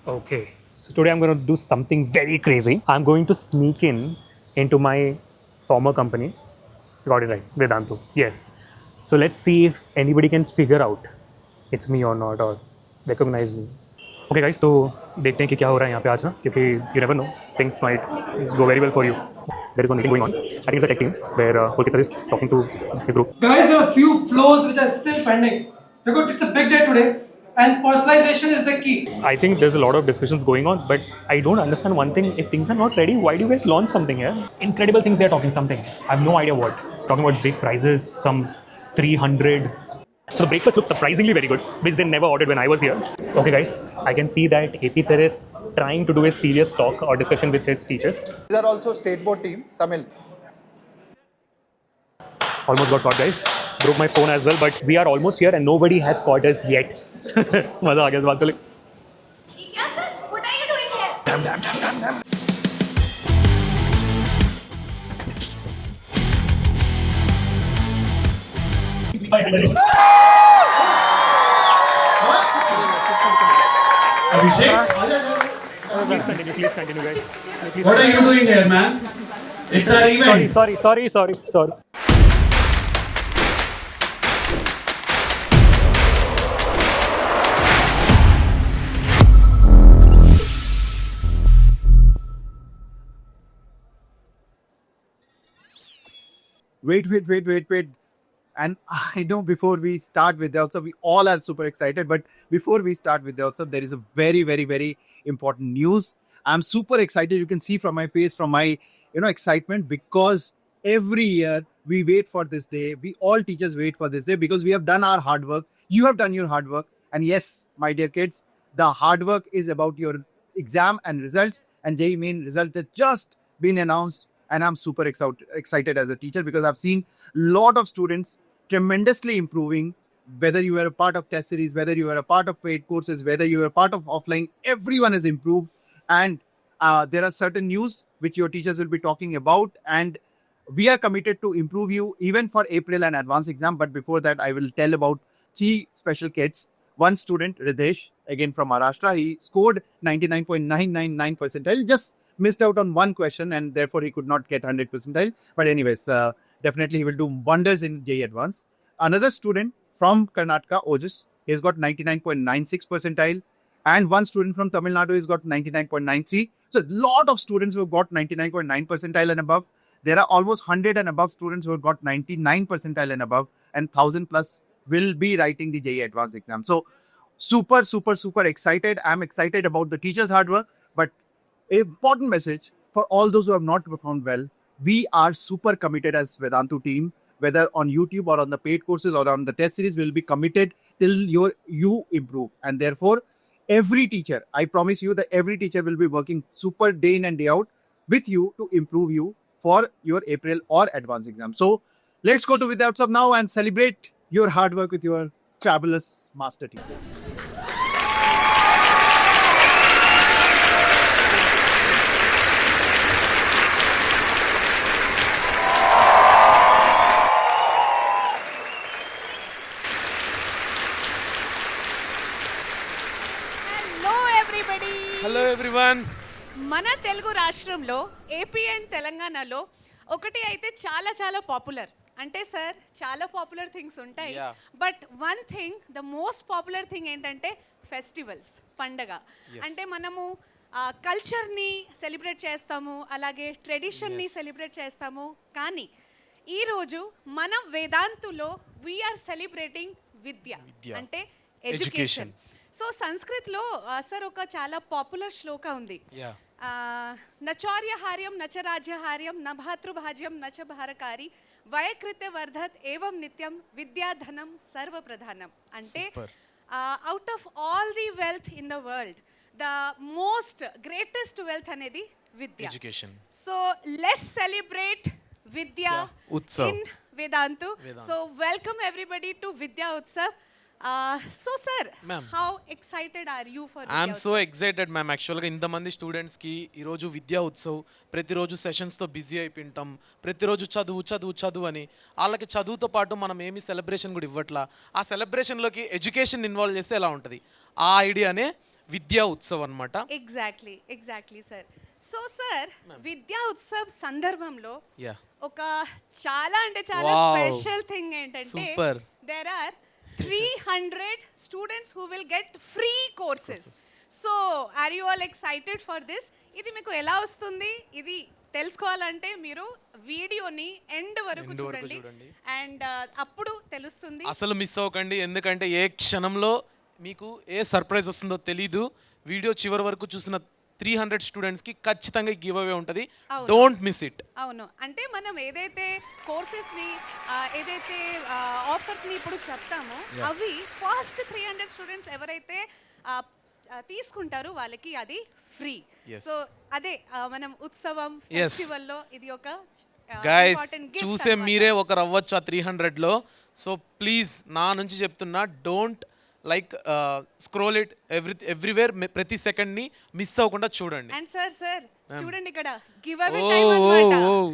Okay, so today I'm going to do something very crazy. I'm going to sneak in into my former company. Got it right, Vedantu. Yes. So let's see if anybody can figure out it's me or not or recognize me. Okay guys, तो देखते हैं कि क्या हो रहा है यहाँ पे आज ना, क्योंकि you never know, things might go very well for you. There is one meeting going on. I think it's a tech team where Pulkit sir is talking to his group. Guys, there are a few flows which are still pending. Because it's a big day today, and personalization is the key. I think there's a lot of discussions going on, but I don't understand one thing. If things are not ready, why do you guys launch something here? Incredible things they're talking something. I have no idea what. Talking about big prizes, some 300. So the breakfast looks surprisingly very good, which they never ordered when I was here. Okay, guys, I can see that AP sir is trying to do a serious talk or discussion with his teachers. These are also state board team, Tamil. Almost got caught, guys. Broke my phone as well, but we are almost here and nobody has caught us yet. मजा आ गया इस बात को लेकर. Yes, sir. What are you doing here? Abhishek, Please continue, guys. Please what are you doing here, man? It's our event. Sorry. Wait. And I know before we start with the Utsav, we all are super excited. But before we start with the Utsav, there is a very important news. I'm super excited. You can see from my face, from my excitement, because every year we wait for this day. We all teachers wait for this day because we have done our hard work. You have done your hard work. And yes, my dear kids, the hard work is about your exam and results. And JEE main result has just been announced. And I'm super excited as a teacher because I've seen a lot of students tremendously improving. Whether you were a part of test series, whether you were a part of paid courses, whether you were a part of offline, everyone has improved. And there are certain news which your teachers will be talking about. And we are committed to improve you even for April and advanced exam. But before that, I will tell about three special kids. One student, Ridesh, again from Maharashtra, he scored 99.999 percentile. Just missed out on one question and therefore he could not get 100 percentile. But anyways, definitely he will do wonders in JEE Advanced. Another student from Karnataka, Ojus, he's got 99.96 percentile. And one student from Tamil Nadu has got 99.93. So a lot of students who have got 99.9 percentile and above. There are almost 100 and above students who have got 99 percentile and above, and 1000 plus will be writing the JEE Advanced exam. So super excited. I'm excited about the teachers' hard work, but important message for all those who have not performed well. We are super committed as Vedantu team, whether on YouTube or on the paid courses or on the test series, we will be committed till you improve. And therefore, every teacher, I promise you that every teacher will be working super day in and day out with you to improve you for your April or advanced exam. So let's go to Vidya Utsav now and celebrate your hard work with your fabulous master teachers. Hello everybody. Hello everyone. మన తెలుగు రాష్ట్రంలో AP and తెలంగాణలో ఒకటి అయితే చాలా popular. అంటే sir చాలా popular things ఉంటాయి. Yeah. But one thing, the most popular thing ఏంటంటే ఫెస్టివల్స్, పండగ. అంటే మనము కల్చర్ని సెలబ్రేట్ చేస్తాము, అలాగే ట్రెడిషన్ని సెలబ్రేట్ చేస్తాము. కానీ ఈరోజు మనం వేదాంతులో వీఆర్ సెలబ్రేటింగ్ విద్య, అంటే ఎడ్యుకేషన్. సో సంస్కృత్లో సార్ ఒక చాలా పాపులర్ శ్లోక ఉంది. నచార్యహార్యం నచరాజ్యహార్యం నభాతృభాజ్యం నచ భారకారి వయకృత్య వర్ధత్ ఏవం నిత్యం విద్యాధనం సర్వప్రధానం. అంటే out of all the wealth in the world, the most greatest wealth అనేది విద్య. Education. So let's celebrate Vidya Utsav in Vedantu. So welcome everybody to Vidya Utsav. So sir, Ma'am, how excited are you for Vidya I'm so Utsav? Excited ma'am. యాక్చువల్గా ఇంతమంది స్టూడెంట్స్కి ఈరోజు విద్యా ఉత్సవ్, ప్రతిరోజు సెషన్స్తో busy అయిపోయింటాం, ప్రతిరోజు చదువు అని. వాళ్ళకి చదువుతో పాటు మనం ఏమి సెలబ్రేషన్ కూడా ఇవ్వట్లా. ఆ సెలబ్రేషన్లోకి ఎడ్యుకేషన్ ఇన్వాల్వ్ చేస్తే ఎలా ఉంటుంది, ఆ ఐడియానే విద్యా ఉత్సవ్ అన్నమాట. Exactly sir. సో సార్, విద్యా ఉత్సవ్ సందర్భంలో యా ఒక చాలా అంటే చాలా Wow. స్పెషల్ థింగ్ ఏంటంటే Super. There are 300 students who will get free courses. So are you all excited for this? ఇది మీకు ఎలా వస్తుంది? ఇది తెలుసుకోవాలంటే మీరు వీడియోని ఎండ్ వరకు చూడండి అండ్ అప్పుడు తెలుస్తుంది. అసలు మిస్ అవ్వకండి, ఎందుకంటే ఏ క్షణంలో మీకు ఏ సర్ప్రైజ్ వస్తుందో తెలీదు. వీడియో చివరి వరకు చూసిన 300 స్టూడెంట్స్కి ఖచ్చితంగా గివ్ అవే ఉంటుంది. Don't miss it. అవును, అంటే మనం ఏదైతే కోర్సెస్ని ఏదైతే ఆఫర్స్ని ఇప్పుడు చెప్తామో అవి ఫస్ట్ 300 స్టూడెంట్స్ ఎవరైతే తీసుకుంటారో వాళ్ళకి అది ఫ్రీ. సో అదే మనం ఉత్సవం ఫెస్టివల్లో ఇది ఒక గైస్ important gift చూసే అన్నమాట. మీరే ఒకరు అవ్వచ్చు ఆ 300లో. సో ప్లీజ్ నా నుంచి చెప్తున్నా, don't like scroll it everywhere. ప్రతి సెకండ్ ని మిస్ అవ్వకుండా చూడండి. అండ్ సార్ చూడండి ఇక్కడ గివ్ అవే Oh, టైం అన్నమాట. oh,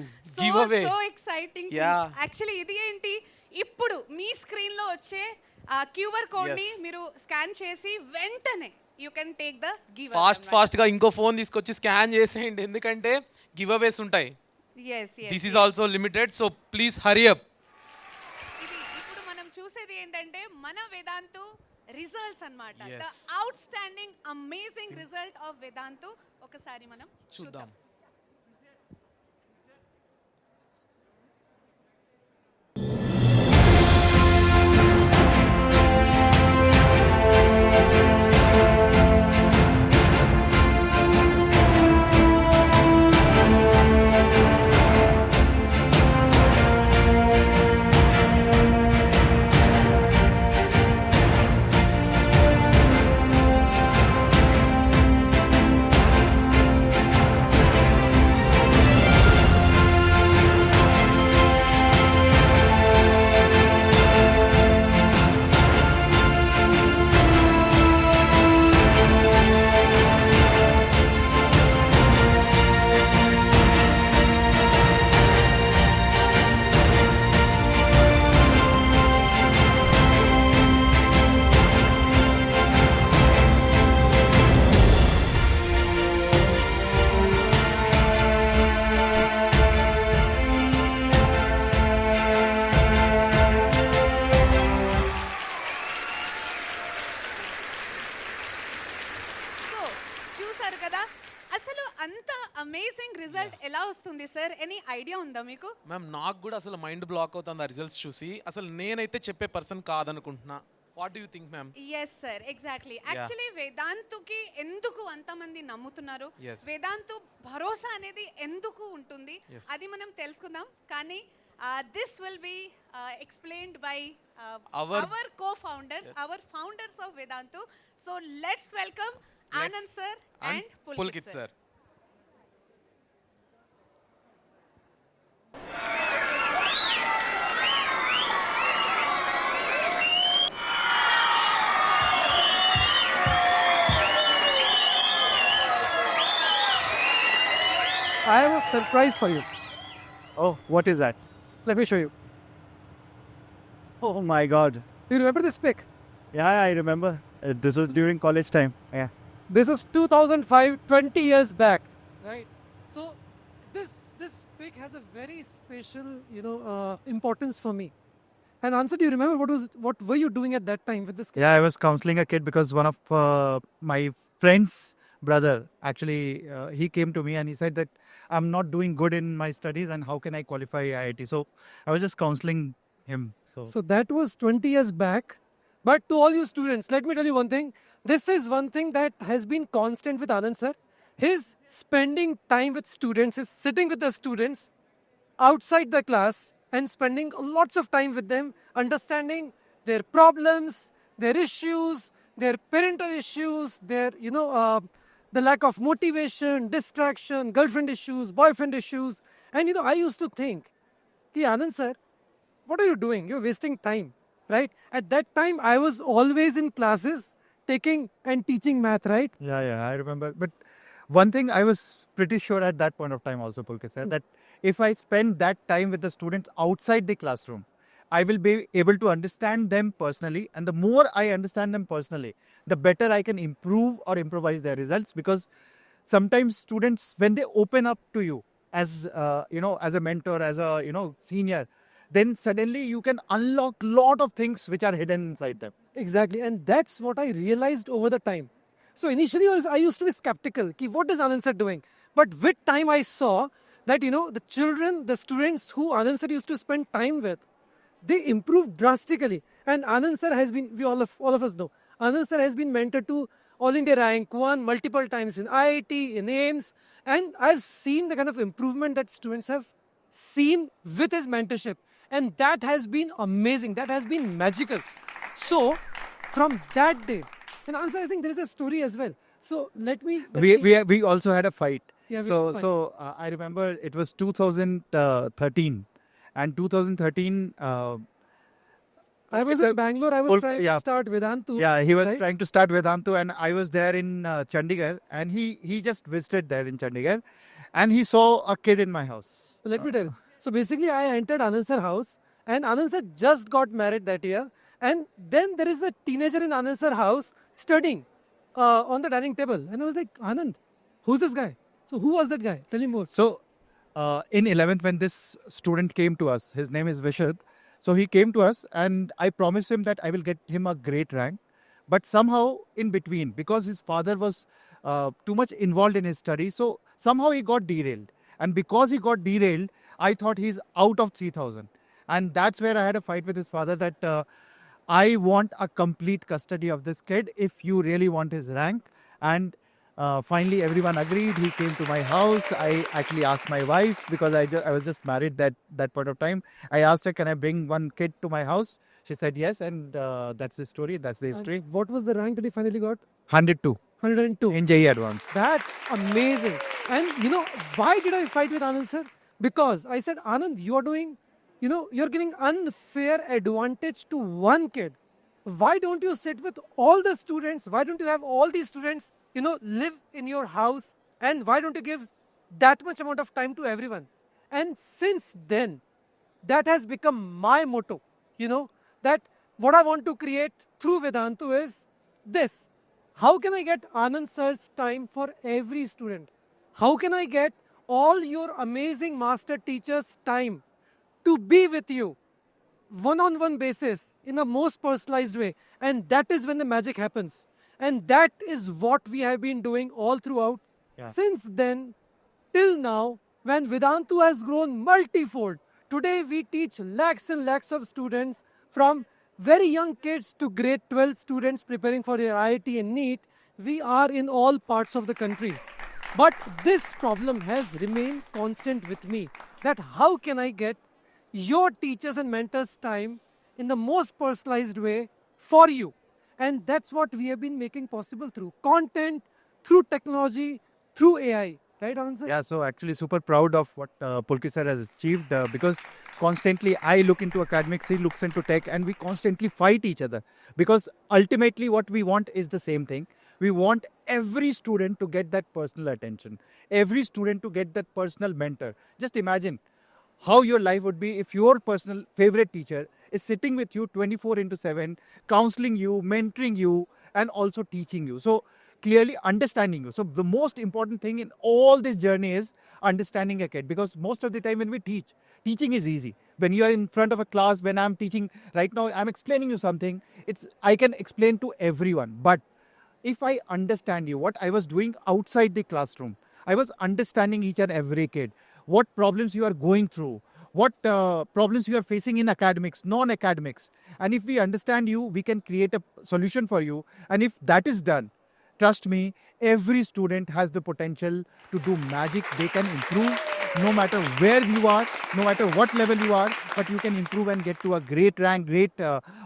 give away. So exciting. Yeah. Actually ఇది ఏంటి, ఇప్పుడు మీ స్క్రీన్ లో వచ్చే క్యూఆర్ కోడ్ ని మీరు స్కాన్ చేసి వెంటనే you can take the give away. Fast గా ఇంకో ఫోన్ తీసుకొచ్చి స్కాన్ చేసేయండి, ఎందుకంటే గివ్ అవేస్ ఉంటాయి. This is also limited, so please hurry up. ఇది ఇప్పుడు మనం చూసేది ఏంటంటే మన వేదాంతు రిజల్ట్స్ అన్నమాట. The Yes. Out standing amazing result of Vedantu ఒకసారి మనం చూద్దాం. సో చూసారు కదా, అసలు అంత అమేజింగ్ రిజల్ట్ ఎలా వస్తుంది సార్? ఎనీ ఐడియా ఉందా మీకు? మ్యామ్ నాకు కూడా అసలు మైండ్ బ్లాక్ అవుతుంది ఆ రిజల్ట్స్ చూసి. అసలు నేనైతే చెప్పే పర్సన్ కాదనుకుంటున్నా. What do you think ma'am? Yes sir, exactly. Actually వేదాంతుకి ఎందుకు అంతమంది నమ్ముతున్నారు, Yes. వేదాంతు భరోసా అనేది ఎందుకు ఉంటుంది, Yes. అది మనం తెలుసుకుందాం. కానీ this will be explained by Our- our co founders, our founders of Vedantu. So let's welcome Anand sir and Pulkit sir. I have a surprise for you. Oh, what is that? Let me show you. Oh my God. Do you remember this pic? Yeah, I remember. This was during college time. Yeah. This is 2005, 20 years back. Right. So this pic has a very special, importance for me. And Answer, do you remember what were you doing at that time with this kid? Yeah, I was counseling a kid because one of my friend's brother actually he came to me and he said that I'm not doing good in my studies and how can I qualify IIT. So I was just counseling him. So that was 20 years back. But to all you students, let me tell you one thing. This is one thing that has been constant with Anand sir. His spending time with students, is sitting with the students outside the class and spending lots of time with them, understanding their problems, their issues, their parental issues, their, the lack of motivation, distraction, girlfriend issues, boyfriend issues. And, I used to think, Ki Anand sir, what are you doing? You're wasting time, right? At that time, I was always in classes taking and teaching math, right? Yeah, I remember. But one thing I was pretty sure at that point of time also, Pulkit sir, that if I spend that time with the students outside the classroom, I will be able to understand them personally. And the more I understand them personally, the better I can improve or improvise their results. Because sometimes students, when they open up to you as as a mentor, as a senior, then suddenly you can unlock lot of things which are hidden inside them. Exactly. And that's what I realized over the time. So initially I used to be skeptical. Ki, what is Anand sir doing? But with time I saw that, the children, the students who Anand sir used to spend time with, they improved drastically. And Anand sir has been, we all of us know, Anand sir has been mentored to All India Rank 1 multiple times in IIT, in AIMS. And I've seen the kind of improvement that students have seen with his mentorship. And that has been amazing. That has been magical. So, from that day, and answer, I think there is a story as well. So, We also had a fight. Yeah, we so had a fight. so I remember it was 2013, and 2013. I was it's a in Bangalore. I was full- trying yeah. to start Vedantu. Yeah, he was right? trying to start Vedantu, and I was there in Chandigarh, and he just visited there in Chandigarh, and he saw a kid in my house. So let me tell you. So basically, I entered Anand sir house, and Anand sir just got married that year. And then there is a teenager in Anand sir house studying on the dining table. And I was like, Anand, who's this guy? So who was that guy? Tell me more. So in 11th, when this student came to us, his name is Vishad. So he came to us, and I promised him that I will get him a great rank. But somehow in between, because his father was too much involved in his study, so somehow he got derailed. And because he got derailed, I thought he's out of 3000. And that's where I had a fight with his father that I want a complete custody of this kid if you really want his rank. And finally, everyone agreed. He came to my house. I actually asked my wife, because I was just married that point of time. I asked her, can I bring one kid to my house? She said yes, and that's the story. That's the history. And what was the rank that he finally got? 102 102. in JE Advanced. That's amazing. And why did I fight with Anand sir? Because I said, Anand, you are doing, you're giving unfair advantage to one kid. Why don't you sit with all the students? Why don't you have all these students, live in your house? And why don't you give that much amount of time to everyone? And since then, that has become my motto, that what I want to create through Vedantu is this. How can I get Anand sir's time for every student? How can I get all your amazing master teachers' time to be with you one-on-one basis in a most personalized way? And that is when the magic happens. And that is what we have been doing all throughout. Yeah. Since then, till now, when Vedantu has grown multifold. Today, we teach lakhs and lakhs of students, from very young kids to grade 12 students preparing for their IIT and NEET. We are in all parts of the country. But this problem has remained constant with me, that how can I get your teachers and mentors' time in the most personalized way for you? And that's what we have been making possible through content, through technology, through AI. Right, Anand sir? Yeah, so actually super proud of what Pulkit sir has achieved, because constantly I look into academics, he looks into tech, and we constantly fight each other, because ultimately what we want is the same thing. We want every student to get that personal attention, every student to get that personal mentor. Just imagine how your life would be if your personal favorite teacher is sitting with you 24 into 7, counseling you, mentoring you, and also teaching you. So clearly understanding you. So the most important thing in all this journey is understanding a kid, because most of the time when we teaching is easy. When you are in front of a class, when I'm teaching right now, I'm explaining you something, I can explain to everyone. But if I understand you, what I was doing outside the classroom, I was understanding each and every kid, what problems you are going through, what problems you are facing in academics, non-academics. And if we understand you, we can create a solution for you. And if that is done, trust me, every student has the potential to do magic. They can improve no matter where you are, no matter what level you are, but you can improve and get to a great rank,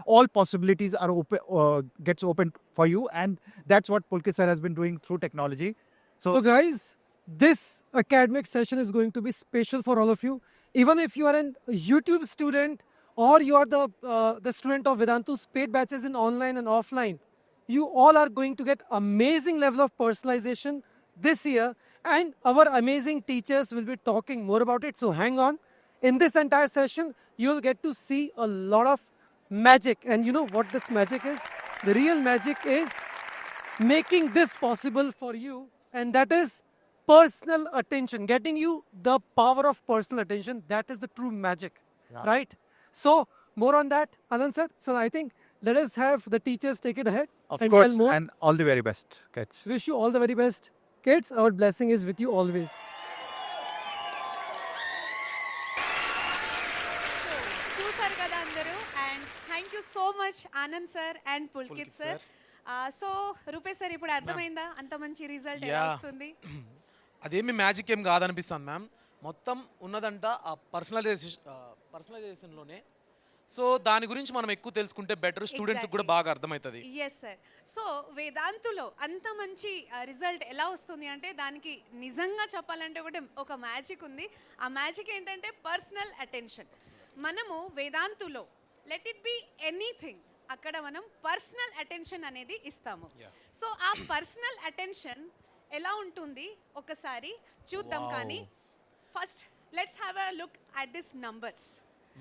all possibilities are open, gets open for you. And that's what Pulkit sir has been doing through technology. So guys, this academic session is going to be special for all of you. Even if you are a YouTube student, or you are the student of Vedantu's paid batches in online and offline, you all are going to get amazing level of personalization this year, and our amazing teachers will be talking more about it. So hang on. in this entire session, you'll get to see a lot of magic. And you know what this magic is? The real magic is making this possible for you, and that is personal attention, getting you the power of personal attention. That is the true magic, right? So more on that, Anand sir. So I think let us have the teachers take it ahead Of and course, tell more. and all the very best, kids. Wish you all the very best, kids. Our blessing is with you always. చూసారు కదా అందరూ, and thank you so much Anand sir and Pulkit sir. So Rupesh sir, ఇప్పుడు అర్థమైందా అంత మంచి result ఎలా Yeah. వస్తుంది? అదేమి మ్యాజిక్ ఏం కాదనిపిస్తుంది మ్యామ్. మొత్తం ఉన్నదంట ఆ పర్సనలైజేషన్లోనే. సో దాని గురించి మనం ఎక్కువ తెలుసుకుంటే బెటర్, స్టూడెంట్స్ కూడా బాగా అర్థమవుతుంది. Yes sir. సో వేదాంతులో అంత మంచి రిజల్ట్ ఎలా వస్తుంది అంటే దానికి నిజంగా చెప్పాలంటే ఒక మ్యాజిక్ ఉంది. ఆ మ్యాజిక్ ఏంటంటే పర్సనల్ అటెన్షన్. మనము వేదాంతులో లెట్ ఇట్ బి ఎనీథింగ్, అక్కడ మనం పర్సనల్ అటెన్షన్ అనేది ఇస్తాము. సో ఆ పర్సనల్ అటెన్షన్ ఎలా ఉంటుంది ఒకసారి చూద్దాం. కానీ first let's have a look at this numbers.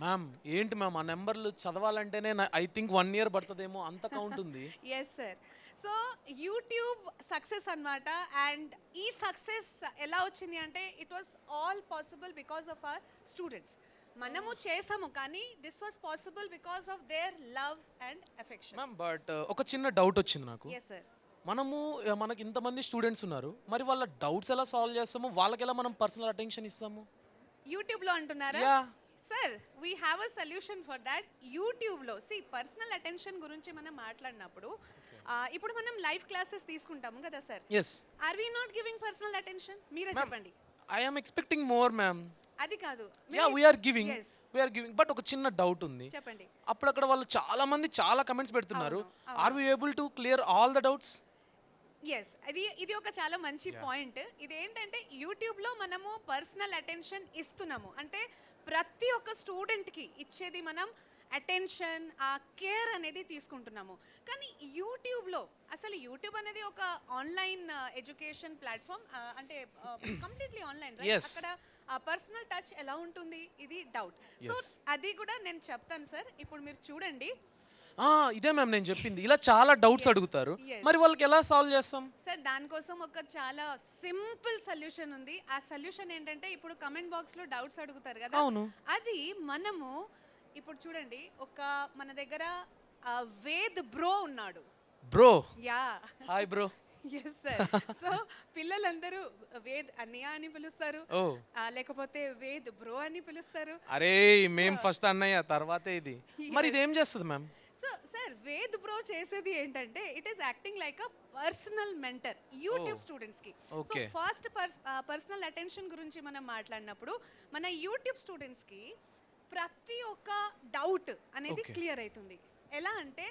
Ma'am ఏంటి మ్యామ్ ఆ నెంబర్లు చదవాలంటేనే ఐ థింక్ 1 year పడుతుందేమో, అంత కౌంట్ ఉంది. Yes sir. So YouTube success అన్నమాట. అండ్ ఈ సక్సెస్ ఎలా వచ్చింది అంటే it was all possible because of our students. మనము చేసాము, కానీ this was possible because of their love and affection. Ma'am but ఒక చిన్న డౌట్ వచ్చింది నాకు. Yes sir. మనకి ఇంతమంది స్టూడెంట్స్ ఉన్నారు, మరి వాళ్ళ డౌట్స్ ఎలా సాల్వ్ చేస్తాము, వాళ్ళకి ఎలా మనం పర్సనల్ అటెన్షన్ ఇస్తాము? యూట్యూబ్లో అంటున్నారా? Yeah. Sir, we have a solution for that. యూట్యూబ్లో పర్సనల్ అటెన్షన్ గురించి మనం మాట్లాడినప్పుడు ఇప్పుడు మనం లైవ్ క్లాసెస్ తీసుకుంటాము కదా sir. Yes. Are we not giving personal attention? మీరే చెప్పండి. I am expecting more ma'am. అది కాదు. Yeah we are giving Yes. But ఒక చిన్న డౌట్ ఉంది. చెప్పండి. అప్పుడు అక్కడ వాళ్ళు చాలా మంది చాలా కమెంట్స్ పెడుతున్నారు. Are we able to clear all the doubts? Yes, ఇది ఒక చాలా మంచి పాయింట్. ఇది ఏంటంటే యూట్యూబ్లో మనము పర్సనల్ అటెన్షన్ ఇస్తున్నాము అంటే ప్రతి ఒక్క స్టూడెంట్కి ఇచ్చేది మనం అటెన్షన్, ఆ కేర్ అనేది తీసుకుంటున్నాము. కానీ యూట్యూబ్లో అసలు యూట్యూబ్ అనేది ఒక ఆన్లైన్ ఎడ్యుకేషన్ ప్లాట్ఫామ్, అంటే కంప్లీట్లీ ఆన్లైన్, Yes. అక్కడ పర్సనల్ టచ్ ఎలా ఉంటుంది, ఇది డౌట్. సో అది కూడా నేను చెప్తాను సార్. ఇప్పుడు మీరు చూడండి ఇదే మ్యామ్ నేను చెప్పింది. ఇలా చాలా డౌట్స్ అడుగుతారు, Yes. మరి వాళ్ళకి ఎలా సాల్వ్ చేస్తాం? సార్ దానికోసం ఒక చాలా సింపుల్ సొల్యూషన్ ఉంది. ఆ సొల్యూషన్ ఏంటంటే ఇప్పుడు కమెంట్ బాక్స్ లో డౌట్స్ అడుగుతారు కదా, అవును. అది మనము ఇప్పుడు చూడండి, మన దగ్గర వేద్ బ్రో ఉన్నాడు. Bro, ya, hi bro. Yes sir. So పిల్లలందరూ వేద్ అన్నయ్య అని పిలుస్తారు, ఓ లేకపోతే వేద్ బ్రో అని పిలుస్తారు. అరే మేం ఫస్ట్ అన్నయ్య తర్వాతే ఇది. మరి ఇది ఏం చేస్తుంది ma'am? So sir Ved bro చేసేది ఏంటంటే it is acting like a personal mentor YouTube students కి. So Okay. First personal attention గురించి మనం మాట్లాడినప్పుడు మన యూట్యూబ్ స్టూడెంట్స్ కి ప్రతి ఒక్క డౌట్ అనేది Okay. క్లియర్ అవుతుంది. ఎలా అంటే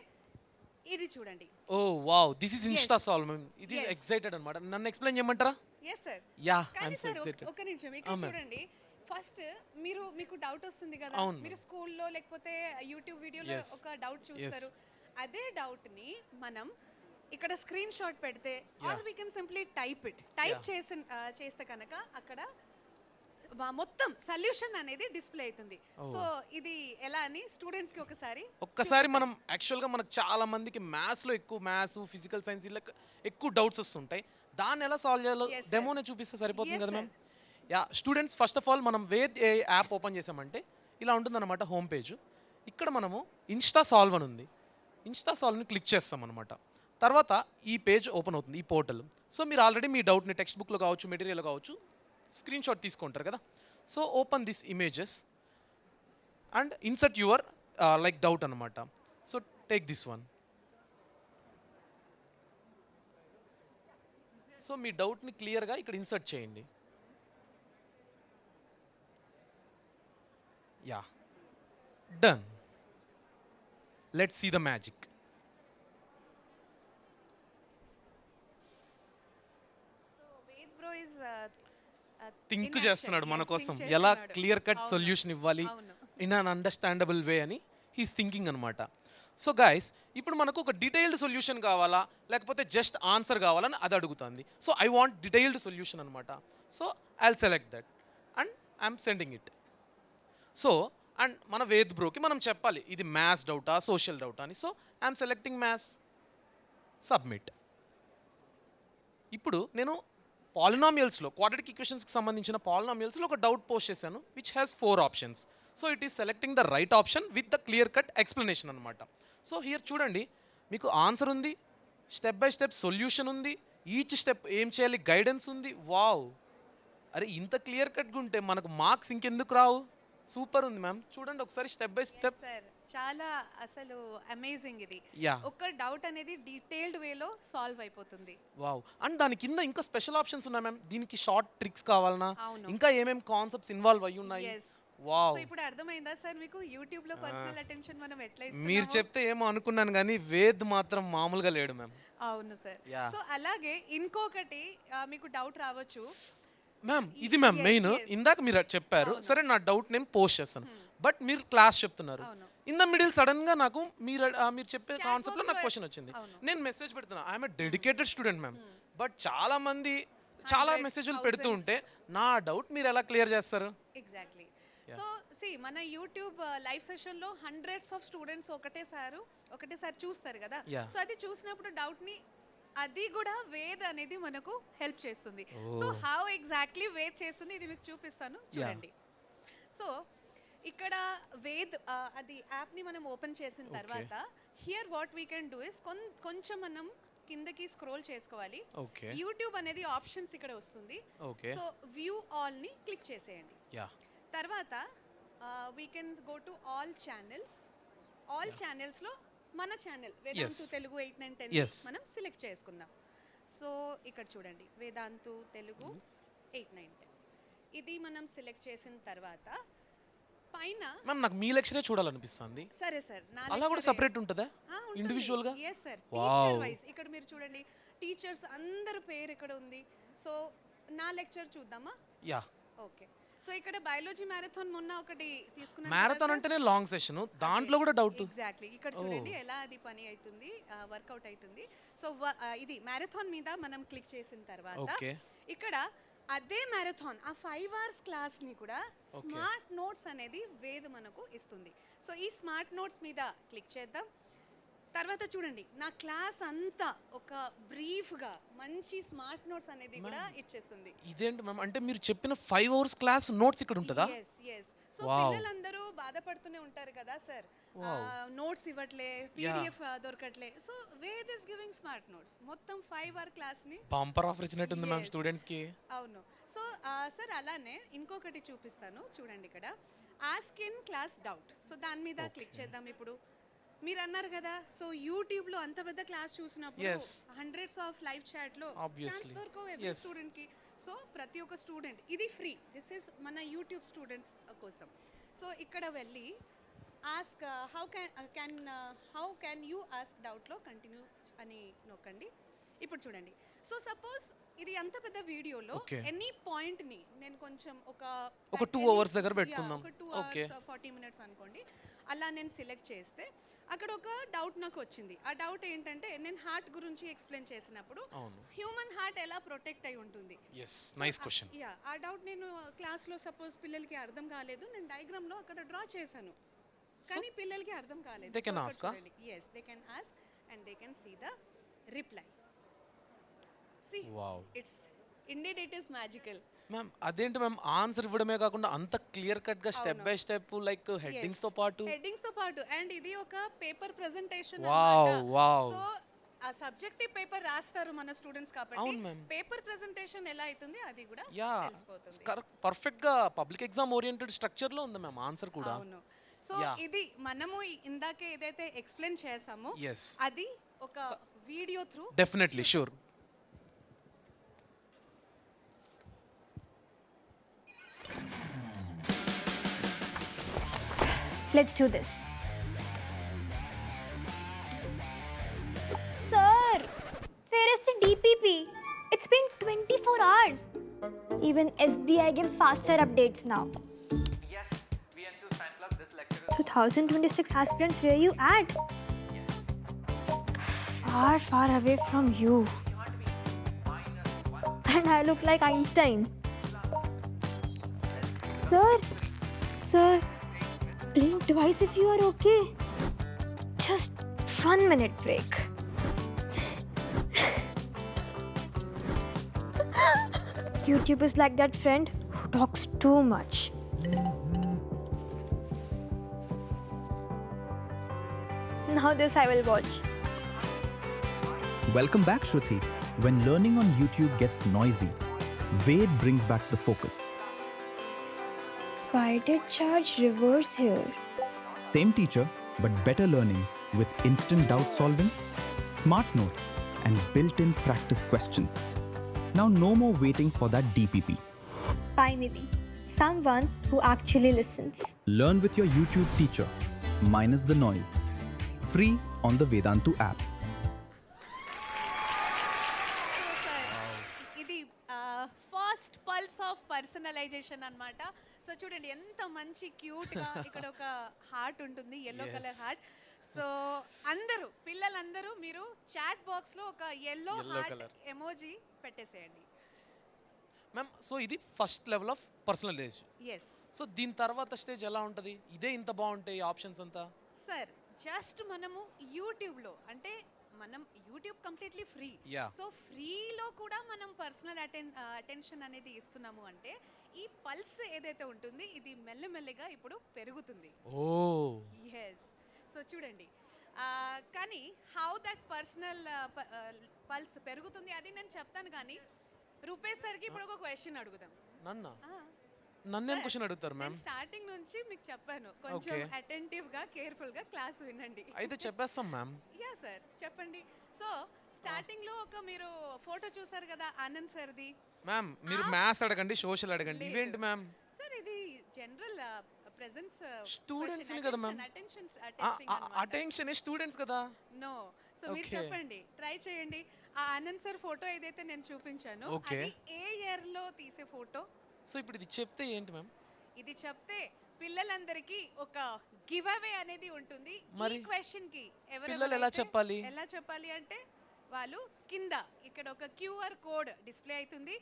ఇది చూడండి. Oh wow, this is insta Yes. Solve ma'am. ఇది Yes. ఎక్సైటెడ్ అన్నమాట. నన్ను ఎక్స్ప్లెయిన్ చేయమంటారా? Yes sir. యా ఐ కానీ యామ్ సో సార్ ఎక్సైటెడ్. ఒక నిమిషం ఇక్కడ ma'am. చూడండి. ఫస్ట్ మీకు డౌట్ వస్తుంది కదా, అవును. మీరు స్కూల్లో లేకపోతే యూట్యూబ్ వీడియోలో Yes. ఒక డౌట్ చూస్తారు. అదే డౌట్ ని మనం ఇక్కడ స్క్రీన్ షాట్ పెడితే are we can simply type it. Type చేస్తే కనుక అక్కడ మొత్తం సొల్యూషన్ అనేది డిస్ప్లే అవుతుంది. సో ఇది ఎలా అని స్టూడెంట్స్ కి ఒక్కసారి మనం యాక్చువల్గా మనకు చాలా మందికి మ్యాథ్స్లో ఎక్కువ మ్యాథ్స్, ఫిజికల్ సైన్స్ ఇలా ఎక్కువ డౌట్స్ వస్తుంటాయి. దాన్ని ఎలా సాల్వ్ చేయాలో Yes, sir. డెమోనే చూపిస్తే సరిపోతుంది Yes, కదా sir. Ma'am? Yeah students, first of all మనం వేద్ ఏ యాప్ ఓపెన్ చేసామంటే ఇలా ఉంటుందన్నమాట హోమ్ పేజ్. ఇక్కడ మనము ఇన్స్టా సాల్వ్ అని ఉంది. ఇన్స్టా సాల్వ్ని క్లిక్ చేస్తాం అనమాట. తర్వాత ఈ పేజ్ ఓపెన్ అవుతుంది, ఈ పోర్టల్. సో మీరు ఆల్రెడీ మీ డౌట్ని టెక్స్ట్ బుక్లో కావచ్చు, మెటీరియల్ కావచ్చు, స్క్రీన్ షాట్ తీసుకుంటారు కదా. So open this images and insert your like doubt అనమాట. So take this one. So మీ డౌట్ని క్లియర్గా ఇక్కడ ఇన్సర్ట్ చేయండి. Yeah done. Let's see the magic. Ved bro is think చేస్తున్నాడు మన కోసం, ఎలా క్లియర్ కట్ సొల్యూషన్ ఇవ్వాలి ఇన్ అన్ అండర్స్టాండబుల్ వే అని హీస్ థింకింగ్ అనమాట. సో గైస్, ఇప్పుడు మనకు ఒక డీటెయిల్డ్ సొల్యూషన్ కావాలా లేకపోతే జస్ట్ ఆన్సర్ కావాలని అది అడుగుతుంది. So I want detailed solution అనమాట. So I will select that and I'm sending it. So and మన వేద్ బ్రోకి మనం చెప్పాలి ఇది మ్యాథ్స్ డౌటా సోషల్ డౌటా అని. So I'm selecting maths, submit. ఇప్పుడు నేను పాలినామియల్స్లో క్వాడ్రాటిక్ ఈక్వేషన్స్కి సంబంధించిన పాలినామియల్స్లో ఒక డౌట్ పోస్ట్ చేశాను which has 4 options. So it is selecting the right option with the clear cut explanation అనమాట. సో హియర్ చూడండి మీకు ఆన్సర్ ఉంది, స్టెప్ బై స్టెప్ సొల్యూషన్ ఉంది, ఈచ్ స్టెప్ ఏం చేయాలి గైడెన్స్ ఉంది. వావ్, అరే ఇంత క్లియర్ కట్గా ఉంటే మనకు మార్క్స్ ఇంకెందుకు రావు? సూపర్ ఉంది మ్యామ్. చూడండి ఒకసారి స్టెప్ బై స్టెప్. సార్ చాలా అసలు అమేజింగ్ ఇది. యా, ఒక డౌట్ అనేది డీటెయిల్డ్ వేలో సాల్వ్ అయిపోతుంది. వావ్. అండ్ దాని కింద ఇంకా స్పెషల్ ఆప్షన్స్ ఉన్నాయి మ్యామ్. దీనికి షార్ట్ ట్రిక్స్ కావాలన్నా, అవును. ఇంకా ఏమేమి కాన్సెప్ట్స్ ఇన్వాల్వ్ అయ్యి ఉన్నాయి. Yes. వావ్, సో ఇప్పుడు అర్థమైందా సార్ మీకు యూట్యూబ్ లో పర్సనల్ అటెన్షన్ మనం ఎట్లా మీరు ఇస్తున్నామో? చెప్తే ఏమో అనుకున్నాను కానీ వేద్ మాత్రం మామూలుగా లేడు మ్యామ్. అవును సార్. Yeah. సో అలాగే ఇంకొకటి మీకు డౌట్ రావచ్చు. మ్యామ్ ఇది మ్యామ్ Yes, మెయిన్. yes. ఇందాక మీరు చెప్పారు, సరే నా డౌట్ నేను పోస్ట్ చేస్తాను, బట్ మీరు క్లాస్ చెప్తున్నారు. అవును. ఇన్ ద మిడిల్ సడన్ గా నాకు మీరు చెప్పే Chat కాన్సెప్ట్ లో box నాకు లో- క్వశ్చన్ వచ్చింది. అవును. నేను మెసేజ్ పెడుతున్నా, I'm a dedicated student ma'am, but చాలా మంది చాలా Hundreds, మెసేజ్లు పెడుతూ thousands. ఉంటే నా డౌట్ మీరు ఎలా క్లియర్ చేస్తారు? ఎగ్జాక్ట్లీ. సో మన యూట్యూబ్ లైవ్ సెషన్ లో హండ్రెడ్స్ ఆఫ్ స్టూడెంట్స్ ఒకటేసారి చూస్తారు కదా. Yeah. సో అది చూసినప్పుడు డౌట్ ని అది కూడా వేద్ అనేది మనకు హెల్ప్ చేస్తుంది. సో హౌ ఎగ్జాక్ట్లీ వేద్ చేస్తుంది ఇది మీకు చూపిస్తాను చూడండి. సో ఇక్కడ వేద్ అది యాప్ ని మనం ఓపెన్ చేసిన తర్వాత here what we can do is కొంచెం మనం కిందకి స్క్రోల్ చేసుకోవాలి. ఓకే, యూట్యూబ్ అనేది ఆప్షన్స్ ఇక్కడ వస్తుంది. ఓకే, సో వ్యూ ఆల్ ని క్లిక్ చేసేయండి. యా, తర్వాత we can go to all channels. All ఛానల్స్లో మన ఛానల్ వేదాంతు తెలుగు 8, 9, 10 Yes. మనం సెలెక్ట్ చేసుకుందాం. సో ఇక్కడ చూడండి వేదాంతు తెలుగు 8, 9, 10 ఇది మనం సెలెక్ట్ చేసిన తర్వాత పైన మ్యామ్ నాకు మీ లెక్చరే చూడాలనిపిస్తుంది. సరే సార్ నా అలా కూడా సపరేట్ ఉంటుందా ఇండివిజువల్ గా? Yes sir, teacher wise. ఇక్కడ మీరు చూడండి టీచర్స్ అందరి పేరు ఇక్కడ ఉంది. సో నా లెక్చర్ చూద్దామా? Yeah, okay. సో ఇక్కడ బయాలజీ మ్యారథాన్ మొన్న ఒకటి తీసుకున్నాను. మ్యారథాన్ అంటేనే లాంగ్ సెషన్, దాంట్లో కూడా డౌట్. ఎగ్జాక్ట్లీ. ఇక్కడ చూడండి ఎలా అది పని అవుతుంది, వర్కౌట్ అవుతుంది. సో ఇది మ్యారథాన్ మీద మనం క్లిక్ చేసిన తర్వాత ఓకే, ఇక్కడ అదే మ్యారథాన్ ఆ 5 hours క్లాస్ ని కూడా స్మార్ట్ నోట్స్ అనేది వేద్ మనకు ఇస్తుంది. సో ఈ స్మార్ట్ నోట్స్ మీద క్లిక్ చేద్దాం. తర్వాత చూడండి నా క్లాస్ అంతా ఒక బ్రీఫ్ గా మంచి స్మార్ట్ నోట్స్ అనేది కూడా ఇచ్చేస్తుంది. ఇదేంటి మ్యామ్, అంటే మీరు చెప్పిన 5 hours క్లాస్ నోట్స్ ఇక్కడ ఉంటుందా? Yes yes. సో పిల్లలందరూ బాధపడుతూనే ఉంటారు కదా సార్, నోట్స్ ఇవ్వట్లే, పీడిఎఫ్ దొరకట్లే. So Ved is giving smart notes. మొత్తం 5 hour క్లాస్ ని బంపర్ ఆఫర్ ఇచ్చినట్టుంది మ్యామ్ Yes. స్టూడెంట్స్ కి. అవును. సో సార్ అలానే ఇంకొకటి చూపిస్తాను చూడండి. ఇక్కడ ask in class doubt. So దాని మీద క్లిక్ చేద్దాం. ఇప్పుడు మీరు అన్నారు కదా, సో యూట్యూబ్ లో అంత పెద్ద క్లాస్ చూసినప్పుడు Yes. Hundreds of live chat లో Obviously. ఛాన్స్ దొరకవు ఎవ్రీ Yes. స్టూడెంట్ కి. సో ప్రతి ఒక్క స్టూడెంట్ ఇది ఫ్రీ. దిస్ ఇస్ మన యూట్యూబ్ స్టూడెంట్స్ కోసం. సో ఇక్కడ వెళ్ళి ask how can you ask డౌట్లో కంటిన్యూ అని నొక్కండి. ఇప్పుడు చూడండి. సో సపోజ్ ఇది అంత పెద్ద వీడియోలో Okay. ఎనీ పాయింట్ ని నేను కొంచెం ఒక 2 hours దగ్గర పెట్టుకుందాం. ఒక 2 Okay. hours 40 minutes అనుకోండి. అలా నేను సెలెక్ట్ చేస్తే అక్కడ ఒక డౌట్ నాకు వచ్చింది. ఆ డౌట్ ఏంటంటే నేను హార్ట్ గురించి ఎక్స్ప్లెయిన్ చేసినప్పుడు హ్యూమన్ హార్ట్ ఎలా ప్రొటెక్ట్ అయి ఉంటుంది. Yes, nice question. యా, ఆ డౌట్ నేను క్లాస్లో సపోజ్ పిల్లలకి అర్థం కాలేదు, నేను డయాగ్రామ్లో అక్కడ డ్రా చేశాను, కానీ పిల్లలకి అర్థం కాలేదు. they can ask, huh? Yes, they can ask and they can see the reply. See, Wow. Indeed it is magical. Ma'am అదేంటి మ్యామ్ ఆన్సర్ ఇవ్వడమే కాకుండా అంత క్లియర్ కట్ గా step by step like headings తో పాటు. హెడ్డింగ్స్ తో పాటు and ఇది ఒక paper presentation Wow, wow. So ఆ సబ్జెక్టివ్ పేపర్ రాస్తారు మన స్టూడెంట్స్ కాబట్టి అవును ma'am. పేపర్ ప్రెజెంటేషన్ ఎలా అవుతుంది అది కూడా యా, తెలిసిపోతుంది. పర్ఫెక్ట్ గా పబ్లిక్ ఎగ్జామ్ ఓరియంటెడ్ స్ట్రక్చర్ లో ఉంది మ్యామ్ ఆన్సర్ కూడా. అవును. So Yeah. ఇది మనము ఇందాకే ఏదైతే ఎక్స్ప్లెయిన్ చేసామో Yes. అది ఒక video through definitely sure. Let's do this. Sir, where is the DPP? It's been 24 hours. Even SBI gives faster updates now. Yes, VNQ Fan Club, this lecture is 2026 aspirants, where you at? Far, far away from you. And I look like Einstein. Sir, Blink twice if you are okay. Just 1 minute break. YouTube is like that friend who talks too much. Now this I will watch. Welcome back, Shruti. When learning on YouTube gets noisy, Ved brings back the focus. Why did charge reverse here? Same teacher, but better learning with instant doubt solving, smart notes, and built-in practice questions. Now no more waiting for that DPP. Finally, someone who actually listens. Learn with your YouTube teacher, minus the noise. Free on the Vedantu app. ఇది first pulse of personalisation అన్నమాట. So చూడండి ఎంత మంచి క్యూట్గా ఇక్కడ ఒక heart ఉంటుంది, yellow colour heart. So అందరూ పిల్లలందరూ మీరు చాట్ బాక్స్లో ఒక ఎల్లో హార్ట్ ఎమోజీ పెట్టేసేయండి. మ్యామ్ సో ఇది first level of personalisation. Yes so దీని తర్వాత స్టేజ్ ఎలా ఉంటుంది? ఇదే ఇంత బాగుంటాయి ఆప్షన్స్ అంతా? సార్ జస్ట్ మనము యూట్యూబ్లో అంటే మనం YouTube completely free. Yeah. So ఫ్రీలో కూడా మనం పర్సనల్ అటెన్షన్ అనేది ఇస్తున్నాము అంటే ఈ పల్స్ ఏదైతే ఉంటుంది ఇది మెల్లమెల్లగా ఇప్పుడు పెరుగుతుంది. ఓ ఎస్ సో చూడండి కానీ హౌ దట్ పర్సనల్ పల్స్ పెరుగుతుంది అది నేను చెప్తాను. కానీ రూపేష్ సార్కి ఇప్పుడు ఒక క్వశ్చన్ అడుగుదాం. నన్నేం క్వశ్చన్ అడుగుతారు మ్యామ్? స్టార్టింగ్ నుంచి మీకు చెప్పాను కొంచెం అటెంటివ్ గా కేర్ఫుల్ గా క్లాస్ వినండి. అయితే చెప్పేస్తాం మ్యామ్. యా సార్ చెప్పండి. సో స్టార్టింగ్ లో ఒక మీరు ఫోటో చూసారు కదా ఆనంద్ సార్ది. మ్యామ్ మీరు మ్యాథ్స్ అడగండి, సోషల్ అడగండి, ఇవేంటి మ్యామ్? సార్ ఇది జనరల్ ప్రెజెన్స్ స్టూడెంట్స్ ని కదా మ్యామ్. అటెన్షన్ స్టూడెంట్స్ కదా. నో సో మీరు చెప్పండి, ట్రై చేయండి. ఆ ఆనంద్ సార్ ఫోటో ఏదైతే నేను చూపించాను అది ఏ ఇయర్ లో తీసే ఫోటో? సో ఇప్పుడు ఇది చెప్తే ఏంటి మ్యామ్? ఇది చెప్తే పిల్లలందరికీ ఒక గివ్ అవే అనేది ఉంటుంది. ఈ క్వశ్చన్ కి పిల్లలు ఎలా చెప్పాలి? ఎలా చెప్పాలి అంటే వాళ్ళు కింద ఇక్కడ ఒక క్యూఆర్ కోడ్ డిస్ప్లే అవుతుంది.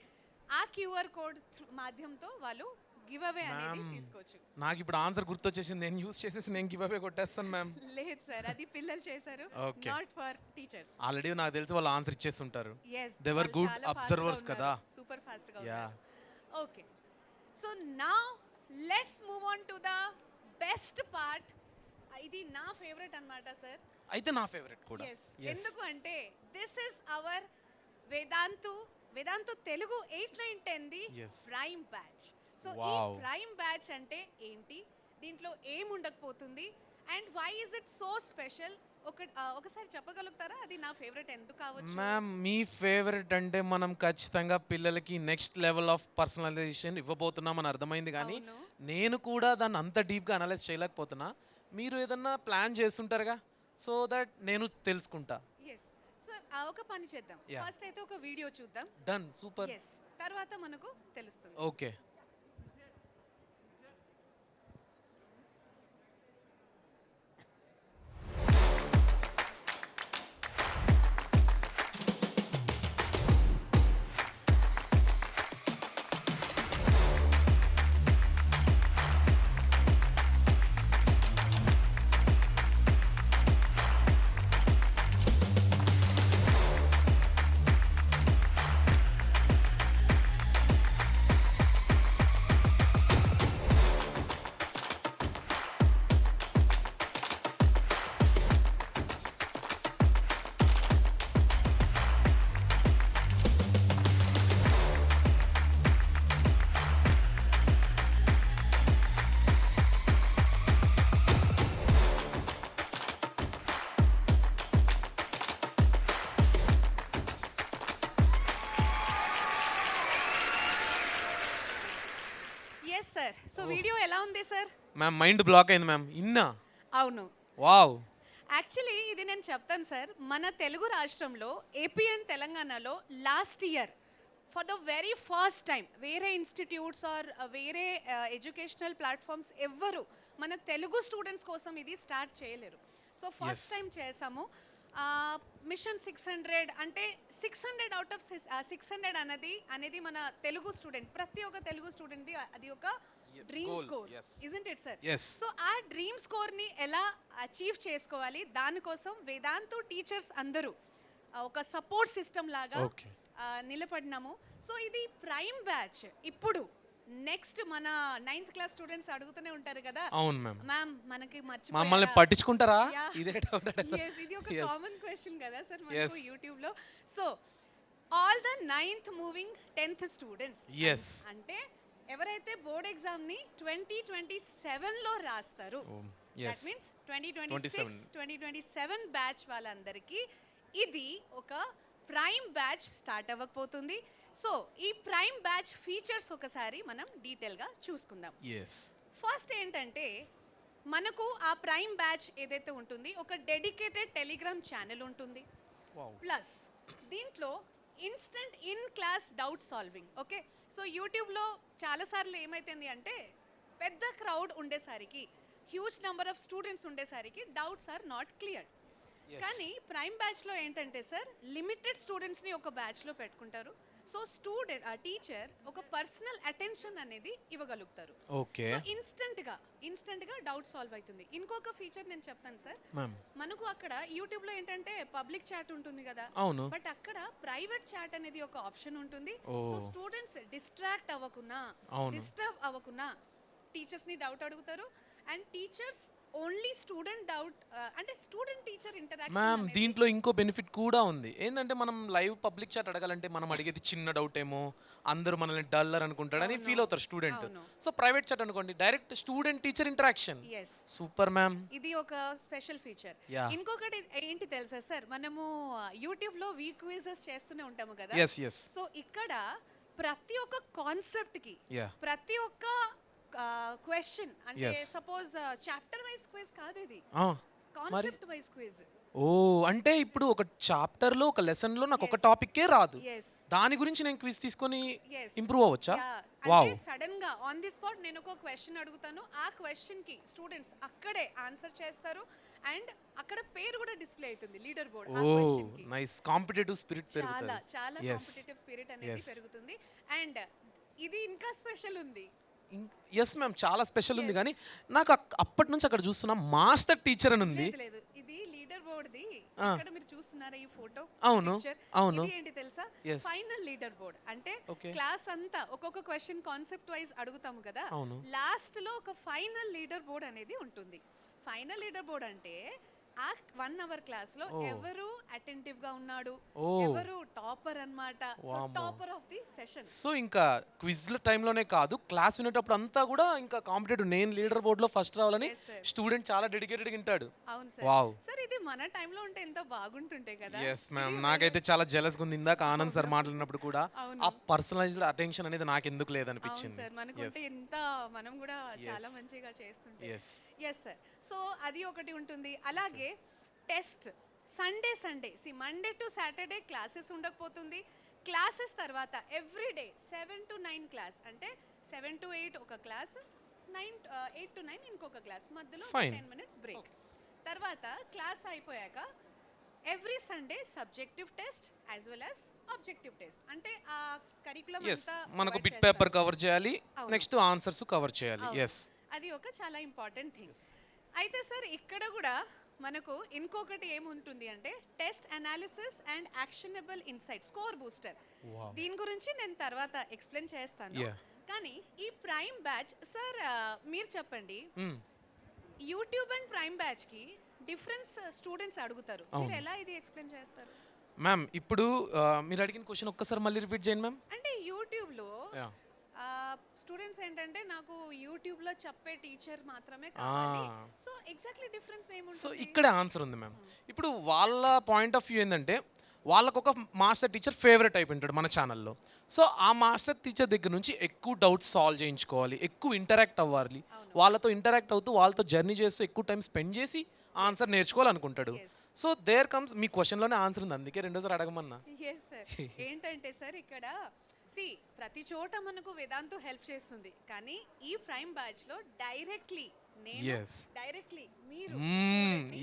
ఆ క్యూఆర్ కోడ్ మాధ్యమంతో వాళ్ళు గివ్ అవే అనేది తీసుకోవచ్చు. నాకు ఇప్పుడు ఆన్సర్ గుర్తొచ్చేసింది, నేను యూస్ చేసేసి నేను గివ్ అవే కొట్టేస్తాను మ్యామ్. లేదు సార్ అది పిల్లలు చేశారు, నాట్ ఫర్ టీచర్స్. ఆల్రెడీ నాకు తెలిసి వాళ్ళు ఆన్సర్ ఇచ్చేసి ఉంటారు. yes they were good observers కదా. సూపర్ ఫాస్ట్ గా ఉన్నారు. Okay so now let's move on to the best part. ఇది నా ఫేవరెట్ అన్నమాట సార్. అయితే నా ఫేవరెట్ కూడా. ఎందుకు అంటే this is our Vedantu Telugu 8, 9, 10 the prime batch. So ఈ ప్రైమ్ బ్యాచ్ అంటే ఏంటి, దీంట్లో ఏం ఉండకపోతుంది and why is it so special ఒకసారి చెప్పగలుగుతారా? అది నా ఫేవరెట్ ఎందుకు కావచ్చు? మ్యామ్ మీ ఫేవరెట్ అంటే మనం ఖచ్చితంగా పిల్లలకి నెక్స్ట్ లెవెల్ ఆఫ్ పర్సనలైజేషన్ ఇవ్వబోతున్నామని అర్థమైంది. కానీ నేను కూడా దాన్ని అంత డీప్గా అనలైజ్ చేయలేకపోతున్నా. మీరు ఏదన్నా ప్లాన్ చేస్తుంటారుగా, సో దట్ నేను తెలుసుకుంటా. ఎస్ సార్ ఒక పని చేద్దాం, ఫస్ట్ అయితే ఒక వీడియో చూద్దాం. Done, super. ఎస్ తర్వాత మనకు తెలుస్తుంది. ఓకే సార్ సో వీడియో ఎలా ఉంది సార్? మ్యామ్ మైండ్ బ్లాక్ అయింది మ్యామ్. ఇన్నా అవును, వావ్. యాక్చువల్లీ ఇది నేను చెప్తాను సార్. మన తెలుగు రాష్ట్రంలో ఏపీ అండ్ తెలంగాణలో last year for the very first time వేరే ఇన్స్టిట్యూట్స్ ఆర్ వేరే ఎడ్యుకేషనల్ ప్లాట్ఫామ్స్ ఎవ్వరు మన తెలుగు స్టూడెంట్స్ కోసం ఇది స్టార్ట్ చేయలేరు. సో ఫస్ట్ టైం చేసాము. మిషన్ 600 అంటే 600 అవుట్ ఆఫ్ 600 అనేది మన తెలుగు స్టూడెంట్, ప్రతి ఒక్క తెలుగు స్టూడెంట్ అది ఒక dream goal, score, yes. Isn't it sir? Yes. So ఆ డ్రీమ్ స్కోర్ని ఎలా అచీవ్ చేసుకోవాలి, దానికోసం వేదాంతు టీచర్స్ అందరూ ఒక సపోర్ట్ సిస్టమ్ లాగా Okay. నిలబడినాము. సో ఇది ప్రైమ్ బ్యాచ్. ఇప్పుడు నెక్స్ట్ మన 9th క్లాస్ స్టూడెంట్స్ అడుగుతూనే ఉంటారు కదా, అవును మ్యామ్, మ్యామ్ మనకి మమ్మల్ని పట్టించుకుంటారా? Yeah. ఇదే డౌట్. Yes, ఇది ఒక Yes. కామన్ క్వశ్చన్ కదా సార్ Yes. మనకు యూట్యూబ్ లో. So all the 9th moving 10th students, Yes. అంటే ఎవరైతే బోర్డ్ ఎగ్జామ్ ని 2027 లో రాస్తారు, yes. దట్ మీన్స్ 2026 2027 బ్యాచ్ వాళ్ళందరికీ ఇది ఒక ప్రైమ్ బ్యాచ్ స్టార్ట్ అవ్వకపోతుంది. సో ఈ ప్రైమ్ బ్యాచ్ ఫీచర్స్ ఒకసారి మనం డీటెయిల్గా చూసుకుందాం. ఎస్. ఫస్ట్ ఏంటంటే మనకు ఆ ప్రైమ్ బ్యాచ్ ఏదైతే ఉంటుంది ఒక డెడికేటెడ్ టెలిగ్రామ్ ఛానల్ ఉంటుంది. Wow. ప్లస్ దీంట్లో instant in class doubt solving. Okay, so యూట్యూబ్లో చాలాసార్లు ఏమైతుంది అంటే పెద్ద క్రౌడ్ ఉండేసరికి, హ్యూజ్ నెంబర్ ఆఫ్ స్టూడెంట్స్ ఉండేసరికి doubts are not clear. Yes. కానీ ప్రైమ్ బ్యాచ్లో ఏంటంటే సార్ లిమిటెడ్ స్టూడెంట్స్ని ఒక బ్యాచ్లో పెట్టుకుంటారు. సో స్టూడెంట్ టీచర్ ఒక పర్సనల్ అటెన్షన్ అనేది ఇవ్వగలుగుతారు. ఓకే. సో ఇన్స్టెంట్గా డౌట్ సాల్వ్ అవుతుంది. ఇంకొక ఫీచర్ నేను చెప్తాను సార్. మ్యామ్. మనకు అక్కడ యూట్యూబ్లో ఏంటంటే పబ్లిక్ చాట్ ఉంటుంది కదా, అవును. బట్ అక్కడ ప్రైవేట్ చాట్ అనేది ఒక ఆప్షన్ ఉంటుంది. ఓ. సో స్టూడెంట్స్ డిస్ట్రాక్ట్ అవ్వకుండా, అవును. డిస్టర్బ్ అవ్వకుండా టీచర్స్ని డౌట్ అడుగుతారు. And teachers only student doubt అంటే స్టూడెంట్ టీచర్ మ్యామ్, ఇంటరాక్షన్. దీంట్లో ఇంకో బెనిఫిట్ కూడా ఉంది. ఏంటంటే మనం లైవ్ పబ్లిక్ చాట్ అడగాలంటే మనం అడిగేది చిన్న డౌట్ ఏమో, అందరూ మనల్ని డల్లర్ అనుకుంటాడని ఫీల్ అవుతారు స్టూడెంట్. అవును. సో ప్రైవేట్ చాట్ అనుకోండి, direct student teacher interaction. Yes, super ma'am. ఇది ఒక స్పెషల్ ఫీచర్. Yeah. ఇంకొకటి ఏంటి తెలుసా సార్, మనము యూట్యూబ్ లో వీక్ క్విజెస్ చేస్తూనే ఉంటాము కదా. Yes yes. సో ఇక్కడ ప్రతి ఒక్క కాన్సెప్ట్ కి, Yeah. ప్రతి ఒక్క క్వశ్చన్ అంటే Yes. Suppose chapter wise quiz కాదు, ఇది Ah, కాన్సెప్ట్ వైస్ క్విజ్. ఓ, అంటే ఇప్పుడు ఒక చాప్టర్ లో ఒక లెసన్ లో నాకు ఒక Yes. టాపిక్కే రాదు, ఎస్ దాని గురించి నేను క్విజ్ తీసుకొని Yes. ఇంప్రూవ్ అవ్వచ్చా? అంటే వావ్. సడన్ గా ఆన్ ది స్పాట్ నేను ఒక క్వశ్చన్ అడుగుతాను, ఆ క్వశ్చన్ కి స్టూడెంట్స్ అక్కడే ఆన్సర్ చేస్తారు. అండ్ అక్కడ పేరు కూడా డిస్ప్లే అవుతుంది, లీడర్ బోర్డ్ ఆ ఓ క్వశ్చన్ కి. నైస్, కాంపిటేటివ్ స్పిరిట్ చాలా పెరుగుతుంది. చాలా Yes. కాంపిటేటివ్ స్పిరిట్ అనేది Yes. పెరుగుతుంది. అండ్ ఇది ఇంకా స్పెషల్ ఉంది. ఎస్ మ్యామ్, చాలా స్పెషల్ ఉంది. Yes. కానీ నాకు అప్పటి నుంచి అక్కడ చూస్తున్నా మాస్టర్ టీచర్ అని ఉంది. లేదు లేదు, ఇది లీడర్ బోర్డ్ ది. ఆ. ఇక్కడ మీరు చూస్తున్నారా ఈ ఫోటో? అవును, అవును. ఇది ఏంటి తెలుసా? Yes. ఫైనల్ లీడర్ బోర్డ్ అంటే Okay. క్లాస్ అంతా ఒక్కొక్క క్వశ్చన్ కాన్సెప్ట్ వైజ్ అడుగుతాము కదా, అవును. లాస్ట్ లో ఒక ఫైనల్ లీడర్ బోర్డ్ అనేది ఉంటుంది. ఫైనల్ లీడర్ బోర్డ్ అంటే ఆ 1 అవర్ క్లాస్ లో Oh. ఎవరు అటెంటివ్ గా ఉన్నాడు, Oh. ఎవరు టాపర్ అన్నమాట. సో వామ్మో. Topper of the session. So ఇంకా క్విజ్ల టైంలోనే కాదు, క్లాస్ వినేటప్పుడు అంతా కూడా ఇంకా కాంపిటేటివ్, నేను లీడర్ బోర్డులో ఫస్ట్ రావాలని Yes, sir. స్టూడెంట్ చాలా డెడికేటెడ్గా వింటాడు. అవును వావ్. సార్. సార్ ఇది మన టైంలో ఉంటే ఎంత బాగుంటుంటే కదా. ఎస్ మ్యామ్, నాకైతే చాలా జెలస్గా ఉంది. ఇందాక ఆనంద్ సార్ మాట్లాడినప్పుడు కూడా అవును. ఆ పర్సనలైజ్డ్ అటెన్షన్ అనేది నాకు ఎందుకు అవును లేదనిపించింది. సార్, మనకుంటే ఎంత మనం కూడా చాలా మంచిగా చేస్తుంటే. ఎస్. Yes sir. సో అది ఒకటి ఉంటుంది. అలాగే test Sunday Monday to Saturday classes ఉండకపోతుంది. క్లాసెస్ తర్వాత ఎవ్రీడే 7 to 9 క్లాస్, అంటే 7 to 8 ఒక క్లాస్, 8 to 9 ఇంకొక క్లాస్, మధ్యలో Fine. 10 minutes break. తర్వాత క్లాస్ అయిపోయాక every Sunday subjective test as well as objective test, అంటే ఆ కరికులం ఎస్, అంతా మనకు provide బిట్ పేపర్ చేస్తారు. కవర్ చేయాలి, అవును. నెక్స్ట్ ఆన్సర్స్ కవర్ చేయాలి. అవును. ఎస్. అది ఒక చాలా ఇంపార్టెంట్ థింగ్. అయితే సార్ ఇక్కడ కూడా మనకు ఇంకొకటి ఏముంటుంది అంటే test analysis and actionable insight, score booster. Wow. దీని గురించి నేను తర్వాత ఎక్స్ప్లెయిన్ చేస్తాను. Yeah. కానీ ఈ ప్రైమ్ బ్యాచ్ సార్ మీరు చెప్పండి, Mm. YouTube and prime batch కి డిఫరెన్స్ స్టూడెంట్స్ అడుగుతారు, మీరు ఎలా ఇది ఎక్స్ప్లెయిన్ చేస్తారు? మ్యామ్, ఇప్పుడు మీరు అడిగిన క్వశ్చన్ ఒక్కసారి మళ్ళీ రిపీట్ చేయండి మ్యామ్. అంటే యూట్యూబ్లో Yeah. స్టూడెంట్స్ ఏంటంటే నాకు యూట్యూబ్లో చెప్పే టీచర్ మాత్రమే కావాలి. సో ఎగ్జాక్ట్లీ డిఫరెన్స్ సో ఏముంటుంది? ఇక్కడే ఆన్సర్ ఉంది మ్యామ్. ఇప్పుడు వాళ్ళ పాయింట్ ఆఫ్ వ్యూ ఏంటంటే వాళ్ళకు ఒక మాస్టర్ టీచర్ ఫేవరెట్ అయిపోయింటాడు మన ఛానల్లో. సో ఆ మాస్టర్ టీచర్ దగ్గర నుంచి ఎక్కువ డౌట్స్ సాల్వ్ చేయించుకోవాలి, ఎక్కువ ఇంటరాక్ట్ అవ్వాలి, వాళ్ళతో ఇంటరాక్ట్ అవుతూ వాళ్ళతో జర్నీ చేస్తూ ఎక్కువ టైం స్పెండ్ చేసి ఆన్సర్ నేర్చుకోవాలనుకుంటాడు. సో దేర్ కమ్స్, మీ క్వశ్చన్లోనే ఆన్సర్ ఉంది, అందుకే రెండోసారి అడగమన్నా. Yes sir. ఏంటంటే సార్ ఇక్కడ ప్రతి ప్రతి చోట మనకు వేదాంతు హెల్ప్ చేస్తుంది, కానీ ఈ ప్రైమ్ బ్యాచ్ లో డైరెక్ట్లీ నేను Yes. డైరెక్ట్లీ మీరు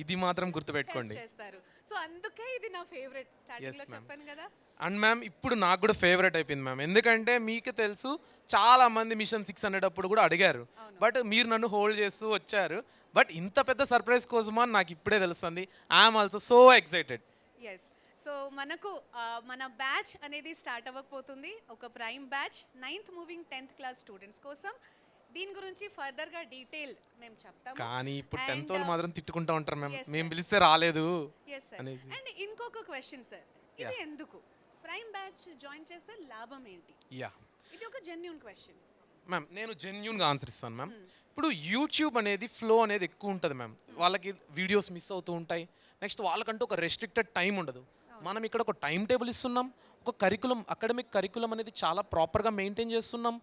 ఇది మాత్రం గుర్తుపెట్టుకోండి. help చేస్తారు. సో అందుకే ఇది నా ఫేవరెట్. స్టార్టింగ్ లో Yes, ma'am. చెప్పాను కదా. అండ్ మ్యామ్ ఇప్పుడు నాకు కూడా ఫేవరెట్ అయిపోయింది మ్యామ్, ఎందుకంటే మీకు తెలుసు చాలా మంది మిషన్ 600 అప్పుడు కూడా అడిగారు, బట్ మీరు నన్ను హోల్డ్ చేస్తూ వచ్చారు. బట్ ఇంత పెద్ద సర్ప్రైజ్ కోసమా నాకు ఇప్పుడే తెలుస్తుంది. I'm also so excited. Yes, so మనకు మన బ్యాచ్ అనేది స్టార్ట్ అవ్వకపోతుంది, ఒక prime batch 9th moving 10th class students కోసం. దీని గురించి ఫర్దర్ గా డీటెయిల్ మేము చెప్తాము. కానీ ఇప్పుడు And, 10th వాళ్ళు మాత్రం తిట్టుకుంటా ఉంటారు మ్యామ్, yes, మేము sir. పిలిస్తే రాలేదు ఎస్ సార్. అనేసి. అండ్ ఇంకొక క్వశ్చన్ సార్, ఇది Yeah. ఎందుకు ప్రైమ్ బ్యాచ్ జాయిన్ చేస్తే లాభం ఏంటి? యా ఇది ఒక జెన్యూన్ క్వశ్చన్. మ్యామ్ నేను జెన్యున్గా ఆన్సర్ ఇస్తాను మ్యామ్. ఇప్పుడు యూట్యూబ్ అనేది ఫ్లో అనేది ఎక్కువ ఉంటుంది మ్యామ్, వాళ్ళకి వీడియోస్ మిస్ అవుతూ ఉంటాయి. నెక్స్ట్ వాళ్ళకంటూ ఒక రెస్ట్రిక్టెడ్ టైం ఉండదు. మనం ఇక్కడ ఒక టైం టేబుల్ ఇస్తున్నాం, ఒక కరికులం, అకాడమిక్ కరికులం అనేది చాలా ప్రాపర్గా మెయింటైన్ చేస్తున్నాం.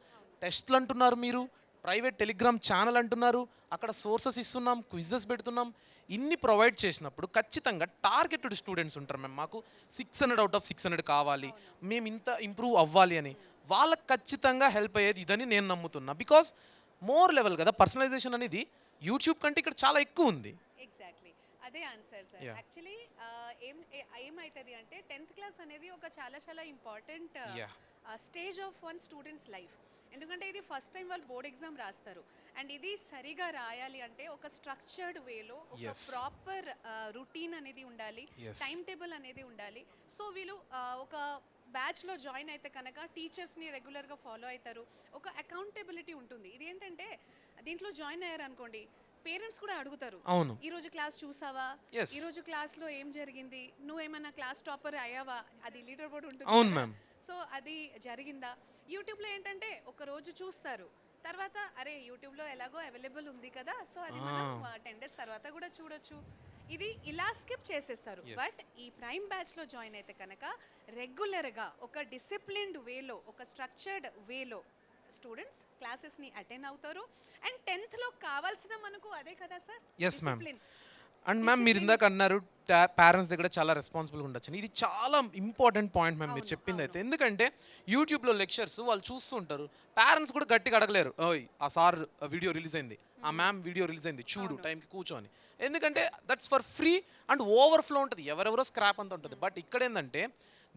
టెస్ట్లు అంటున్నారు మీరు, ప్రైవేట్ టెలిగ్రామ్ ఛానల్ అంటున్నారు, అక్కడ సోర్సెస్ ఇస్తున్నాం, క్విజెస్ పెడుతున్నాం. ఇన్ని ప్రొవైడ్ చేసినప్పుడు ఖచ్చితంగా టార్గెటెడ్ స్టూడెంట్స్ ఉంటారు మ్యామ్. మాకు 600 అవుట్ ఆఫ్ 600 కావాలి, మేము ఇంత ఇంప్రూవ్ అవ్వాలి అని, వాళ్ళకి ఖచ్చితంగా హెల్ప్ అయ్యేది ఇదని నేను నమ్ముతున్నా. బికాస్ మోర్ లెవెల్ కదా, పర్సనలైజేషన్ అనేది యూట్యూబ్ కంటే ఇక్కడ చాలా ఎక్కువ ఉంది. ఎగ్జాక్ట్లీ అదే ఆన్సర్ సార్. Yeah. యాక్చువల్లీ ఏమవుతుంది అంటే 10th క్లాస్ అనేది ఒక చాలా చాలా important Yeah. Stage of one students life. ఎందుకంటే ఇది ఫస్ట్ టైం వాళ్ళు బోర్డ్ ఎగ్జామ్ రాస్తారు, అండ్ ఇది సరిగా రాయాలి అంటే ఒక స్ట్రక్చర్డ్ వేలో ఒక Yes. ప్రాపర్ రొటీన్ అనేది ఉండాలి, Yes. టైం టేబుల్ అనేది ఉండాలి. సో వీళ్ళు ఒక బ్యాచ్లో జాయిన్ అయితే కనుక టీచర్స్ని రెగ్యులర్గా ఫాలో అవుతారు, ఒక అకౌంటబిలిటీ ఉంటుంది. ఇది ఏంటంటే దీంట్లో జాయిన్ అయ్యారు అనుకోండి, పేరెంట్స్ కూడా అడుగుతారు, అవును. ఈ రోజు క్లాస్ చూసావా, Yes. ఈ రోజు క్లాస్ లో ఏం జరిగింది, నువ్వేమన్నా క్లాస్ టాపర్ అయ్యావా, అది లీడర్ బోర్డ్ ఉంటుంది అవును కదా. ma'am. సో అది జరిగిందా. యూట్యూబ్లో ఏంటంటే ఒక రోజు చూస్తారు, తర్వాత అరే యూట్యూబ్లో ఎలాగో అవైలబుల్ ఉంది కదా, సో అది మనం 10 days తర్వాత కూడా చూడొచ్చు. ఇది ఇలా స్కిప్ చేసేస్తారు. Yes. బట్ ఈ ప్రైమ్ బ్యాచ్లో జాయిన్ అయితే కనుక రెగ్యులర్గా ఒక డిసిప్లిన్డ్ వేలో, ఒక స్ట్రక్చర్డ్ వేలో స్టూడెంట్స్ క్లాసెస్ని అటెండ్ అవుతారు. అండ్ 10th లో కావాల్సిన మనకు అదే కదా sir, Yes, ma'am. Discipline. And ma'am మీరు ఇందాక అన్నారు పేరెంట్స్ దగ్గర చాలా రెస్పాన్సిబుల్గా ఉండొచ్చు. ఇది చాలా ఇంపార్టెంట్ పాయింట్ మ్యామ్ మీరు చెప్పింది అయితే. ఎందుకంటే యూట్యూబ్లో లెక్చర్స్ వాళ్ళు చూస్తూ ఉంటారు, పేరెంట్స్ కూడా గట్టిగా అడగలేరు, ఓయ్ ఆ సార్ వీడియో రిలీజ్ అయింది, ఆ మ్యామ్ వీడియో రిలీజ్ అయింది చూడు టైంకి కూర్చొని. ఎందుకంటే that's for free and overflow ఉంటుంది, ఎవరెవరో స్క్రాప్ అంత ఉంటుంది. బట్ ఇక్కడ ఏంటంటే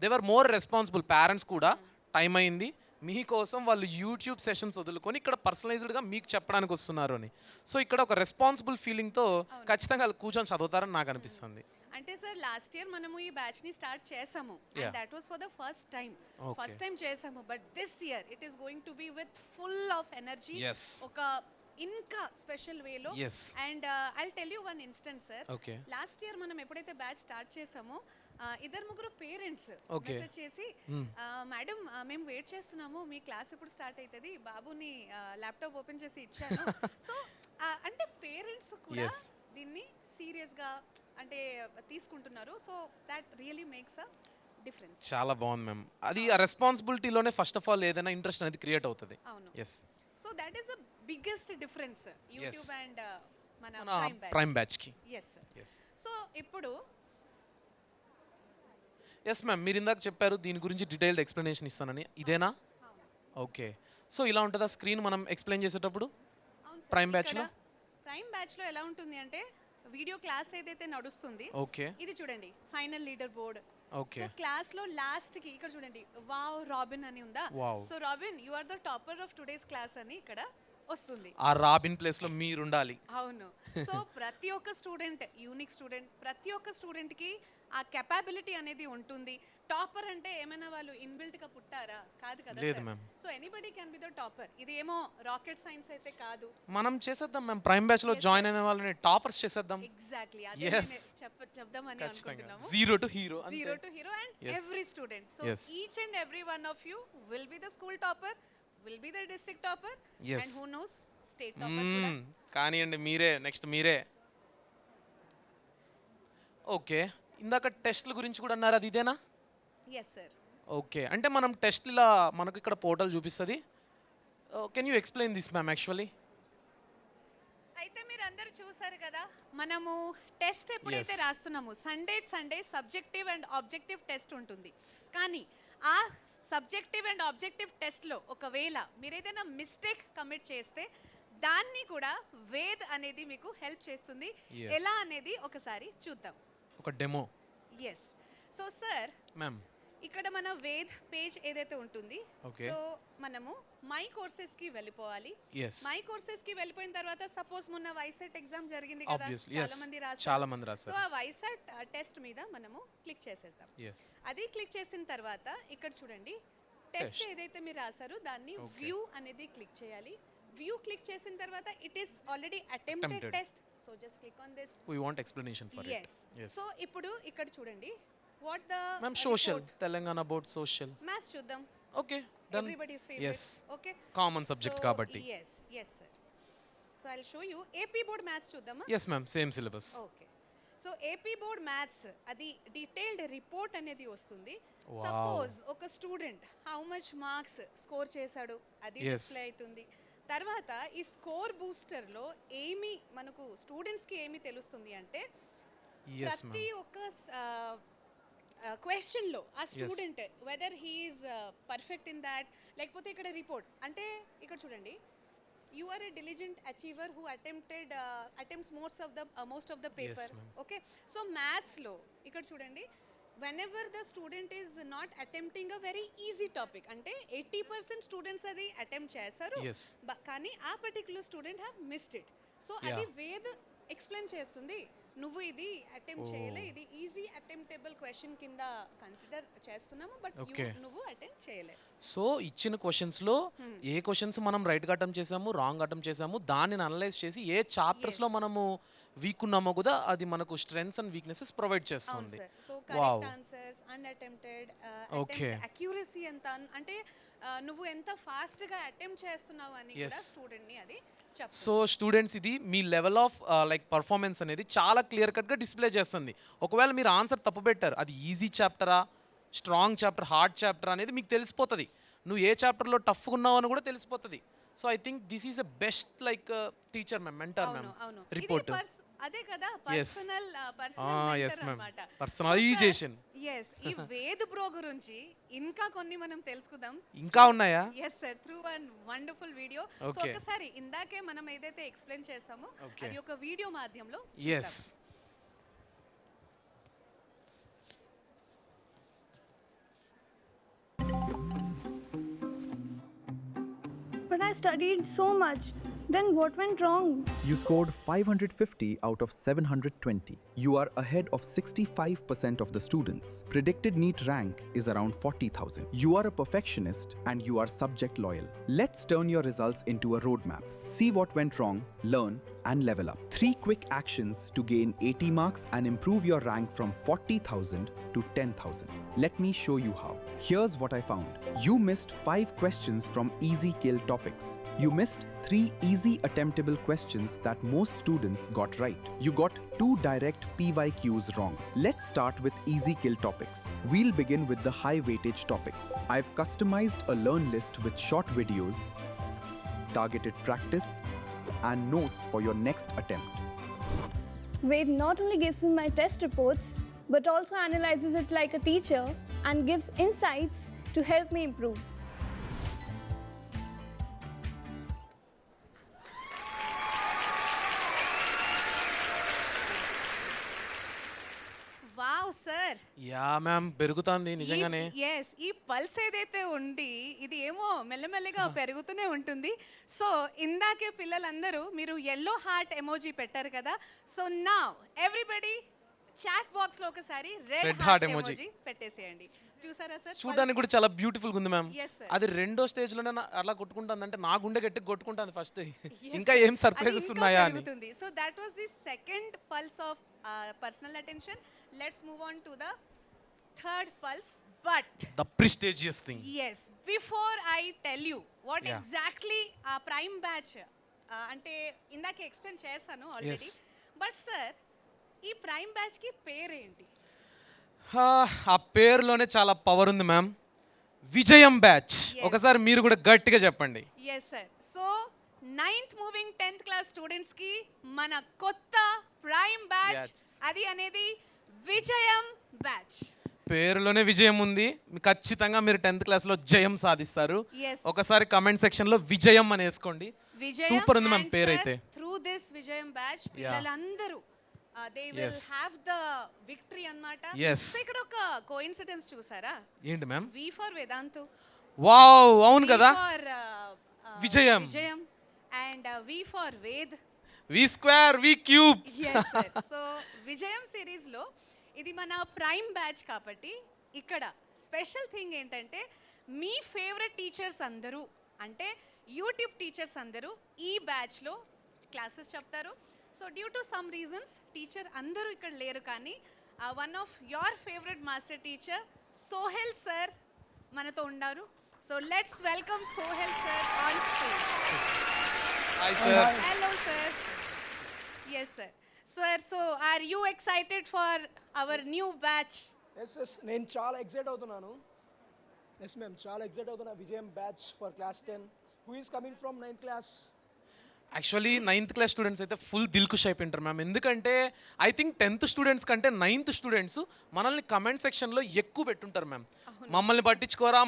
దేవర్ మోర్ రెస్పాన్సిబుల్, పేరెంట్స్ కూడా టైం అయింది మీకోసం, వాళ్ళు యూట్యూబ్ సెషన్స్ వదులుకొని ఇక్కడ పర్సనలైజ్డ్గా మీకు చెప్పడానికి వస్తున్నారు అని. సో ఇక్కడ ఒక రెస్పాన్సిబుల్ ఫీలింగ్తో ఖచ్చితంగా వాళ్ళు కూర్చొని చదువుతారని నాకు అనిపిస్తుంది. అంటే సార్ లాస్ట్ ఇయర్ మనము ఈ బ్యాచ్ ని స్టార్ట్ చేసాము, Yeah. And that was for the first time. Okay. First time చేసాము, but this year it is going to be with full of energy, Yes. ఒక ఇంకా స్పెషల్ వేలో. Yes. And I tell you one instant sir. Okay. Last year మనం ఎప్పుడైతే batch start చేసామో ఇద్దరు ముగ్గురు parents Okay. Message చేసి, మేడం మేము వెయిట్ చేస్తున్నాము, మీ క్లాస్ ఎప్పుడు స్టార్ట్ అవుతుంది, బాబుని ల్యాప్టాప్ ఓపెన్ చేసి ఇచ్చాను. సో అంటే పేరెంట్స్ కూడా Yes. దీన్ని సీరియస్గా అంటే తీసుకుంటున్నారు. So that really makes a difference. చాలా బాగుంది మ్యామ్. అది ఆ రెస్పాన్సిబిలిటీలోనే ఫస్ట్ ఆఫ్ ఆల్ ఏదైనా ఇంట్రెస్ట్ అనేది క్రియేట్ అవుతుంది. అవును. Yes, so that is the biggest difference YouTube and మన ప్రైమ్ బ్యాచ్కి. Yes sir. ఎస్ సో ఇప్పుడు ఎస్ మ్యామ్, మీరు ఇందాక చెప్పారు దీని గురించి డీటెయిల్డ్ ఎక్స్ప్లెనేషన్ ఇస్తానని, ఇదేనా? ఓకే, సో ఇలా ఉంటుందా స్క్రీన్ మనం ఎక్స్ప్లెయిన్ చేసేటప్పుడు అవును సార్, ప్రైమ్ బ్యాచ్లో? ప్రైమ్ బ్యాచ్లో ఎలా ఉంటుంది అంటే వీడియో క్లాస్ ఏదైతే నడుస్తుంది, ఓకే ఇది చూడండి final leader board. Okay so class లో లాస్ట్ కి ఇక్కడ చూడండి వావ్ రాబిన్ అని ఉందా. Wow. So Robin you are the topper of today's class అని ఇక్కడ వస్తుంది. ఆ రాబిన్ ప్లేస్లో మీరు ఉండాలి. అవును. సో ప్రతి ఒక్క స్టూడెంట్ యూనిక్ స్టూడెంట్, ప్రతి ఒక్క స్టూడెంట్ కి ఆ కెపాబిలిటీ అనేది ఉంటుంది. టాపర్ అంటే ఏమైనా వాళ్ళు ఇన్బిల్ట్ గా పుట్టారా? కాదు కదా. లేదు ma'am. So anybody can be the topper. ఇది ఏమో రాకెట్ సైన్స్ అయితే కాదు. మనం చేసేద్దాం మ్యామ్, ప్రైమ్ బ్యాచ్లో జాయిన్ అయిన వాళ్ళని టాపర్స్ చేసేద్దాం. ఎగ్జాక్ట్లీ అదే Yes. చెప్దామని ఖచ్చితంగా అనుకుంటున్నాము. Zero to hero. Zero to hero and Yes. every student. So Yes. each and every one of you will be the school topper, will be the district topper, Yes. and who knows, state topper kuda. కానివ్వండి, మీరే next మీరే. Okay, ఇందాక టెస్ట్ల గురించి కూడా అన్నారు, అది ఇదేనా? Yes sir. Okay, అంటే మనం టెస్ట్ ఇలా మనకు ఇక్కడ పోర్టల్ చూపిస్తుంది. Can you explain this ma'am actually? అయితే మీరు అందరు చూసారు కదా, మనము టెస్ట్ ఎప్పుడైతే Yes. రాస్తున్నాము Sunday subjective and objective test ఉంటుంది. కానీ ఆ సబ్జెక్టివ్ అండ్ ఆబ్జెక్టివ్ టెస్ట్లో ఒకవేళ మీరు ఏదైనా మిస్టేక్ కమిట్ చేస్తే దాన్ని కూడా వేద్ అనేది మీకు హెల్ప్ చేస్తుంది. Yes. ఎలా అనేది ఒకసారి చూద్దాం. ఒక demo. Yes. So sir, ma'am. ఇక్కడ మన వేద్ పేజ్ ఏదైతే ఉంటుంది, Okay. సో మనము మై కోర్సెస్కి వెళ్ళిపోవాలి. ఎస్. మై కోర్సెస్కి వెళ్ళిపోయిన తర్వాత సపోజ్ మొన్న వైసెట్ ఎగ్జామ్ జరిగింది కదా, ఆబ్వియస్లీ. చాలా ఎస్. మంది రాశారు. చాలా మంది సో రాశారు. ఆ వైసెట్ టెస్ట్ మీద మనము క్లిక్ చేసేద్దాం. ఎస్. అది క్లిక్ చేసిన తర్వాత ఇక్కడ చూడండి, టెస్ట్ Test. ఏదైతే మీరు రాశారో దాన్ని Okay. వ్యూ అనేది క్లిక్ చేయాలి. వ్యూ క్లిక్ చేసిన తర్వాత it is already attempted Attempted. Test. So just click on this. We want explanation for it. Yes. Yes. So ఇప్పుడు ఇక్కడ చూడండి, what the ma'am, social, Telangana board social. Maths చూద్దాం. Okay, done. Everybody's favorite. Yes. Okay. Common subject kabatti. Yes, yes sir. So I'll show you AP board maths చూద్దామా? Yes ma'am, same syllabus. Okay. So AP board maths అది detailed report అనేది వస్తుంది. Wow. Suppose ఒక student how much marks score చేశాడు అది Yes. Display అవుతుంది. తర్వాత ఈ స్కోర్ బూస్టర్ లో ఏమి మనకు స్టూడెంట్స్ కి ఏమి తెలుస్తుంది అంటే ఎస్ ప్రతి మ్యామ్. ఒక్క క్వశ్చన్ లో ఆ student whether he's perfect in that, లేకపోతే ఇక్కడ రిపోర్ట్ అంటే ఇక్కడ చూడండి, you are a diligent achiever who attempts most of the paper. ma'am. Okay. So maths లో ఇక్కడ చూడండి, whenever the student is not attempting a very easy topic, అంటే 80% students అది అటెంప్ట్ చేశారు, Yes. కానీ ఆ particular student have missed it. So అది Yeah. Ved explain చేస్తుంది, నువ్వు ఇది అటెంప్ట్ Oh. చేయలే, ఇది ఈజీ అటెంప్టబుల్ క్వశ్చన్ కింద కన్సిడర్ చేస్తున్నాము, బట్ Okay. నువ్వు అటెంప్ట్ చేయలే. సో ఇచ్చిన క్వశ్చన్స్లో ఏ క్వశ్చన్స్ మనం రైట్గా అటెంప్ట్ చేసాము, రాంగ్ అటెంప్ట్ చేసాము, దానిని అనలైజ్ చేసి ఏ చాప్టర్స్లో మనము వీక్ ఉన్నామో కూడా అది మనకు స్ట్రెంగ్స్ అండ్ వీక్నెసెస్ ప్రొవైడ్ అవును చేస్తుంది. Sir. So Wow. Correct answers, unattempted, Okay. Accuracy ఎంత అంటే నువ్వు ఎంత ఫాస్ట్ గా అటెంప్ట్ చేస్తున్నావు అని కూడా Yes. స్టూడెంట్ ని అది చెప్తుంది. సో స్టూడెంట్స్, ఇది మీ లెవెల్ ఆఫ్ లైక్ పర్ఫార్మెన్స్ అనేది చాలా క్లియర్ కట్గా డిస్ప్లే చేస్తుంది. ఒకవేళ మీరు ఆన్సర్ తప్పు పెట్టారు, అది ఈజీ చాప్టరా, స్ట్రాంగ్ చాప్టర్, హార్డ్ చాప్టర్ అనేది మీకు తెలిసిపోతుంది. నువ్వు ఏ చాప్టర్లో టఫ్గా ఉన్నావు అని కూడా తెలిసిపోతుంది. So I think this is a best like teacher ma'am, mentor ma'am అవును. రిపోర్ట్. అదే కదా Yes. Personal yes mentor ma'am. అన్నమాట. Personalization. yes, ఈ వేద్ బ్రో గురించి ఇంకా కొన్ని మనం తెలుసుకుందాం. ఇంకా ఉన్నాయా? Yes sir, through one wonderful video. So Okay. ఒకసారి ఇందాకే మనం ఏదైతే ఎక్స్ప్లెయిన్ చేసామో Okay. అది ఒక వీడియో మాధ్యమంలో yes. But I studied so much. Then what went wrong? You scored 550 out of 720. You are ahead of 65% of the students. Predicted NEET rank is around 40,000. You are a perfectionist and you are subject loyal. Let's turn your results into a roadmap. See what went wrong, learn, and level up. 3 quick actions to gain 80 marks and improve your rank from 40,000 to 10,000. Let me show you how. Here's what I found. You missed 5 questions from easy kill topics. You missed 3 easy attemptable questions that most students got right. You got 2 direct PYQs wrong. Let's start with easy kill topics. We'll begin with the high weightage topics. I've customized a learn list with short videos, targeted practice, and notes for your next attempt. Wade not only gives me my test reports, but also analyzes it like a teacher and gives insights to help me improve. Wow sir, yeah ma'am, పెరుగుతుంది నిజంగానే. Yes, ఈ pulse ఏదైతే ఉంది ఇది ఏమో మెల్లమెల్లగా పెరుగుతూనే ఉంటుంది. సో ఇందాకే పిల్లలందరూ మీరు ఎల్లో హార్ట్ ఎమోజీ పెట్టారు కదా, సో నా ఎవ్రీబడి చాట్ బాక్స్ లో ఒకసారి red Red heart heart emoji. Emoji పెట్టేసేయండి. చూసారా సార్? చూడడానికి కూడా చాలా బ్యూటిఫుల్ గా ఉంది మ్యామ్. Yes, sir. అది రెండో స్టేజ్ లోనే అలా కొట్టుకుంటుంది, అంటే నా గుండె గట్టి కొట్టుకుంటుంది ఫస్ట్. Yes, ఇంకా sir. ఏం సర్ప్రైజెస్ అది ఇంకా ఉన్నాయా అని. పెరుగుతుంది. So that was the second pulse of personal attention. Let's move on to the third pulse. But the prestigious thing. yes, before I tell you what Yeah. exactly ఆ prime batch అంటే ఇందాక explain చేశాను already, Yes. But sir ఈ prime batch కి పేరేంటి? ఆ పేరులోనే చాలా పవర్ ఉంది మ్యామ్. విజయం బ్యాచ్. Yes. ఒకసారి మీరు కూడా గట్టిగా చెప్పండి. Yes sir. So 9th moving 10th class students కి మన కొత్త ప్రైమ్ బ్యాచ్, Yes. అది అనేది విజయం బ్యాచ్. పేరులోనే విజయం ఉంది. ఖచ్చితంగా మీరు 10th క్లాస్లో జయం సాధిస్తారు. Yes. ఒకసారి కమెంట్ సెక్షన్లో విజయం అని వేసుకోండి. విజయం సూపర్ ఉంది మ్యామ్ పేరైతే. త్రూ దిస్ విజయం బ్యాచ్ పిల్లలందరూ they will have the victory అన్నమాట. Yes. సో ఇక్కడ ఒక కోఇన్సిడెన్స్ చూసారా? ఏంటి ma'am? V for Vedantu, wow అవును కదా, for Vijayam. Vijayam and V for Ved, V square V cube. yes sir. So Vijayam series లో ఇది మన ప్రైమ్ బ్యాచ్ కాబట్టి ఇక్కడ స్పెషల్ థింగ్ ఏంటంటే మీ ఫేవరెట్ టీచర్స్ అందరూ అంటే యూట్యూబ్ టీచర్స్ అందరూ ఈ బ్యాచ్లో క్లాసెస్ చెప్తారు. So due to some reasons teacher అందరూ ఇక్కడ లేరు, కానీ one of your favourite master teacher Sohel sir మనతో ఉన్నారు. So let's welcome Sohel sir on stage. Hi sir. Hello sir. Yes sir. Sir, so are you excited for our new batch? Yes నేను చాలా excite అవుతున్నాను. Yes ma'am, చాలా excite అవుతున్నా. విజయం batch for class 10 who is coming from 9th class. Actually 9th class students అయితే full Dilkush అయిపోయింటారు ma'am. ఎందుకంటే I think 10th students కంటే 9th students మనల్ని కమెంట్ సెక్షన్లో ఎక్కువ పెట్టుంటారు మ్యామ్. మమ్మల్ని పట్టించుకోరా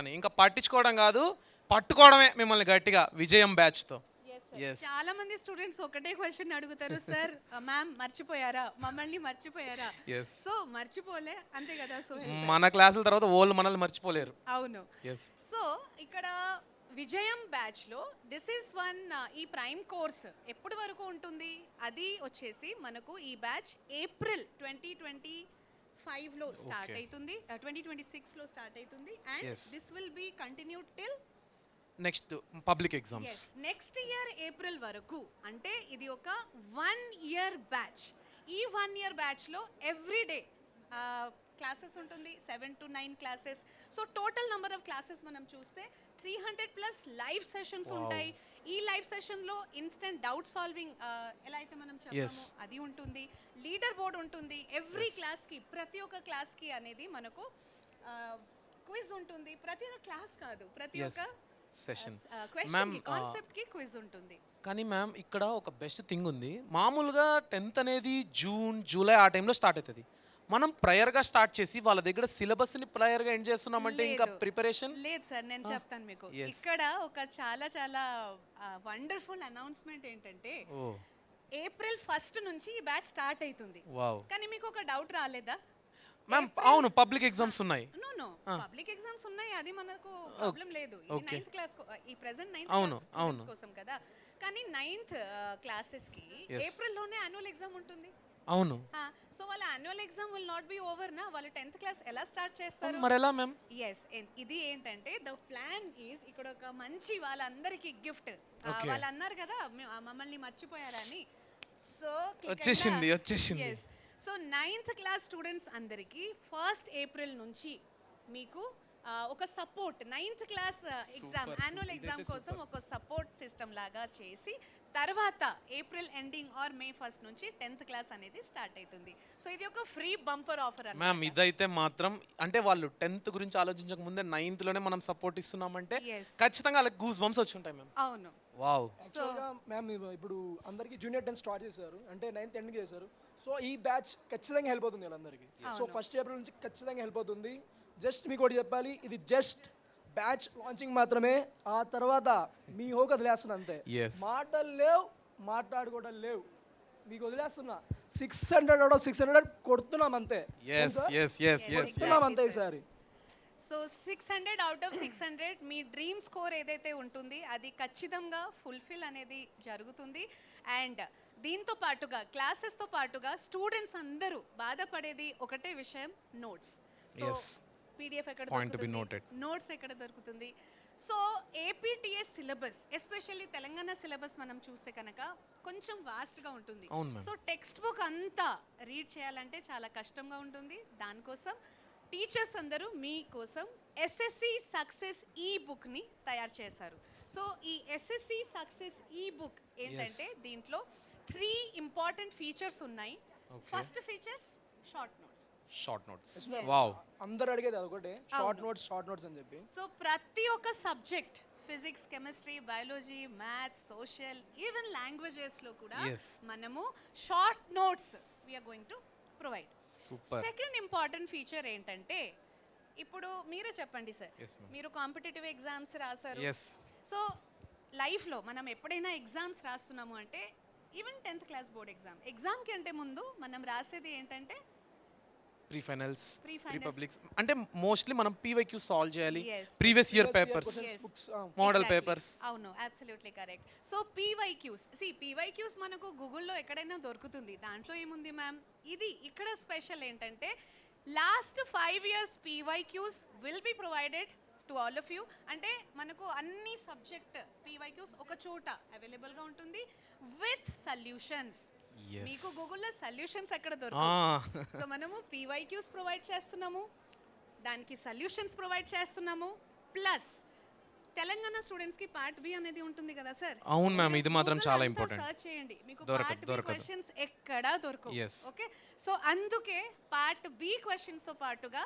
అని. ఇంకా పట్టించుకోవడం కాదు, పట్టుకోవడమే మిమ్మల్ని గట్టిగా విజయం బ్యాచ్తో. Yes. చాలా మంది స్టూడెంట్స్ ఒకటే క్వశ్చన్ అడుగుతారు, సార్ మ్యామ్ మర్చిపోయారా, మమ్మల్ని మర్చిపోయారా? Yes. సో మర్చిపోలే, అంతే కదా? సో మన క్లాసుల తర్వాత వాళ్ళు మనల్ని మర్చిపోలేరు. అవును. Yes. సో ఇక్కడ విజయం బ్యాచ్ లో దిస్ ఈస్ వన్ ఈ ప్రైమ్ కోర్స్ ఎప్పటి వరకు ఉంటుంది? అది వచ్చేసి మనకు ఈ బ్యాచ్ ఏప్రిల్ 2025 లో స్టార్ట్ అవుతుంది, 2026 లో స్టార్ట్ అవుతుంది. And Yes. This will be continued till next public exams. Next year April వరకు. అంటే ఇది ఒక 1 year బ్యాచ్. ఈ 1 year బ్యాచ్లో ఎవ్రీ డే క్లాసెస్ ఉంటుంది, 7 to 9 classes. So total number of classes మనం చూస్తే 300+ లైవ్ సెషన్స్ ఉంటాయి. ఈ లైవ్ సెషన్లో ఇన్స్టెంట్ డౌట్ సాల్వింగ్ ఎలా అయితే మనం చెప్తామో అది ఉంటుంది. లీడర్ బోర్డ్ ఉంటుంది. ఎవ్రీ క్లాస్కి, ప్రతి ఒక్క క్లాస్కి అనేది మనకు క్విజ్ ఉంటుంది. ప్రతి ఒక్క క్లాస్ కాదు, ప్రతి ఒక్క సెషన్ క్వశ్చన్ కి, కాన్సెప్ట్ కి క్విజ్ ఉంటుంది. కానీ మ్యామ్ ఇక్కడ ఒక బెస్ట్ థింగ్ ఉంది. మామూలుగా 10th అనేది జూన్ జూలై ఆ టైంలో స్టార్ట్ అవుతుంది. మనం ప్రయర్గా స్టార్ట్ చేసి వాళ్ళ దగ్గర సిలబస్ని ప్రయర్గా ఎండ్ చేస్తున్నామంటే ఇంకా ప్రిపరేషన్ లేదు సార్. నేను చెప్తాను మీకు. ఇక్కడ ఒక చాలా చాలా వండర్ఫుల్ అనౌన్స్మెంట్ ఏంటంటే ఏప్రిల్ 1st నుంచి ఈ బ్యాచ్ స్టార్ట్ అవుతుంది. కానీ మీకు ఒక డౌట్ రాలేదా మ్యామ్? అవును, పబ్లిక్ ఎగ్జామ్స్ ఉన్నాయి. నో పబ్లిక్ ఎగ్జామ్స్ ఉన్నాయి, అది మనకు ప్రాబ్లం లేదు. ఇది 9th క్లాస్, ఈ ప్రెజెంట్ 9th క్లాస్ కోసం కదా. కానీ 9th క్లాసెస్ కి ఏప్రిల్ లోనే యాన్యువల్ ఎగ్జామ్ ఉంటుంది. అవును. సో వాళ్ళ annual exam will not be over నా. వాళ్ళు 10th క్లాస్ ఎలా స్టార్ట్ చేస్తారు? మరి ఎలా మ్యామ్? ఎస్, ఇది ఏంటంటే ద ప్లాన్ ఈజ్ ఇక్కడ ఒక మంచి వాళ్ళందరికీ గిఫ్ట్. వాళ్ళు అన్నారు కదా మమ్మల్ని మర్చిపోయారా అని. సో వచ్చేసింది. సో 9th క్లాస్ స్టూడెంట్స్ అందరికీ 1st ఏప్రిల్ నుంచి మీకు ఒక support 9th class exam, annual exam కోసం ఒక సపోర్ట్ సిస్టమ్ లాగా చేసి తర్వాత April ending or May 1st నుంచి 10th క్లాస్ అనేది స్టార్ట్ అవుతుంది. సో ఇది ఒక ఫ్రీ బంపర్ ఆఫర్ అన్నమాట. మ్యామ్ ఇదైతే మాత్రం అంటే వాళ్ళు 10th గురించి ఆలోచించక ముందే 9th లోనే మనం సపోర్ట్ ఇస్తున్నామంటే ఖచ్చితంగా వాళ్ళకి గూస్ బంప్స్ వచ్చి ఉంటాయి మ్యామ్. అవును. వావ్. యాక్చువల్గా మ్యామ్ ఇప్పుడు అందరికీ జూనియర్ 10 స్టార్ట్ చేశారు, అంటే 9th ఎండ్ చేశారు. సో ఈ బ్యాచ్ ఖచ్చితంగా హెల్ప్ అవుతుంది వాళ్ళందరికీ. సో 1st ఏప్రిల్ నుంచి ఖచ్చితంగా హెల్ప్ అవుతుంది. జస్ట్ మీకు ఒకటి చెప్పాలి, ఇది జస్ట్ బ్యాచ్ లాంచింగ్ మాత్రమే. ఆ తర్వాత మీ హోకి వదిలేస్తున్నా అంతే. మాటలు లేవు, మాట్లాడుకోవడం లేవు, మీకు వదిలేస్తున్నా. 600 out of 600 కొడుతున్నాం అంతే. కొడుతున్నాం అంతే ఈసారి. So 600 out of 600 me dream score ఏదైతే ఉంటుంది అది ఖచ్చితంగా ఫుల్ఫిల్ అనేది జరుగుతుంది. అండ్ దీంతో పాటుగా క్లాసెస్తో పాటుగా స్టూడెంట్స్ అందరూ బాధపడేది ఒకటే విషయం, నోట్స్. సో PDF ఎక్కడ దొరుకుతుంది, నోట్స్ ఎక్కడ దొరుకుతుంది? So APTS syllabus, especially Telangana syllabus మనం చూస్తే కనుక కొంచెం వాస్ట్గా ఉంటుంది. సో టెక్స్ట్ బుక్ అంతా రీడ్ చేయాలంటే చాలా కష్టంగా ఉంటుంది. దానికోసం టీచర్స్ అందరూ మీకోసం SSC సక్సెస్ ఈ బుక్ని తయారు చేశారు. సో ఈ SSC సక్సెస్ ఈ బుక్ ఏంటంటే దీంట్లో 3 ఇంపార్టెంట్ ఫీచర్స్ ఉన్నాయి. First features short notes. Wow. అందరూ అడిగేది అదొకటే, షార్ట్ నోట్స్ అని చెప్పి. సో ప్రతి ఒక్క subject, physics, chemistry, biology, maths, social, even లాంగ్వేజెస్లో కూడా మనము short notes we are going to provide. Super. Second important feature ఏంటంటే ఇప్పుడు మీరే చెప్పండి సార్, Yes, ma'am. మీరు కాంపిటేటివ్ ఎగ్జామ్స్ రాశారు. ఎస్ సో లైఫ్లో మనం ఎప్పుడైనా ఎగ్జామ్స్ రాస్తున్నాము అంటే ఈవెన్ 10th క్లాస్ బోర్డ్ ఎగ్జామ్కి అంటే ముందు మనం రాసేది ఏంటంటే pre finals, Pre pre finals. Publics, అంటే మోస్ట్లీ మనం PYQ సాల్వ్ చేయాలి, Yes. Previous year Previous year papers, questions, Yes. books, model Exactly. Papers. అవును, absolutely correct. So PYQs, PYQs మనకు గూగుల్లో ఎక్కడైనా దొరుకుతుంది. దాంట్లో ఏముంది మ్యామ్, ఇది ఇక్కడ స్పెషల్ ఏంటంటే last 5 years PYQs will be provided to all of you. అంటే మనకు అన్ని సబ్జెక్ట్ పీవైక్యూస్ ఒక చోట అవైలబుల్గా ఉంటుంది విత్ సొల్యూషన్స్. మీకు గూగుల్లో సొల్యూషన్స్ ఎక్కడ దొరుకుతాయి? సో మనము పీవైక్యూస్ ప్రొవైడ్ చేస్తున్నాము, దానికి సొల్యూషన్స్ ప్రొవైడ్ చేస్తున్నాము, ప్లస్ తెలంగాణ స్టూడెంట్స్ కి పార్ట్ బి అనేది ఉంటుంది కదా సార్. అవును మ్యామ్, ఇది మాత్రం చాలా ఇంపార్టెంట్. సర్చ్ చేయండి, మీకు దొరకదు, పార్ట్ బి దొరకదు. క్వశ్చన్స్ ఎక్కడా దొరకవు. Yes. ఓకే, సో అందుకే పార్ట్ బి క్వశ్చన్స్ తో పాటుగా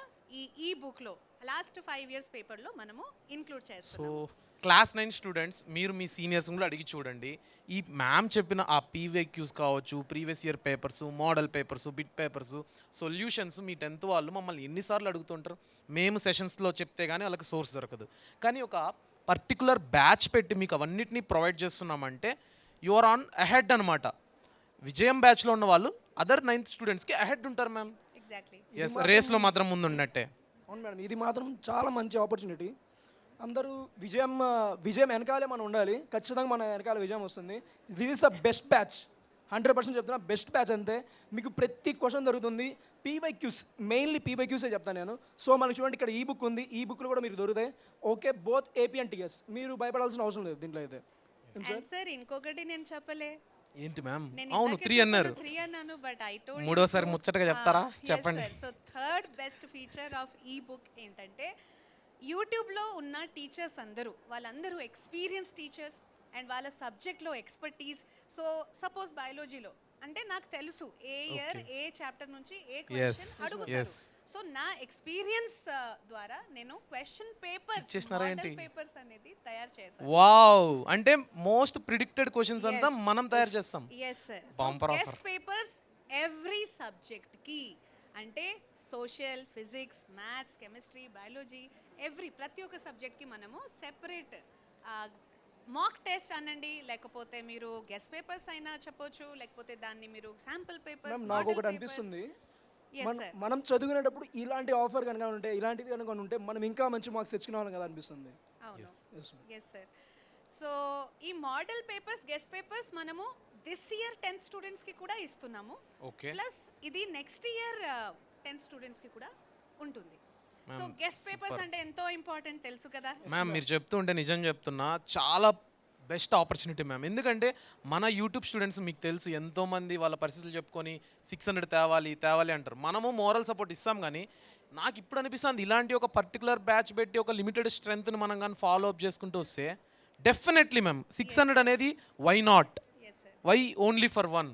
ఈ బుక్ లో లాస్ట్ 5 years పేపర్ లో మనము ఇంక్లూడ్ సో చేస్తున్నాము. క్లాస్ 9 స్టూడెంట్స్ మీరు మీ సీనియర్స్ కూడా అడిగి చూడండి. ఈ మ్యామ్ చెప్పిన ఆ PYQs కావచ్చు, previous year papers, model papers, bit papers, solutions మీ 10th వాళ్ళు మమ్మల్ని ఎన్నిసార్లు అడుగుతుంటారు. మేము సెషన్స్లో చెప్తే కానీ వాళ్ళకి సోర్స్ దొరకదు. కానీ ఒక పర్టికులర్ బ్యాచ్ పెట్టి మీకు అవన్నిటినీ ప్రొవైడ్ చేస్తున్నామంటే యువర్ ఆన్ అహెడ్ అనమాట. విజయం బ్యాచ్లో ఉన్న వాళ్ళు అదర్ 9th స్టూడెంట్స్కి అహెడ్ ఉంటారు మ్యామ్. ఎగ్జాక్ట్లీ. ఎస్, రేస్లో మాత్రం ముందున్నట్టే. అవును మేడం, ఇది మాత్రం చాలా మంచి ఆపర్చునిటీ. అందరూ విజయం వెనకాలే మనం ఉండాలి, ఖచ్చితంగా మన వెనకాల విజయం వస్తుంది. This is the best batch, 100% చెప్తున్నా, బెస్ట్ బ్యాచ్ అంతే. మీకు ప్రతి క్వశ్చన్ దొరుకుతుంది. పీవైక్యూస్, మెయిన్లీ పీవైక్యూసే చెప్తాను నేను. సో మనకు చూడండి, ఇక్కడ ఈ బుక్ ఉంది, ఈ బుక్లో కూడా మీకు దొరుకుతాయి. Okay, both AP and TS, మీరు భయపడాల్సిన అవసరం లేదు దీంట్లో అయితే. అండ్ సార్ ఇంకొకటి నేను చెప్పలే, ఏంటి మ్యామ్? నేను అవును, 3 అన్నారు. 3 అన్నాను, బట్ ఐ టోల్డ్ మూడోసారి ముచ్చటగా చెప్తారా? చెప్పండి. So third best feature of ఈ బుక్ ఏంటంటే యూట్యూబ్లో ఉన్న టీచర్స్ వాళ్ళందరూ ఎక్స్పీరియన్స్ టీచర్స్ అండ్ వాళ్ళ సబ్జెక్ట్లో ఎక్స్పర్టీస్. సో సపోజ్ బయాలజీలో అంటే నాకు తెలుసు ఏ ఇయర్ ఏ చాప్టర్ నుంచి ఏ క్వశ్చన్ అడుగుతారు. సో నా ఎక్స్పీరియన్స్ ద్వారా నేను క్వశ్చన్ ఇచ్చేసినారా ఏంటి? పేపర్స్ అనేది తయారు చేశాను. వావ్, అంటే మోస్ట్ ప్రిడిక్టెడ్ క్వశ్చన్స్ అంతా మనం తయారు చేస్తాం. Yes sir. Bumper offer. Guess papers every subject కి, అంటే social, physics, maths, chemistry, biology, ప్రతి ఒక్క సబ్జెక్ట్ కి మనము సెపరేట్ మాక్ టెస్ట్ అనండి, లేకపోతే మీరు గెస్ట్ పేపర్స్ అయినా చెప్పొచ్చు, లేకపోతే దాన్ని మీరు శాంపుల్ పేపర్స్. మేడం, నాకు ఒకటి అనిపిస్తుంది, మనం చదువుకునేటప్పుడు ఇలాంటి ఆఫర్ కనుక ఉంటే, ఇలాంటిది కనుక ఉంటే మనం ఇంకా మంచి మార్క్స్ తెచ్చుకునే వాళ్ళం కదా అనిపిస్తుంది. అవును, ఎస్ సార్. సో ఈ మోడల్ పేపర్స్, గెస్ట్ పేపర్స్ మనము దిస్ ఇయర్ 10th స్టూడెంట్స్ కి కూడా ఇస్తున్నాము. ఓకే, ప్లస్ ఇది నెక్స్ట్ ఇయర్ 10th స్టూడెంట్స్ కి కూడా ఉంటుంది. సో గెస్ట్ పేపర్స్ అంటే ఎంతో ఇంపార్టెంట్, తెలుసు కదా మ్యామ్. మీరు చెప్తూ ఉంటే నిజం చెప్తున్నా, చాలా బెస్ట్ ఆపర్చునిటీ మ్యామ్. ఎందుకంటే మన యూట్యూబ్ స్టూడెంట్స్ మీకు తెలుసు ఎంతోమంది వాళ్ళ పరిస్థితులు చెప్పుకొని 600 తేవాలి అంటారు. మనము మోరల్ సపోర్ట్ ఇస్తాం, కానీ నాకు ఇప్పుడు అనిపిస్తుంది ఇలాంటి ఒక పర్టికులర్ బ్యాచ్ పెట్టి ఒక లిమిటెడ్ స్ట్రెంగ్త్ని మనం కానీ ఫాలో అప్ చేసుకుంటూ వస్తే డెఫినెట్లీ మ్యామ్ 600 అనేది why not, why only for 1.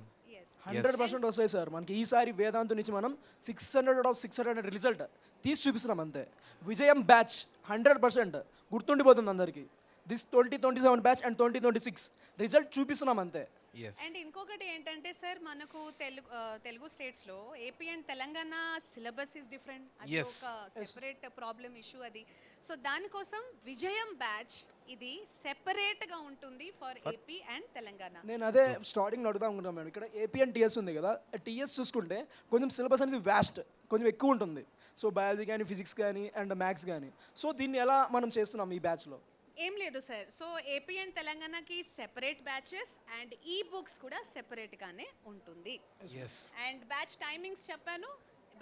100% వస్తాయి సార్. మనకి ఈసారి వేదాంతు నుంచి మనం 600 out of 600 రిజల్ట్ తీసి చూపిస్తున్నాం అంతే. విజయం బ్యాచ్ 100% గుర్తుండిపోతుంది అందరికీ. దిస్ 2027 బ్యాచ్ అండ్ 2026 రిజల్ట్ చూపిస్తున్నాం అంతే. అండ్ ఇంకొకటి ఏంటంటే సార్, మనకు తెలుగు స్టేట్స్ లో AP and Telangana syllabus is different. అది ఒక సెపరేట్ ప్రాబ్లమ్ ఇష్యూ అది. సో దానికోసం విజయం బ్యాచ్ ఇది సెపరేట్ గా ఉంటుంది ఫర్ ఏపీ అండ్ తెలంగాణ. నేను అదే స్టార్టింగ్ అడుగుతా అనుకుంటాను మేడం. ఇక్కడ AP అండ్ TS ఉంది కదా, TS చూసుకుంటే కొంచెం సిలబస్ అనేది వ్యాస్ట్, కొంచెం ఎక్కువ ఉంటుంది. సో బయాలజీ కానీ, ఫిజిక్స్ కానీ అండ్ మ్యాథ్స్ కానీ. సో దీన్ని ఎలా మనం చేస్తున్నాం ఈ బ్యాచ్లో? ఏం లేదు సార్. సో ఏపీ అండ్ తెలంగాణకి సెపరేట్ బ్యాచెస్ అండ్ ఈ బుక్స్ కూడా సెపరేట్ గానే ఉంటుంది. అండ్ బ్యాచ్ టైమింగ్స్ చెప్పాను.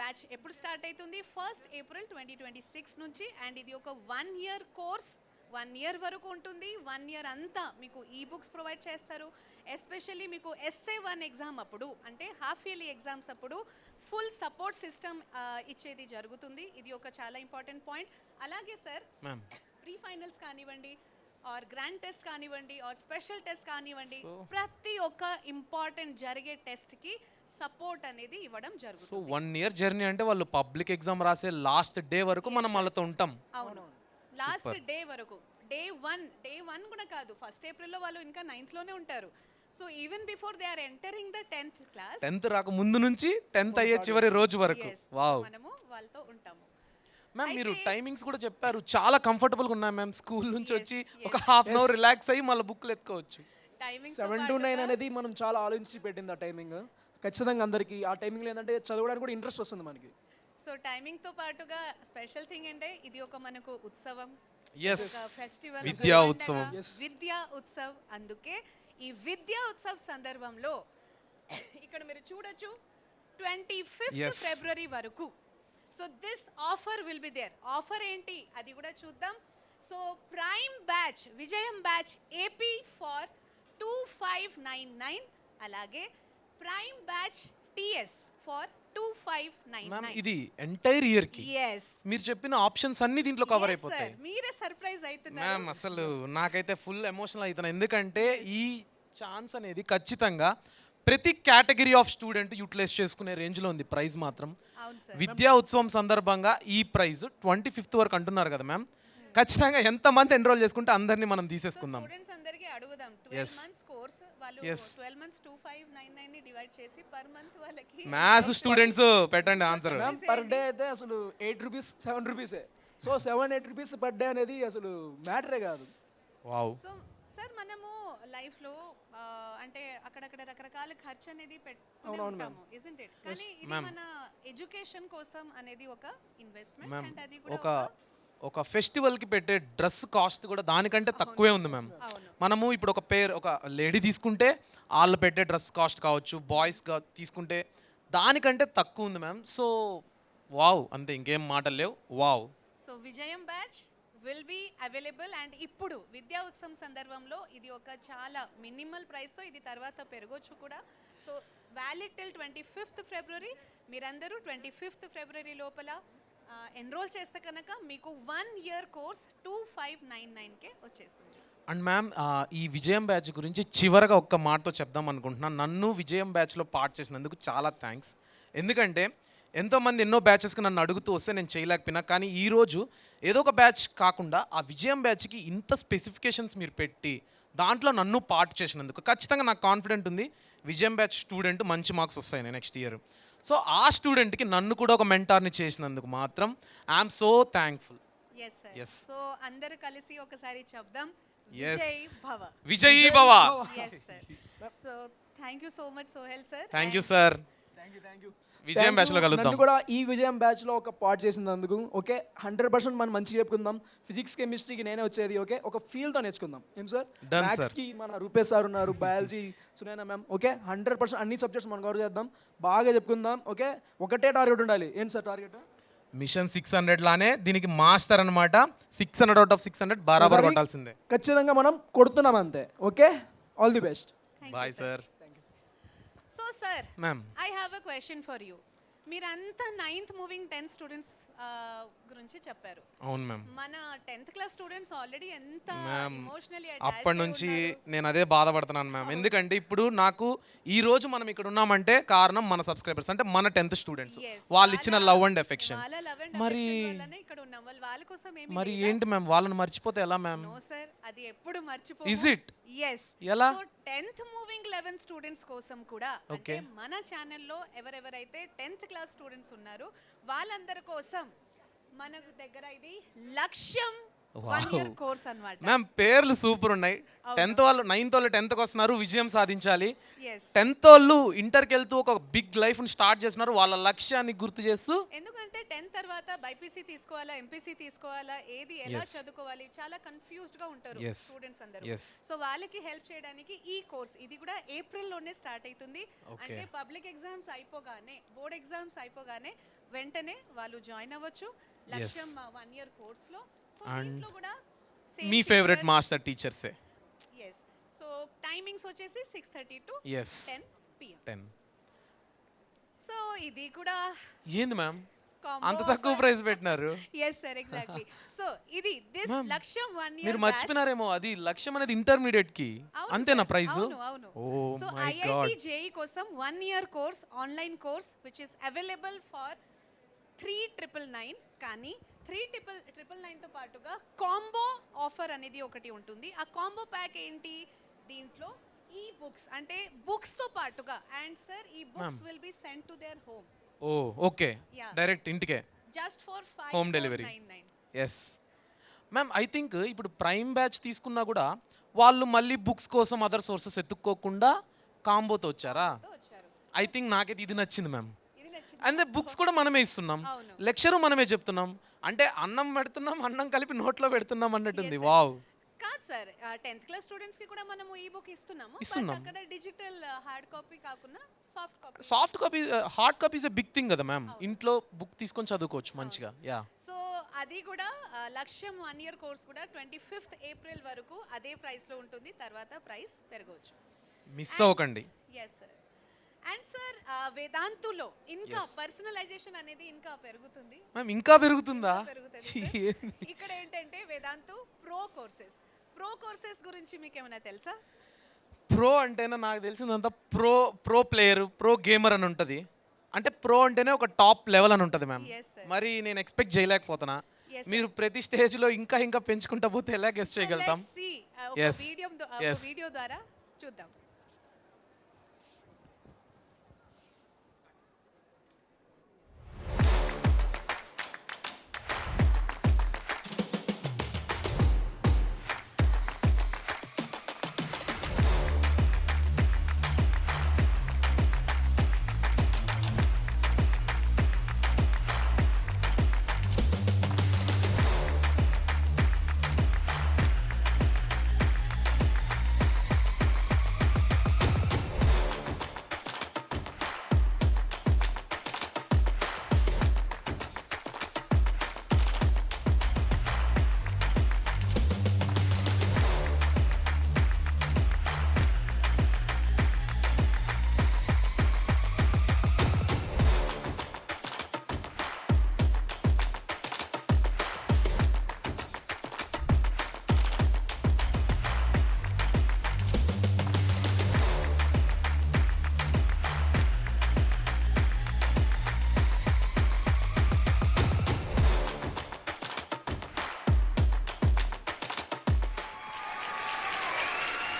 బ్యాచ్ ఎప్పుడు స్టార్ట్ అవుతుంది? 1st April 2026 నుంచి. అండ్ ఇది ఒక 1 year కోర్స్, 1 year వరకు ఉంటుంది. 1 year అంతా మీకు ఈ బుక్స్ ప్రొవైడ్ చేస్తారు. ఎస్పెషల్లీ మీకు SA1 ఎగ్జామ్ అప్పుడు, అంటే హాఫ్ ఇయర్లీ ఎగ్జామ్స్ అప్పుడు ఫుల్ సపోర్ట్ సిస్టమ్ ఇచ్చేది జరుగుతుంది. ఇది ఒక చాలా ఇంపార్టెంట్ పాయింట్. అలాగే సార్, ప్రీ ఫైనల్స్ కానివ్వండి, ఆర్ గ్రాండ్ టెస్ట్ కానివ్వండి, ఆర్ స్పెషల్ టెస్ట్ కానివ్వండి, ప్రతి ఒక్క ఇంపార్టెంట్ జరిగే టెస్ట్ కి సపోర్ట్ అనేది ఇవ్వడం జరుగుతుంది. సో 1 year జర్నీ అంటే వాళ్ళు పబ్లిక్ ఎగ్జామ్ రాసే లాస్ట్ డే వరకు మనం వాళ్ళతో ఉంటాం. అవును, లాస్ట్ డే వరకు. డే 1 కూడా కాదు, 1st April లో వాళ్ళు ఇంకా 9th లోనే ఉంటారు. So even before they are entering the 10th class 10th రాక ముందు నుంచి 10th అయ్యే చివరి రోజు వరకు. వావ్ మనము వాళ్ళతో ఉంటాము. మ్యామ్ మీరు టైమింగ్స్ కూడా చెప్పారు, చాలా కంఫర్టబుల్గా ఉన్నాయి మ్యామ్. స్కూల్ నుంచి వచ్చి ఒక హాఫ్ అన్ అవర్ రిలాక్స్ అయ్యి మళ్ళీ బుక్లు ఎత్తుకోవచ్చు. టైమింగ్ 7 to 9 అనేది మనం చాలా ఆలోచించి పెట్టింది ఆ టైమింగ్. ఖచ్చితంగా అందరికీ ఆ టైమింగ్లో ఏంటంటే చదవడానికి కూడా ఇంట్రెస్ట్ వస్తుంది మనకి. సో టైమింగ్ తో పాటుగా స్పెషల్ థింగ్ అంటే ఇది ఒక మనకు ఉత్సవం, ఎస్ ఫెస్టివల్, విద్యా ఉత్సవం. విద్యా ఉత్సవ్. అందుకే ఈ విద్యా ఉత్సవ్ సందర్భంలో ఇక్కడ మీరు చూడొచ్చు 25th ఫిబ్రవరి వరకు. So this offer will be there. Offer ఏంటి అది కూడా చూద్దాం. So prime batch Vijayam batch AP for 2599, అలాగే prime batch TS for 2599. Ma'am ఇది ఎంటైర్ ఇయర్ కి yes మీరు చెప్పిన ఆప్షన్స్ అన్ని దీంట్లో కవర్ అయిపోతాయి. మీరే సర్ప్రైజ్ అవుతున్నారు మ్యామ్. అసలు నాకైతే ఫుల్ ఎమోషనల్ అవుతున్నా, ఎందుకంటే ఈ ఛాన్స్ అనేది ఖచ్చితంగా ప్రతి కేటగిరీ ఆఫ్ స్టూడెంట్ యూటిలైజ్ చేసుకునే రేంజ్లో ఉంది. ప్రైజ్ మాత్రం అవును సార్. విద్యా ఉత్సవం సందర్భంగా ఈ ప్రైజ్ 25th వరకు అంటున్నారు కదా మ్యామ్. ఖచ్చితంగా ఎంతమంది ఎన్రోల్ చేసుకుంటే అందరినీ మనం తీసేసుకుందాం. స్టూడెంట్స్ అందరికీ అడుగుదాం. 12 మంత్స్ కోర్స్ వాళ్ళు 12 మంత్స్ 2599 ని డివైడ్ చేసి పర్ మంత్ వాళ్ళకి మ్యాథ్స్ స్టూడెంట్స్ పెట్టండి ఆన్సర్. మ్యామ్ పర్ డే అయితే అసలు 8 రూపీస్ 7 రూపీసే. సో 7-8 రూపీస్ పర్ డే అనేది అసలు మ్యాటరే కాదు. వావ్. సో సార్ మనము లైఫ్ లో అంటే అక్కడక్కడ రకరకాల ఖర్చు అనేది పెట్టుకుంటూ ఉంటాము, ఇజంట్ ఇట్? కానీ ఇది మన ఎడ్యుకేషన్ కోసం అనేది ఒక ఇన్వెస్ట్మెంట్ అండ్ అది కూడా ఒక ఫెస్టివల్కి పెట్టే డ్రెస్ కాస్ట్ కూడా దానికంటే తక్కువే ఉంది మ్యామ్. మనము ఇప్పుడు ఒక లేడీ తీసుకుంటే వాళ్ళు పెట్టే డ్రెస్ కాస్ట్ కావచ్చు, బాయ్స్గా తీసుకుంటే దానికంటే తక్కువ ఉంది మ్యామ్. సో వావ్, అంతే, ఇంకేం మాటలు లేవు. Wow. So Vijayam batch will be available and ఇప్పుడు విద్యా ఉత్సవం సందర్భంలో ఇది ఒక చాలా మినిమల్ ప్రైస్తో ఇది తర్వాత పెరగొచ్చు కూడా. సో వ్యాలిడ్ టిల్ 25th ఫిబ్రవరి. మీరందరూ 25th ఫిబ్రవరి లోపల ఎన్రోల్ చేస్తే కనుక మీకు 1 year కోర్స్ 2599కే వచ్చేస్తుంది. అండ్ మ్యామ్ ఈ విజయం బ్యాచ్ గురించి చివరగా ఒక్క మాటతో చెప్దాం అనుకుంటున్నాను. నన్ను విజయం బ్యాచ్లో పార్ట్ చేసినందుకు చాలా థ్యాంక్స్. ఎందుకంటే ఎంతోమంది ఎన్నో బ్యాచెస్కి నన్ను అడుగుతూ వస్తే నేను చేయలేకపోయినా, కానీ ఈరోజు ఏదో ఒక బ్యాచ్ కాకుండా ఆ విజయం బ్యాచ్కి ఇంత స్పెసిఫికేషన్స్ మీరు పెట్టి దాంట్లో నన్ను పార్ట్ చేసినందుకు ఖచ్చితంగా నాకు కాన్ఫిడెంట్ ఉంది విజయం బ్యాచ్ స్టూడెంట్ మంచి మార్క్స్ వస్తాయి నెక్స్ట్ ఇయర్. సో ఆ స్టూడెంట్కి నన్ను కూడా ఒక మెంటార్ని చేసినందుకు మాత్రం I'm so thankful. yes so అందరూ కలిసి ఒకసారి చెప్దాం Yes. విజయ్ భవ. విజయీ భవ. yes sir. So thank you so much Sohel sir. Thank you sir. Thank you. Vijayam బ్యాచ్లో కలుద్దాం. నన్ను కూడా ఈ విజయం బ్యాచ్లో ఒక పార్ట్ చేసినందుకు ఓకే 100% మనం మంచిగా చెప్పుకుందాం. ఫిజిక్స్ కెమిస్ట్రీకి నేనే వచ్చేది, ఓకే ఒక ఫీల్తో నేర్చుకుందాం. ఏం సార్? Done, మ్యాథ్స్కి మన రూపేష్ సార్ ఉన్నారు, బయాలజీ సునైనా మ్యామ్, ఓకే 100% అన్ని సబ్జెక్ట్స్ మనం కవర్ చేద్దాం, బాగా చెప్పుకుందాం. ఓకే ఒకటే టార్గెట్ ఉండాలి. ఏంటి సార్ టార్గెట్? మిషన్ 600 లానే దీనికి మాస్టర్ అనమాట. 600 out of 600 బరాబర్ కొట్టాల్సిందే. ఖచ్చితంగా మనం కొడుతున్నాం అంతే. Okay all the best. Bye sir. So sir ma'am I have a question for you. మీరంతా 9th మూవింగ్ 10th స్టూడెంట్స్ గురించి చెప్పారు. అవును మ్యామ్. మన 10th క్లాస్ స్టూడెంట్స్ ఆల్రెడీ ఎంత మ్యామ్ ఎమోషనల్లీ అప్పటి నుంచి నేను అదే బాధపడుతున్నాను మ్యామ్. ఎందుకంటే ఇప్పుడు నాకు ఈ రోజు మనం ఇక్కడ ఉన్నామంటే కారణం మన సబ్స్క్రైబర్స్, అంటే మన 10th స్టూడెంట్స్, వాళ్ళు ఇచ్చిన లవ్ అండ్ ఎఫెక్షన్. మరి ఇక్కడ ఉన్నాం, వాళ్ళ కోసం ఏమీ మరి ఏంటి మ్యామ్, వాళ్ళని మర్చిపోతే ఎలా మ్యామ్? నో సార్, అది ఎప్పుడు మర్చిపో. Is it? yes ఎలా? సో 10th మూవింగ్ 11 స్టూడెంట్స్ కోసం కూడా అంటే మన ఛానల్లో ఎవరెవరైతే 10th క్లాస్ స్టూడెంట్స్ ఉన్నారో వాళ్ళందరి కోసం మన దగ్గర ఇది లక్ష్యం 1 year కోర్స్ అన్నమాట. మ్యామ్ పేర్లు సూపర్ ఉన్నాయి. 10th వాళ్ళు 9th వాళ్ళు 10thకి వస్తున్నారు, విజయం సాధించాలి. yes 10th వాళ్ళు ఇంటర్కి వెళ్తూ ఒక బిగ్ లైఫ్ని స్టార్ట్ చేస్తున్నారు, వాళ్ళ లక్ష్యాన్ని గుర్తు చేస్తూ. ఎందుకంటే 10th తర్వాత బైపీసీ తీసుకోవాలా, ఎంపీసీ తీసుకోవాలా, ఏది ఎలా చదువుకోవాలి చాలా కన్ఫ్యూజ్డ్ గా ఉంటారు స్టూడెంట్స్ అందరూ. సో వాళ్ళకి హెల్ప్ చేయడానికి ఈ కోర్స్ ఇది కూడా ఏప్రిల్ లోనే స్టార్ట్ అవుతుంది. అంటే పబ్లిక్ ఎగ్జామ్స్ అయిపోగానే, బోర్డ్ ఎగ్జామ్స్ అయిపోగానే వెంటనే వాళ్ళు జాయిన్ అవ్వచ్చు లక్ష్యం 1 year కోర్స్ లో. సో దీంట్లో కూడా మీ ఫేవరెట్ మాస్టర్ టీచర్సే. yes సో టైమింగ్స్ వచ్చేసి 6:30 to 10 pm. 10. సో ఇది కూడా ఏంది మ్యామ్ అంత తక్కువ ప్రైస్ పెట్టినారు? yes sir exactly. సో ఇది దిస్ లక్ష్యం 1 year మీరు మర్చిపోయినారేమో, అది లక్ష్యం అనేది ఇంటర్మీడియట్ కి అంతేనా ప్రైస్? అవును. సో ఐఐటి జేఈ కోసం 1 year course online course which is available for 3999. కానీ 3999 తో పాటుగా కాంబో ఆఫర్ అనేది ఒకటి ఉంటుంది. ఆ కాంబో ప్యాక్ ఏంటి? దీంట్లో ఈ బుక్స్ అంటే బుక్స్ తో పాటుగా అండ్ సార్ ఈ books will be sent to their home oh okay, Yeah. Direct ఇంటికే just for Home delivery. 5499. Yes ma'am. I think ఇప్పుడు ప్రైమ్ బ్యాచ్ తీసుకున్నా కూడా వాళ్ళు మళ్ళీ బుక్స్ కోసం అదర్ సోర్సెస్ ఎత్తుక్కోకుండా కాంబోతో వచ్చారా? తో వచ్చారు. ఐ థింక్ నాకైతే ఇది నచ్చింది మ్యామ్. ఇది నచ్చింది. అంటే బుక్స్ కూడా మనమే ఇస్తున్నాం, అవును. లెక్చరు మనమే చెప్తున్నాం, అంటే అన్నం పెడుతున్నాం, అన్నం కలిపి నోట్లో పెడుతున్నాం అన్నట్టుంది. Yes, sir. వావ్. కాదు సార్ 10th క్లాస్ స్టూడెంట్స్ కి కూడా మనము ఈ బుక్ ఇస్తున్నాము. ఇస్తున్నాం. But అక్కడ డిజిటల్ హార్డ్ కాపీ కాకుండా soft copy. Soft copy, hard copy is a big thing కదా మ్యామ్. ఇంట్లో బుక్ తీసుకొని చదువుకోవచ్చు మంచిగా. యా. సో అది కూడా లక్ష్యం 1 ఇయర్ కోర్స్ కూడా 25th ఏప్రిల్ వరకు అదే ప్రైస్ లో ఉంటుంది. తర్వాత ప్రైస్ పెరగవచ్చు. మిస్ అవ్వకండి. Yes sir. అండ్ సార్ వేదాంతులో ఇంకా పర్సనలైజేషన్ అనేది ఇంకా పెరుగుతుంది. మ్యామ్ ఇంకా పెరుగుతుందా? పెరుగుతుంది sir. ఇక్కడ ఏంటంటే వేదాంతు ప్రో కోర్సెస్ గురించి మీకు ఏమైనా తెలుసా? ప్రో అంటేనే నాకు తెలిసిందంతా ప్రో ప్లేయర్, ప్రో గేమర్ అని ఉంటుంది. అంటే ప్రో అంటేనే ఒక టాప్ లెవెల్ అని ఉంటుంది మ్యామ్. Yes, sir. మరి నేను ఎక్స్పెక్ట్ చేయలేకపోతున్నా. Yes, sir. మీరు ప్రతి స్టేజ్లో ఇంకా పెంచుకుంటా పోతే ఎలా గెస్ట్ చేయగలుగుతాం? Let's see. Yes. Yes. Video ద్వారా చూద్దాం.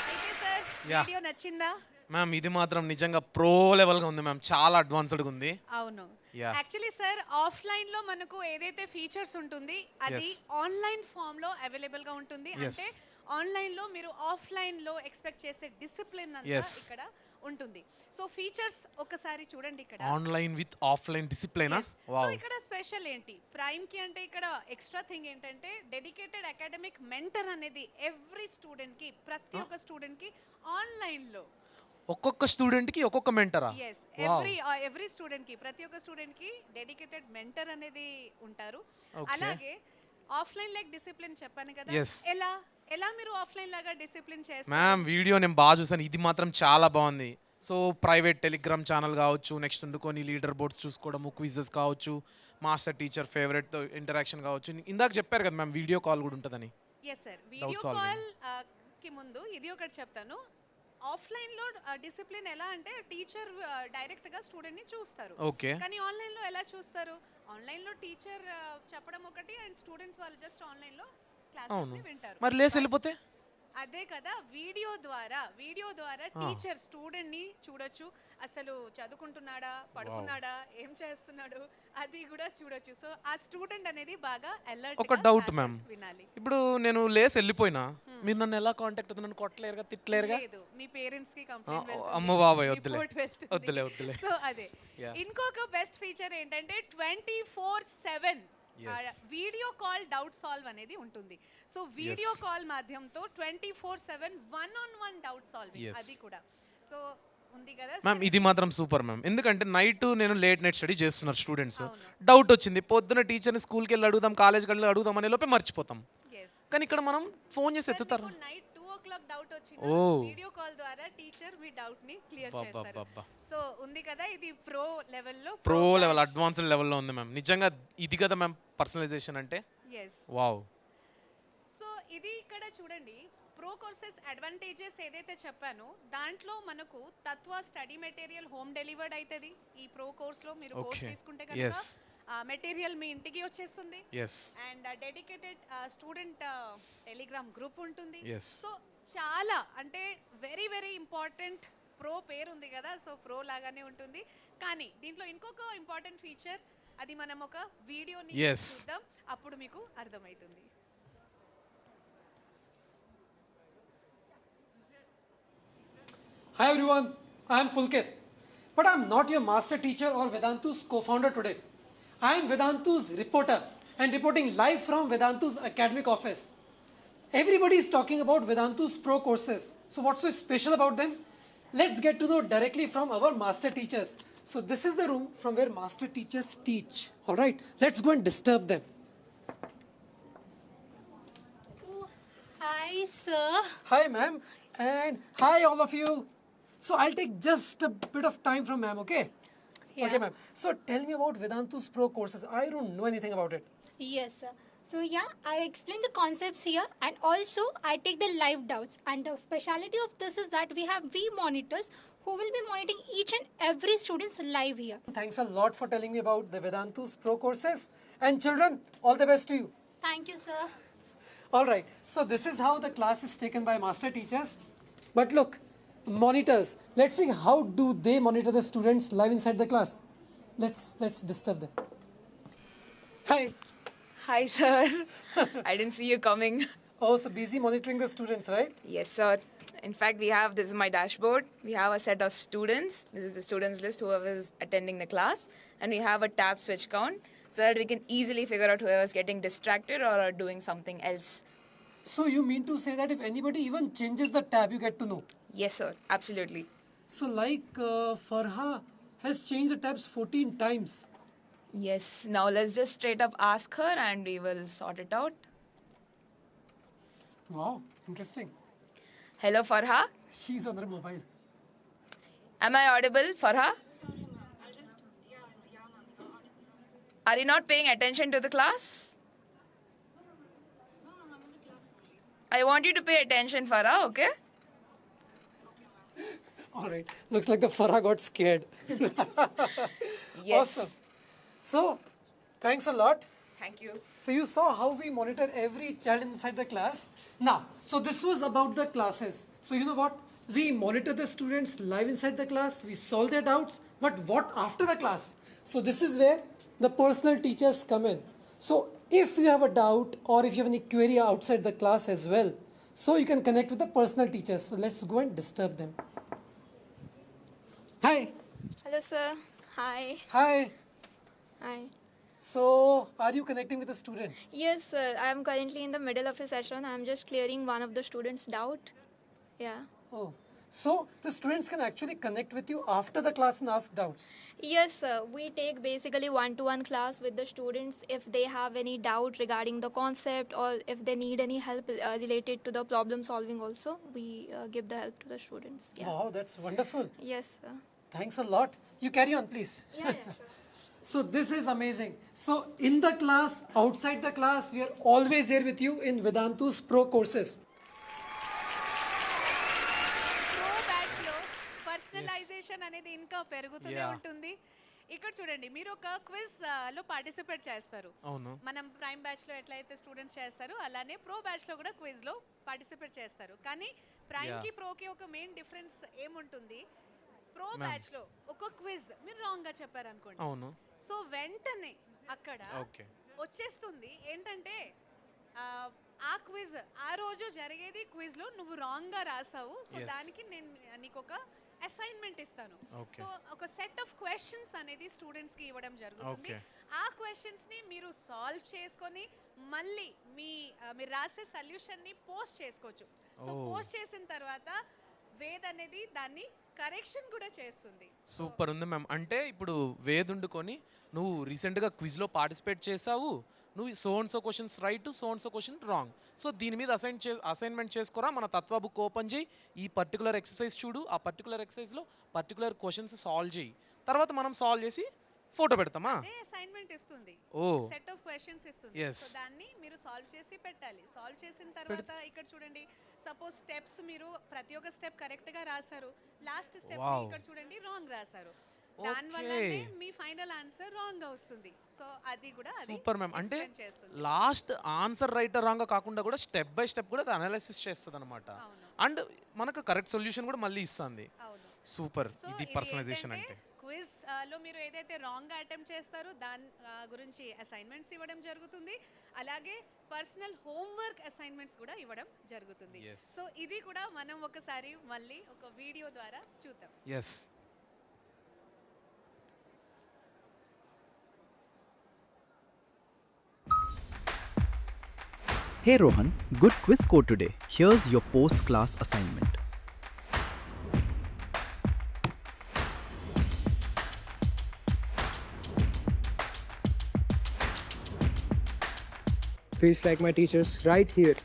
అయితే సార్ Yeah. వీడియో నచ్చిందా? మ్యామ్ ఇది మాత్రం నిజంగా ప్రో లెవెల్గా ఉంది మ్యామ్. చాలా అడ్వాన్స్డ్గా ఉంది. అవును. Yeah. యాక్చువల్లీ సార్ ఆఫ్లైన్ లో మనకు ఏదైతే ఫీచర్స్ ఉంటుంది అది Yes. ఆన్లైన్ ఫామ్ లో అవైలబుల్ గా ఉంటుంది. Yes. అంటే ఆన్లైన్ లో మీరు ఆఫ్లైన్ లో ఎక్స్పెక్ట్ చేసే డిసిప్లిన్ అంతా Yes. ఇక్కడ ఉంటుంది. సో ఫీచర్స్ ఒకసారి చూడండి ఇక్కడ. Online with offline discipline. Yes. So wow. ఇక్కడ స్పెషల్ ఏంటి ప్రైమ్ కి అంటే ఇక్కడ ఎక్స్ట్రా థింగ్ ఏంటంటే డెడికేటెడ్ అకాడమిక్ మెంటర్ అనేది ఎవ్రీ స్టూడెంట్ కి ప్రతి ఒక్క స్టూడెంట్ కి ఆన్లైన్ లో ఒక్కొక్క స్టూడెంట్కి ఒక్కొక్క మెంటరా? Yes Wow. ఎవ్రీ స్టూడెంట్ కి ప్రతి ఒక్క స్టూడెంట్ కి డెడికేటెడ్ మెంటర్ అనేది ఉంటారు. Okay. అలాగే ఆఫ్లైన్ లైక్ డిసిప్లిన్ చెప్పాను కదా. Yes. ఎలా మీరు ఆఫ్లైన్ లాగా డిసిప్లిన్ చేస్తారు? మ్యామ్ వీడియో నేను బాగా చూసాను. ఇది మాత్రం చాలా బాగుంది. సో ప్రైవేట్ టెలిగ్రామ్ ఛానల్ కావచ్చు, నెక్స్ట్ కొన్ని లీడర్ బోర్డ్స్ చూసుకోవడము, క్విజెస్ కావచ్చు, మాస్టర్ టీచర్ ఫేవరెట్ ఇంటరాక్షన్ కావచ్చు. ఇందాక చెప్పారు కదా మ్యామ్ వీడియో కాల్ కూడా ఉంటుందని. Yes sir. Video solving. Call కి ముందు ఇది ఒకటి చెప్తాను. ఆఫ్లైన్ లో డిసిప్లిన్ ఎలా అంటే టీచర్ డైరెక్ట్ గా స్టూడెంట్ ని చూస్తారు. ఓకే. కానీ ఆన్లైన్ లో ఎలా చూస్తారు? ఆన్లైన్ లో టీచర్ చెప్పడం ఒకటి అండ్ స్టూడెంట్స్ వాళ్ళు జస్ట్ ఆన్లైన్ లో క్లాసెస్ అవును. ని వింటారు. మరి లేసి వెళ్ళిపోతే? అదే కదా వీడియో ద్వారా టీచర్ స్టూడెంట్ ని చూడొచ్చు. అసలు చదువుకుంటున్నాడా, పడుకున్నాడా, ఏం చేస్తున్నాడు అది కూడా చూడొచ్చు. సో ఆ స్టూడెంట్ అనేది బాగా అలర్ట్ ఒక డౌట్ మ్యామ్. వినాలి. ఇప్పుడు నేను లేసి వెళ్ళిపోయినా మీరు నన్ను ఎలా కాంటాక్ట్ అవుతుంది? నన్ను కొట్టలేరుగా, తిట్టలేరుగా? లేదు, మీ పేరెంట్స్ కి కంప్లైంట్ వెళ్తుంది. అమ్మ బాబాయ్ వద్దులే రిపోర్ట్ వెళ్తుంది. వద్దులే. సో అదే Yeah. ఇంకొక బెస్ట్ ఫీచర్ ఏంటంటే 24/7 Yes. Video call doubt solve అనేది ఉంటుంది. So video Yes. కాల్ మాధ్యమంతో 24/7 1-on-1 డౌట్ సాల్వింగ్ Yes. అది కూడా. సో ఉంది కదా మ్యామ్ ఇది మాత్రం సూపర్ మ్యామ్. ఎందుకంటే నైట్ నేను లేట్ నైట్ స్టడీ చేస్తున్నారు స్టూడెంట్స్. అవును. డౌట్ వచ్చింది, పొద్దున టీచర్ని స్కూల్కి వెళ్ళి అడుగుదాం, కాలేజ్కి వెళ్ళి అడుగుదాం అనే లోపే మర్చిపోతాం. yes కానీ ఇక్కడ మనం ఫోన్ చేసి ఎత్తుతారు. నైట్ 2 o'clock డౌట్ వచ్చింది. Oh. వీడియో కాల్ ద్వారా టీచర్ మీ డౌట్ ని క్లియర్ చేస్తారు. అబ్బబ్బబ్బబ్బా. సో ఉంది కదా ఇది ప్రో లెవెల్లో ప్రో లెవెల్, అడ్వాన్స్డ్ లెవెల్లో ఉంది మ్యామ్. నిజంగా ఇది కదా మ్యామ్ పర్సనలైజేషన్ అంటే. ఎస్. వావ్. సో ఇది ఇక్కడ చూడండి ప్రో కోర్సెస్ అడ్వాంటేజెస్ ఏదైతే చెప్పానో దాంట్లో మనకు తత్వ స్టడీ మెటీరియల్ హోమ్ డెలివర్డ్ అవుతుంది. ఈ ప్రో కోర్స్ లో మీరు కోర్స్ Okay. తీసుకుంటే కనుక Yes. మెటీరియల్ మీ ఇంటికి వచ్చేస్తుంది. Yes. And dedicated student Telegram group ఉంటుంది. Yes. సో చాలా అంటే వెరీ వెరీ ఇంపార్టెంట్ ప్రో పేరు ఉంది కదా, సో ప్రో లాగానే ఉంటుంది. కానీ దీంట్లో ఇంకొక ఇంపార్టెంట్ ఫీచర్, అది మనం ఒక వీడియోని Yes. చూద్దాం, అప్పుడు మీకు అర్థమవుతుంది. Hi everyone, I am Pulkit. But I am not your master teacher or Vedantu's co-founder today. I am Vedantu's reporter and reporting live from Vedantu's academic office. Everybody is talking about Vedantu's pro courses. So what's so special about them? Let's get to know directly from our master teachers. So this is the room from where master teachers teach. Alright, let's go and disturb them. Hi, sir. Hi ma'am, and hi all of you. So I'll take just a bit of time from ma'am, okay? Okay ma'am. So tell me about Vedantu's pro courses. I don't know anything about it. Yes, sir. So yeah, I explain the concepts here, and also I take the live doubts. And the speciality of this is that we have monitors who will be monitoring each and every student's live here. Thanks a lot for telling me about the Vedantu's pro courses. And children, all the best to you. Thank you, sir. Alright, so this is how the class is taken by master teachers. But look, monitors. Let's see how do they monitor the students live inside the class. Let's disturb them. Hi. Hi, sir. I didn't see you coming. Oh, so busy monitoring the students, right? Yes, sir. In fact, this is my dashboard. We have a set of students. This is the students list, whoever is attending the class. And we have a tab switch count so that we can easily figure out whoever is getting distracted or are doing something else. So you mean to say that if anybody even changes the tab, you get to know? Yes, sir. Absolutely. So like Farha has changed the tabs 14 times. Yes. Now let's just straight up ask her and we will sort it out. Wow, interesting. Hello, Farha. She's on her mobile. Am I audible, Farha? Are you not paying attention to the class? I want you to pay attention, Farha, okay? Alright, looks like the Farha got scared. Yes. Awesome. So, thanks a lot. Thank you. So you saw how we monitor every child inside the class. Now, so this was about the classes. So you know what? We monitor the students live inside the class. We solve their doubts. But what after the class? So this is where the personal teachers come in. So if you have a doubt or if you have any query outside the class as well, so you can connect with the personal teachers. So let's go and disturb them. Hi. Hello, sir. Hi. Hi. Hi. So are you connecting with a student? Yes, sir. I am currently in the middle of a session. I am just clearing one of the students' doubt. Yeah. Oh, so the students can actually connect with you after the class and ask doubts. Yes, sir. We take basically one-to-one class with the students if they have any doubt regarding the concept or if they need any help related to the problem solving also. We give the help to the students. Yeah. Wow, that's wonderful. Yes, sir. Thanks a lot. You carry on, please. Yeah, sure. So this is amazing. So in the class, outside the class, we are always there with you in Vedantu's pro courses. Pro batch లో personalisation అనేది ఇంకా పెరుగుతూనే ఉంటుంది. ఇక్కడ చూడండి, మీరు ఒక quiz లో పార్టిసిపేట్ చేస్తారు. అవును. మనం ప్రైమ్ బ్యాచ్ లో ఎట్లయితే స్టూడెంట్స్ చేస్తారు అలానే ప్రో బ్యాచ్ లో కూడా క్విజ్ లో పార్టిసిపేట్ చేస్తారు. కానీ ప్రైమ్ కి ప్రో కి ఒక మెయిన్ డిఫరెన్స్ ఏముంటుంది? ప్రో బ్యాచ్ లో ఒక క్విజ్ మీరు రాంగ్ గా చెప్పారు అనుకోండి, అవును. సో వెంటనే అక్కడ ఓకే. వచ్చేస్తుంది ఏంటంటే ఆ క్విజ్ ఆ రోజు జరిగేది క్విజ్ లో నువ్వు రాంగ్ గా రాసావు, సో Yes. దానికి నేను నీకు ఒక అసైన్మెంట్ ఇస్తాను. Okay. సో ఒక సెట్ ఆఫ్ క్వశ్చన్స్ అనేది స్టూడెంట్స్ కి ఇవ్వడం జరుగుతుంది. Okay. ఆ క్వశ్చన్స్ ని మీరు సాల్వ్ చేసుకొని మళ్ళీ మీరు రాసే సొల్యూషన్ ని పోస్ట్ చేసుకోవచ్చు. So Oh. పోస్ట్ చేసిన తర్వాత వేద్ అనేది దాన్ని కరెక్షన్ కూడా చేస్తుంది. సూపర్ ఉంది మ్యామ్. అంటే ఇప్పుడు వేదుండుకొని నువ్వు రీసెంట్గా క్విజ్లో పార్టిసిపేట్ చేసావు, నువ్వు so and so questions right, so and so question wrong, so దీని మీద అసైన్మెంట్ చేసుకోరా, మన తత్వ బుక్ ఓపెన్ చేయి, ఈ పర్టికులర్ ఎక్సర్సైజ్ చూడు, ఆ పర్టికులర్ ఎక్సర్సైజ్లో పర్టికులర్ క్వశ్చన్స్ సాల్వ్ చేయి, తర్వాత మనం సాల్వ్ చేసి ఫోటో పెడతామా? అదే అసైన్మెంట్ ఇస్తుంది, ఓ సెట్ ఆఫ్ క్వశ్చన్స్ ఇస్తుంది. Yes. సో దాన్ని మీరు సాల్వ్ చేసి పెట్టాలి. సాల్వ్ చేసిన తర్వాత ఇక్కడ చూడండి, సపోజ్ స్టెప్స్ మీరు ప్రతి ఒక్క స్టెప్ కరెక్ట్ గా రాశారు, లాస్ట్ స్టెప్ Wow. ఇక్కడ చూడండి రాంగ్ రాశారు. దానివల్లనే మీ ఫైనల్ ఆన్సర్ రాంగ్ గా వస్తుంది. సో అది కూడా అది సూపర్ మ్యామ్. అంటే explain చేస్తుంది. లాస్ట్ ఆన్సర్ రైట్ రాంగ్ కాకుండా కూడా స్టెప్ బై స్టెప్ కూడా అనాలిసిస్ చేస్తుంది అనమాట. అండ్ మనకు కరెక్ట్ సొల్యూషన్ కూడా మళ్ళీ ఇస్తుంది. అవును. సూపర్. సో ఇది పర్సనలైజేషన్ అంటే. క్విజ్ లో మీరు ఏదైతే రాంగ్ గా అటెంప్ట్ చేస్తారో దాని గురించి అసైన్మెంట్స్ ఇవ్వడం జరుగుతుంది. అలాగే పర్సనల్ హోంవర్క్ అసైన్మెంట్స్ కూడా ఇవ్వడం జరుగుతుంది. సో ఇది కూడా మనం ఒకసారి మళ్ళీ ఒక వీడియో ద్వారా చూద్దాం. Yes. Hey Rohan, good quiz score today. Here's your post-class assignment. Feels like my teachers right here.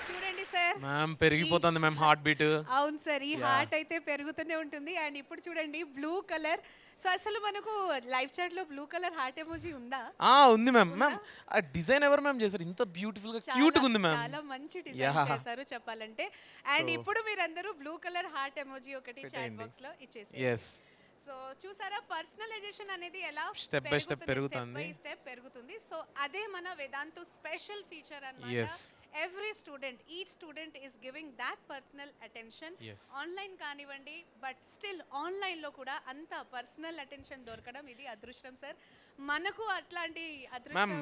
చూడండి సార్. మ్యామ్ పెరిగిపోతుంది మ్యామ్ హార్ట్ బీట్. అవును సార్, ఈ హార్ట్ అయితే పెరుగుతూనే ఉంటుంది. అండ్ ఇప్పుడు చూడండి బ్లూ కలర్. సో అసలు మనకు లైవ్ చాట్ లో బ్లూ కలర్ హార్ట్ ఎమోజీ ఉందా? ఉంది మ్యామ్. మ్యామ్ ఆ డిజైన్ ఎవరు మ్యామ్ చేశారు? ఇంత బ్యూటిఫుల్ గా క్యూట్ గా ఉంది మ్యామ్. చాలా మంచి డిజైన్ చేశారు చెప్పాలంటే. అండ్ ఇప్పుడు మీరందరూ బ్లూ కలర్ హార్ట్ ఎమోజీ ఒకటి చాట్ బాక్స్ లో ఇచ్చేసారు. ఎస్. సో చూసారా పర్సనలైజేషన్ అనేది ఎలా స్టెప్ బై స్టెప్ పెరుగుతుంది. స్టెప్ పెరుగుతుంది. సో అదే మన వేదాంతు స్పెషల్ ఫీచర్ అన్నమాట. Every student, each student is giving that personal attention. Online కానివ్వండి, బట్ స్టిల్ ఆన్లైన్ లో కూడా అంత పర్సనల్ అటెన్షన్ దొరకడం ఇది అదృష్టం సార్. మనకు అట్లాంటి అదృష్టం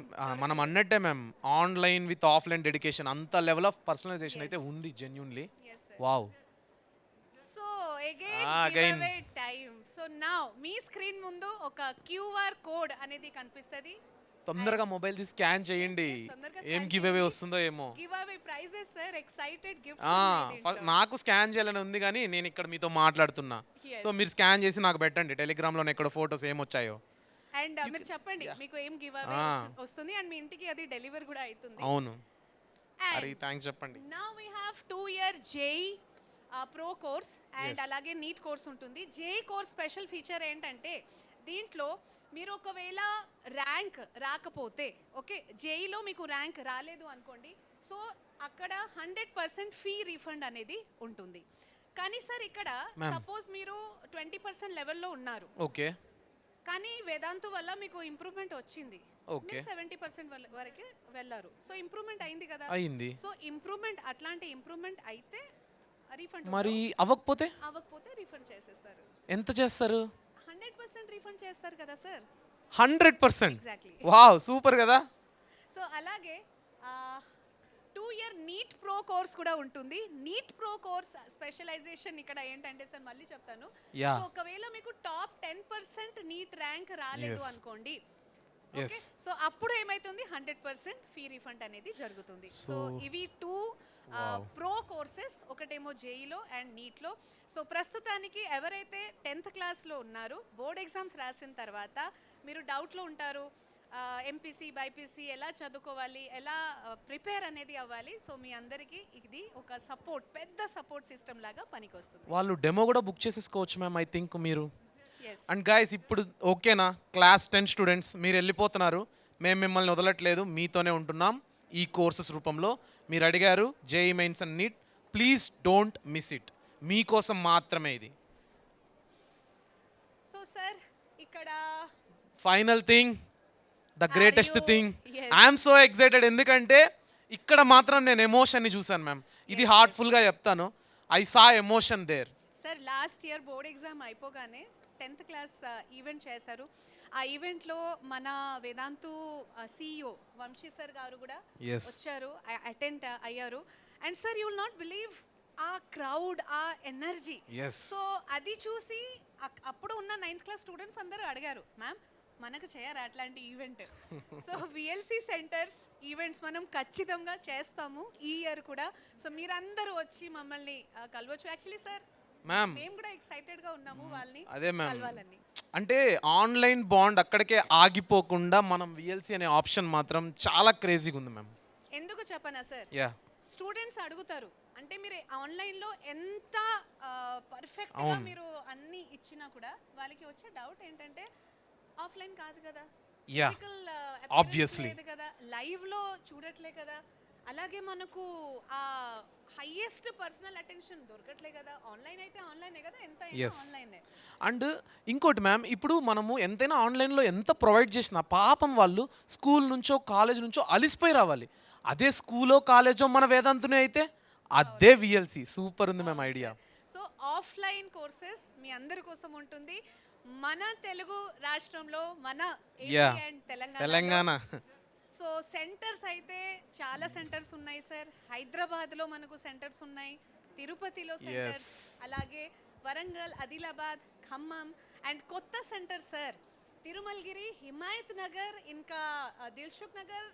మనం అన్నట్టే ma'am, online with offline dedication అంత లెవెల్ ఆఫ్ పర్సనలైజేషన్ అయితే ఉంది genuinely. Wow. Again time. So now మీ స్క్రీన్ ముందు ఒక QR కోడ్ అనేది కనిపిస్తది. తొందరగా మొబైల్ తీసి స్కాన్ చేయండి. ఏం గివ్ అవే వస్తుందో ఏమో. Give away prizes sir, excited gifts. నాకు స్కాన్ చేయాలని ఉంది కానీ నేను ఇక్కడ మీతో మాట్లాడుతున్నా. సో మీరు స్కాన్ చేసి నాకు పెట్టండి టెలిగ్రామ్ లో ఎక్కడ ఫోటోస్ ఏమొచ్చాయో. అండ్ మీరు చెప్పండి మీకు ఏం గివ్ అవే వస్తుంది అండ్ మీ ఇంటికి అది డెలివర్ కూడా అవుతుంది. అవును. అరే థాంక్స్ చెప్పండి. Now we have 2-year JEE pro course and అలాగే నీట్ కోర్స్ ఉంటుంది. జేఈ కోర్స్ స్పెషల్ ఫీచర్ ఏంటంటే దీంట్లో మీరు ఒకవేళ ర్యాంక్ రాకపోతే, ఓకే జేఈలో మీకు ర్యాంక్ రాలేదు అనుకోండి, సో అక్కడ 100% ఫీ రీఫండ్ అనేది ఉంటుంది. కానీ సార్ ఇక్కడ సపోజ్ మీరు 20% లెవెల్లో ఉన్నారు, ఓకే, కానీ వేదాంతు వల్ల మీకు ఇంప్రూవ్మెంట్ వచ్చింది, ఓకే 70% వరకు వెళ్ళారు. సో ఇంప్రూవ్మెంట్ అయింది కదా. అయింది. సో ఇంప్రూవ్మెంట్ అట్లాంటి ఇంప్రూవ్మెంట్ అయితే రీఫండ్, మరి అవ్వకపోతే రీఫండ్ చేసేస్తారు. ఎంత చేస్తారు? 100% రీఫండ్ చేస్తారు కదా సార్. 100%. ఎగ్జాక్ట్లీ. వావ్ సూపర్ కదా. సో అలాగే 2-year నీట్ ప్రో కోర్స్ కూడా ఉంటుంది. నీట్ ప్రో కోర్స్ స్పెషలైజేషన్ ఇక్కడ ఏంటంటే సార్ మళ్ళీ చెప్తాను. సో ఒకవేళ మీకు టాప్ 10% నీట్ ర్యాంక్ రాలేదు అనుకోండి, ఓకే, సో అప్పుడు ఏమైతుంది 100% ఫీ రీఫండ్ అనేది జరుగుతుంది. సో ఇవి 2 ప్రో కోర్సెస్, ఒకటేమో జేఈలో అండ్ నీట్లో. సో ప్రస్తుతానికి ఎవరైతే 10th క్లాస్లో ఉన్నారో బోర్డ్ ఎగ్జామ్స్ రాసిన తర్వాత మీరు డౌట్లో ఉంటారు, ఎంపీసీ బైపీసీ ఎలా చదువుకోవాలి, ఎలా ప్రిపేర్ అనేది అవ్వాలి. సో మీ అందరికీ ఇది ఒక సపోర్ట్, పెద్ద సపోర్ట్ సిస్టమ్ లాగా పనికొస్తుంది. వాళ్ళు డెమో కూడా బుక్ చేసేసుకోవచ్చు మ్యామ్, ఐ థింక్ మీరు. అండ్ గైస్ ఇప్పుడు ఓకేనా, క్లాస్ 10 స్టూడెంట్స్ మీరు వెళ్ళిపోతున్నారు, మేము మిమ్మల్ని వదలట్లేదు, మీతోనే ఉంటున్నాం ఈ కోర్సెస్ రూపంలో. మీరు అడిగారు JEE Mains and NEET, please don't miss it, మీకోసం మాత్రమే ఇది. సో సార్ ఇక్కడ final thing, the greatest thing, I'm so excited. ఎందుకంటే ఇక్కడ మాత్రం నేను ఎమోషన్ని చూసాను మ్యామ్. ఇది హార్ట్ఫుల్గా చెప్తాను, I saw emotion there. Sir last year board exam అయిపోగానే 10th క్లాస్ ఈవెంట్ చేశారు. ఆ ఈవెంట్లో మన వేదాంతు CEO వంశీ సార్ గారు కూడా వచ్చారు, అటెండ్ అయ్యారు. And sir you will not believe ఆ క్రౌడ్, ఆ ఎనర్జీ. సో అది చూసి అప్పుడు ఉన్న 9th క్లాస్ స్టూడెంట్స్ అందరూ అడిగారు, మ్యామ్ మనకు చేయరా అట్లాంటి event. So VLC centres events మనం ఖచ్చితంగా చేస్తాము ఈ ఇయర్ కూడా. సో మీరందరూ వచ్చి మమ్మల్ని కలవచ్చు. యాక్చువల్లీ సార్ మ్యామ్ మేము కూడా ఎక్సైటెడ్ గా ఉన్నాము వాళ్ళని కలవాలని. అంటే ఆన్లైన్ బాండ్ అక్కడికే ఆగిపోకుండా మనం విఎల్సి అనే ఆప్షన్ మాత్రం చాలా క్రేజీగా ఉంది మ్యామ్. ఎందుకు చెప్పనా సార్, స్టూడెంట్స్ అడుగుతారు, అంటే మీరు ఆన్లైన్లో ఎంత పర్ఫెక్ట్గా మీరు అన్ని ఇచ్చినా కూడా వాళ్ళకి వచ్చే డౌట్ ఏంటంటే ఆఫ్లైన్ కాదు కదా, ఆబ్వియస్లీ కదా, లైవ్లో చూడట్లే కదా అలాగే మనకు ఆ హైయెస్ట్ పర్సనల్ అటెన్షన్ దొరకట్లే కదా. ఆన్లైన్ అయితే ఆన్లైనే కదా, ఎంత ఆన్లైనే. అండ్ ఇంకోటి మ్యామ్, ఇప్పుడు మనము ఎంతైనా ఆన్లైన్లో ఎంత ప్రొవైడ్ చేసినా పాపం వాళ్ళు స్కూల్ నుంచో కాలేజ్ నుంచో అలిసిపోయి రావాలి. అదే స్కూలో కాలేజో మన వేదాంతునే అయితే అదే విఎల్సి. సూపర్ ఉంది ma'am idea. So offline courses మీ అందరి కోసం ఉంటుంది మన తెలుగు రాష్ట్రంలో, మన AP and Telangana. So centres అయితే చాలా సెంటర్స్ ఉన్నాయి సార్. హైదరాబాద్లో మనకు సెంటర్స్ ఉన్నాయి, తిరుపతిలో సెంటర్స్, అలాగే వరంగల్, ఆదిలాబాద్, ఖమ్మం అండ్ కొత్త సెంటర్ సార్ తిరుమలగిరి, హిమాయత్ నగర్, ఇంకా దిల్సుఖ్ నగర్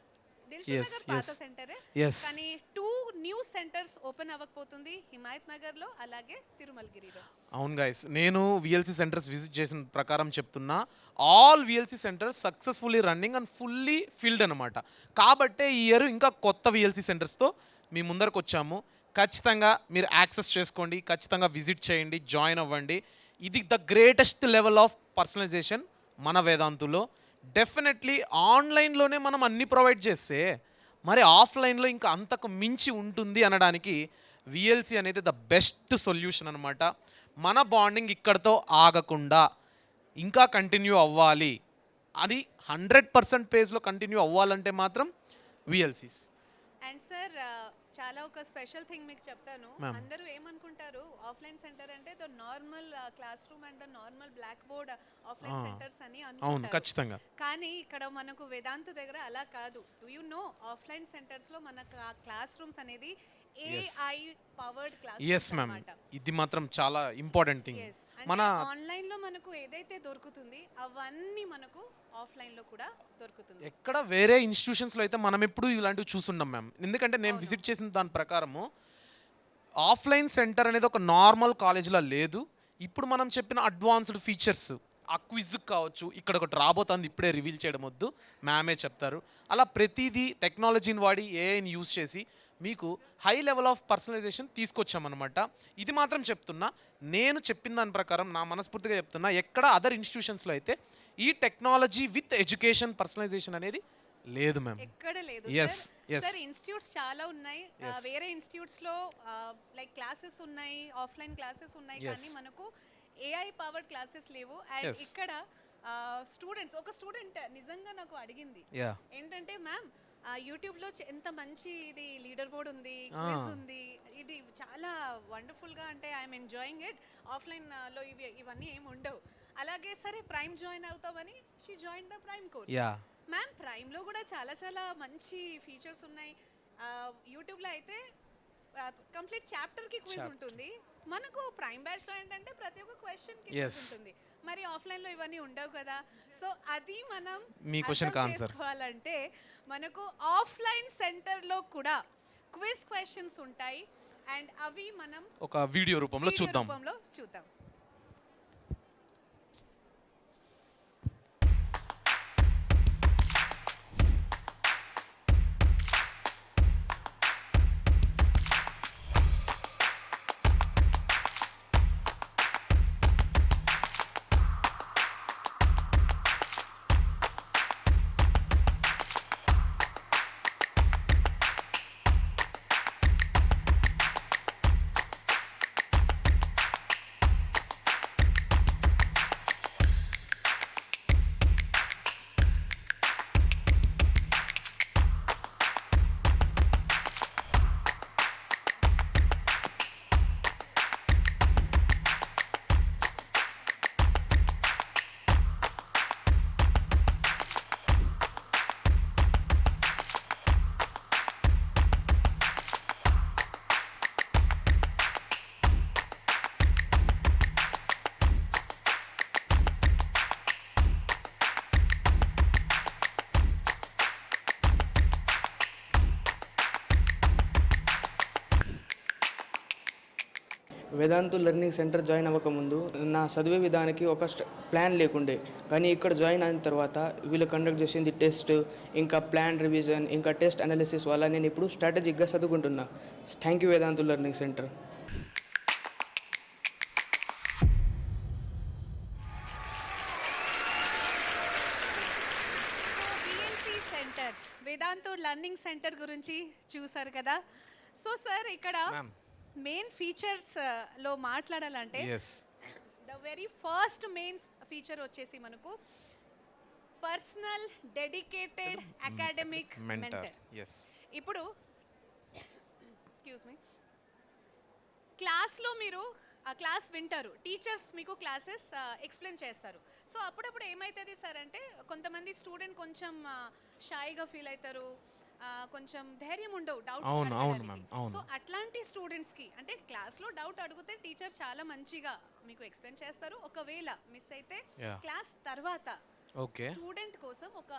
పాత సెంటరే, కానీ 2 న్యూ సెంటర్స్ ఓపెన్ అవ్వకపోతుంది హిమాయత్ నగర్లో అలాగే తిరుమలగిరిలో. అవును గైస్, నేను విఎల్సి సెంటర్స్ విజిట్ చేసిన ప్రకారం చెప్తున్నా, all VLC centres successfully running and fully filled అనమాట. కాబట్టే ఈ ఇయర్ ఇంకా కొత్త విఎల్సి సెంటర్స్తో మీ ముందరకు వచ్చాము. ఖచ్చితంగా మీరు యాక్సెస్ చేసుకోండి, ఖచ్చితంగా విజిట్ చేయండి, జాయిన్ అవ్వండి. ఇది the greatest level of personalisation మన వేదాంతులో. డెఫినెట్లీ ఆన్లైన్లోనే మనం అన్ని ప్రొవైడ్ చేస్తే మరి ఆఫ్లైన్లో ఇంకా అంతకు మించి ఉంటుంది అనడానికి విఎల్సి అనేది ద బెస్ట్ సొల్యూషన్ అనమాట. మన బాండింగ్ ఇక్కడితో ఆగకుండా ఇంకా కంటిన్యూ అవ్వాలి, అది 100% పేజ్లో కంటిన్యూ అవ్వాలంటే మాత్రం విఎల్సీస్. అండ్ సార్ చాలా ఒక స్పెషల్ థింగ్ మీకు చెప్తాను. అందరూ ఏమనుకుంటారు ఆఫ్లైన్ సెంటర్ అంటే the normal class room and the normal black board offline centres అని అవును, ఖచ్చితంగా. కానీ ఇక్కడ మనకు వేదాంత దగ్గర అలా కాదు. Do you know offline centres లో మనకు ఆ క్లాస్ రూమ్స్ అనేది AI powered class yes ma'am, ఇది మాత్రం చాలా ఇంపార్టెంట్ థింగ్. మన ఆన్లైన్ లో మనకు ఏదైతే దొరుకుతుంది అవన్నీ మనకు ఆఫ్లైన్ లో కూడా దొరుకుతుంది. ఎక్కడ వేరే ఇన్స్టిట్యూషన్స్లో అయితే మనం ఎప్పుడు ఇలాంటివి చూసుండం మ్యామ్. ఎందుకంటే నేను విజిట్ చేసిన దాని ప్రకారము ఆఫ్లైన్ సెంటర్ అనేది ఒక నార్మల్ కాలేజ్లో లేదు. ఇప్పుడు మనం చెప్పిన అడ్వాన్స్డ్ ఫీచర్స్, ఆ క్విజ్ కావచ్చు, ఇక్కడ ఒకటి రాబోతుంది, ఇప్పుడే రివీల్ చేయడం వద్దు, మ్యామే చెప్తారు. అలా ప్రతిదీ టెక్నాలజీని వాడి ఏఐని యూజ్ చేసి మీకు హై లెవెల్ ఆఫ్ పర్సనలైజేషన్ తీసుకొచ్చామన్నమాట. ఇది మాత్రం చెప్తున్నా, నేను చెప్పిన దాని ప్రకారం నా మనస్ఫూర్తిగా చెప్తున్నా, ఎక్కడ అదర్ ఇన్స్టిట్యూషన్స్లో అయితే ఈ టెక్నాలజీ విత్ ఎడ్యుకేషన్ పర్సనలైజేషన్ అనేది లేదు మ్యామ్. ఎక్కడ లేదు సార్. ఇన్స్టిట్యూట్స్ చాలా ఉన్నాయి, వేరే ఇన్స్టిట్యూట్స్ లో లైక్ క్లాసెస్ ఉన్నాయి, ఆఫ్లైన్ క్లాసెస్ ఉన్నాయి, కానీ మనకు AI పవర్డ్ క్లాసెస్ లేవు. అండ్ ఇక్కడ స్టూడెంట్స్, ఒక స్టూడెంట్ నిజంగా నాకు అడిగింది ఏంటంటే, మ్యామ్ యూట్యూబ్లో ఎంత మంచి ఇది లీడర్ బోర్డ్ ఉంది, క్విజ్ ఉంది, ఇది చాలా వండర్ఫుల్గా, అంటే ఐఎమ్ ఎంజాయింగ్ ఇట్. ఆఫ్లైన్లో ఇవన్నీ ఏమి ఉండవు. అలాగే సరే ప్రైమ్ జాయిన్ అవుతామని she join the prime course. Ma'am ప్రైమ్లో కూడా చాలా చాలా మంచి ఫీచర్స్ ఉన్నాయి. యూట్యూబ్లో అయితే కంప్లీట్ చాప్టర్కి క్విజ్ ఉంటుంది. మనకు ప్రైమ్ బ్యాచ్లో ఏంటంటే ప్రతి ఒక్క క్వశ్చన్కి క్విజ్ ఉంటుంది. మరి ఆఫ్లైన్లో ఇవన్నీ ఉండవు కదా. సో అది మనం మీ క్వశ్చన్కి ఆన్సర్ చేసుకోవాలంటే మనకు ఆఫ్లైన్ సెంటర్లో కూడా క్విజ్ క్వశ్చన్స్ ఉంటాయి. అండ్ అవి మనం ఒక వీడియో రూపంలో చూద్దాం. వేదాంతు లెర్నింగ్ సెంటర్ జాయిన్ అవ్వకముందు నా చదివే విధానికి ఒక ప్లాన్ లేకుండే, కానీ ఇక్కడ జాయిన్ అయిన తర్వాత వీళ్ళు కండక్ట్ చేసింది టెస్ట్, ఇంకా ప్లాన్ రివిజన్, ఇంకా టెస్ట్ అనాలిసిస్ వల్ల నేను ఇప్పుడు స్ట్రాటజిక్గా చదువుకుంటున్నా. Thank you Vedantu learning centre. Vedantu learning centre గురించి చూసారు కదా. సో సార్ ఇక్కడ మెయిన్ ఫీచర్స్ లో మాట్లాడాలంటే the very first main feature వచ్చేసి మనకు పర్సనల్ డెడికేటెడ్ అకాడమిక్ మెంటర్. ఇప్పుడు ఎక్స్క్యూజ్ మీ, క్లాస్లో మీరు ఆ క్లాస్ వింటారు, టీచర్స్ మీకు క్లాసెస్ ఎక్స్ప్లెయిన్ చేస్తారు. సో అప్పుడప్పుడు ఏమవుతుంది సార్ అంటే కొంతమంది స్టూడెంట్ కొంచెం షైగా ఫీల్ అవుతారు, కొంచెం ధైర్యం ఉండవు డౌట్స్. సో అట్లాంటి స్టూడెంట్స్కి అంటే క్లాస్లో డౌట్ అడిగితే టీచర్ చాలా మంచిగా మీకు ఎక్స్ప్లెయిన్ చేస్తారు. ఒకవేళ మిస్ అయితే క్లాస్ తర్వాత స్టూడెంట్ కోసం ఒక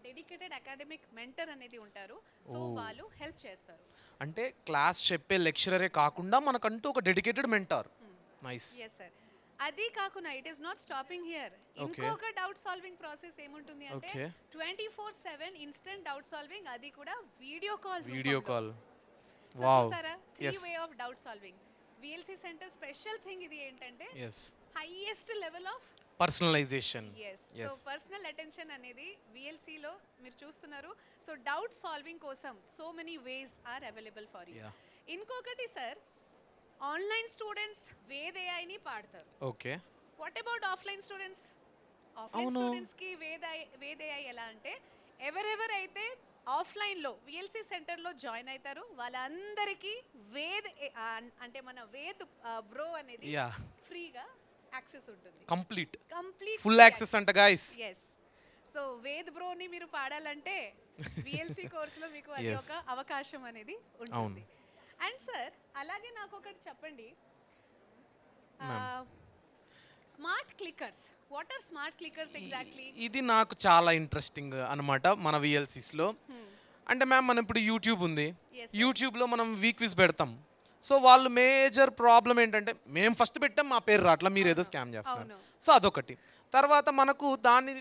డెడికేటెడ్ అకాడమిక్ మెంటర్ అనేది ఉంటారు. సో వాళ్ళు హెల్ప్ చేస్తారు. అంటే క్లాస్ చెప్పే లెక్చరరే కాకుండా మనకంటూ ఒక dedicated mentor. Nice. yes sir. అది కాకుండా it is not stopping here. ఇంకొక డౌట్ సాల్వింగ్ ప్రాసెస్ ఏముంటుంది అంటే 24/7 ఇన్స్టెంట్ డౌట్ సాల్వింగ్, అది కూడా వీడియో కాల్. చూసారా, 3 way of doubt solving. VLC centre special thing ఇది ఏంటంటే highest level of personalisation. So personal attention అనేది VLC లో మీరు చూస్తున్నారు. సో డౌట్ సాల్వింగ్ కోసం so many ways are available for you. ఇంకొకటి sir, online students Ved AI ని పాడతారు. Okay, what about offline students? Offline students కి వేద్ AI ఎలా అంటే ఎవరెవరైతే ఆఫ్లైన్ లో VLC సెంటర్ లో జాయిన్ అవుతారు వాళ్ళందరికీ వేద్ అంటే మన వేద్ బ్రో అనేది ఫ్రీగా యాక్సెస్ ఉంటుంది. కంప్లీట్ ఫుల్ యాక్సెస్ అంట గైస్. yes. సో వేద్ బ్రోని మీరు పాడాలంటే VLC కోర్సులో మీకు అది ఒక అవకాశం అనేది ఉంటుంది. అండ్ సార్ అలాగే నాకు ఒకటి చెప్పండి, smart clickers. What are smart clickers exactly? ఇది నాకు చాలా ఇంట్రెస్టింగ్ అన్నమాట మన VLCస్లో. అంటే మ్యామ్ మనం ఇప్పుడు యూట్యూబ్ ఉంది, యూట్యూబ్లో మనం వీక్ విజ్ పెడతాం. సో వాళ్ళు మేజర్ ప్రాబ్లం ఏంటంటే మేము ఫస్ట్ పెట్టాం మా పేరు రాట్లా, మీరు ఏదో స్కామ్ చేస్తారు. సో అదొకటి. తర్వాత మనకు దాన్ని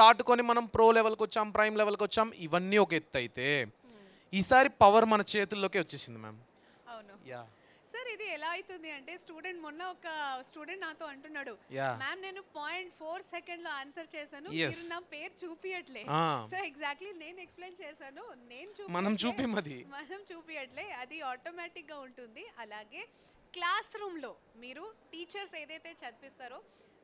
దాటుకొని మనం ప్రో లెవెల్కి వచ్చాం, ప్రైమ్ లెవెల్కి వచ్చాం, ఇవన్నీ ఒక ఎత్తు అయితే ఈసారి పవర్ మన చేతుల్లోకి వచ్చేసింది మ్యామ్. అవును సార్. ఇది ఎలా అవుతుంది అంటే మొన్న ఒక స్టూడెంట్ నాతో అంటున్నాడు, మ్యామ్ నేను 0.4 సెకండ్లో ఆన్సర్ చేశాను, మీరు నా పేరు చూపియట్లే. సో ఎగ్జాక్ట్లీ నేను ఎక్స్ప్లెయిన్ చేశాను, మనం చూపియట్లే, అది ఆటోమేటిక్గా ఉంటుంది. అలాగే క్లాస్ రూమ్లో మీరు టీచర్స్ ఏదైతే చదివిస్తారో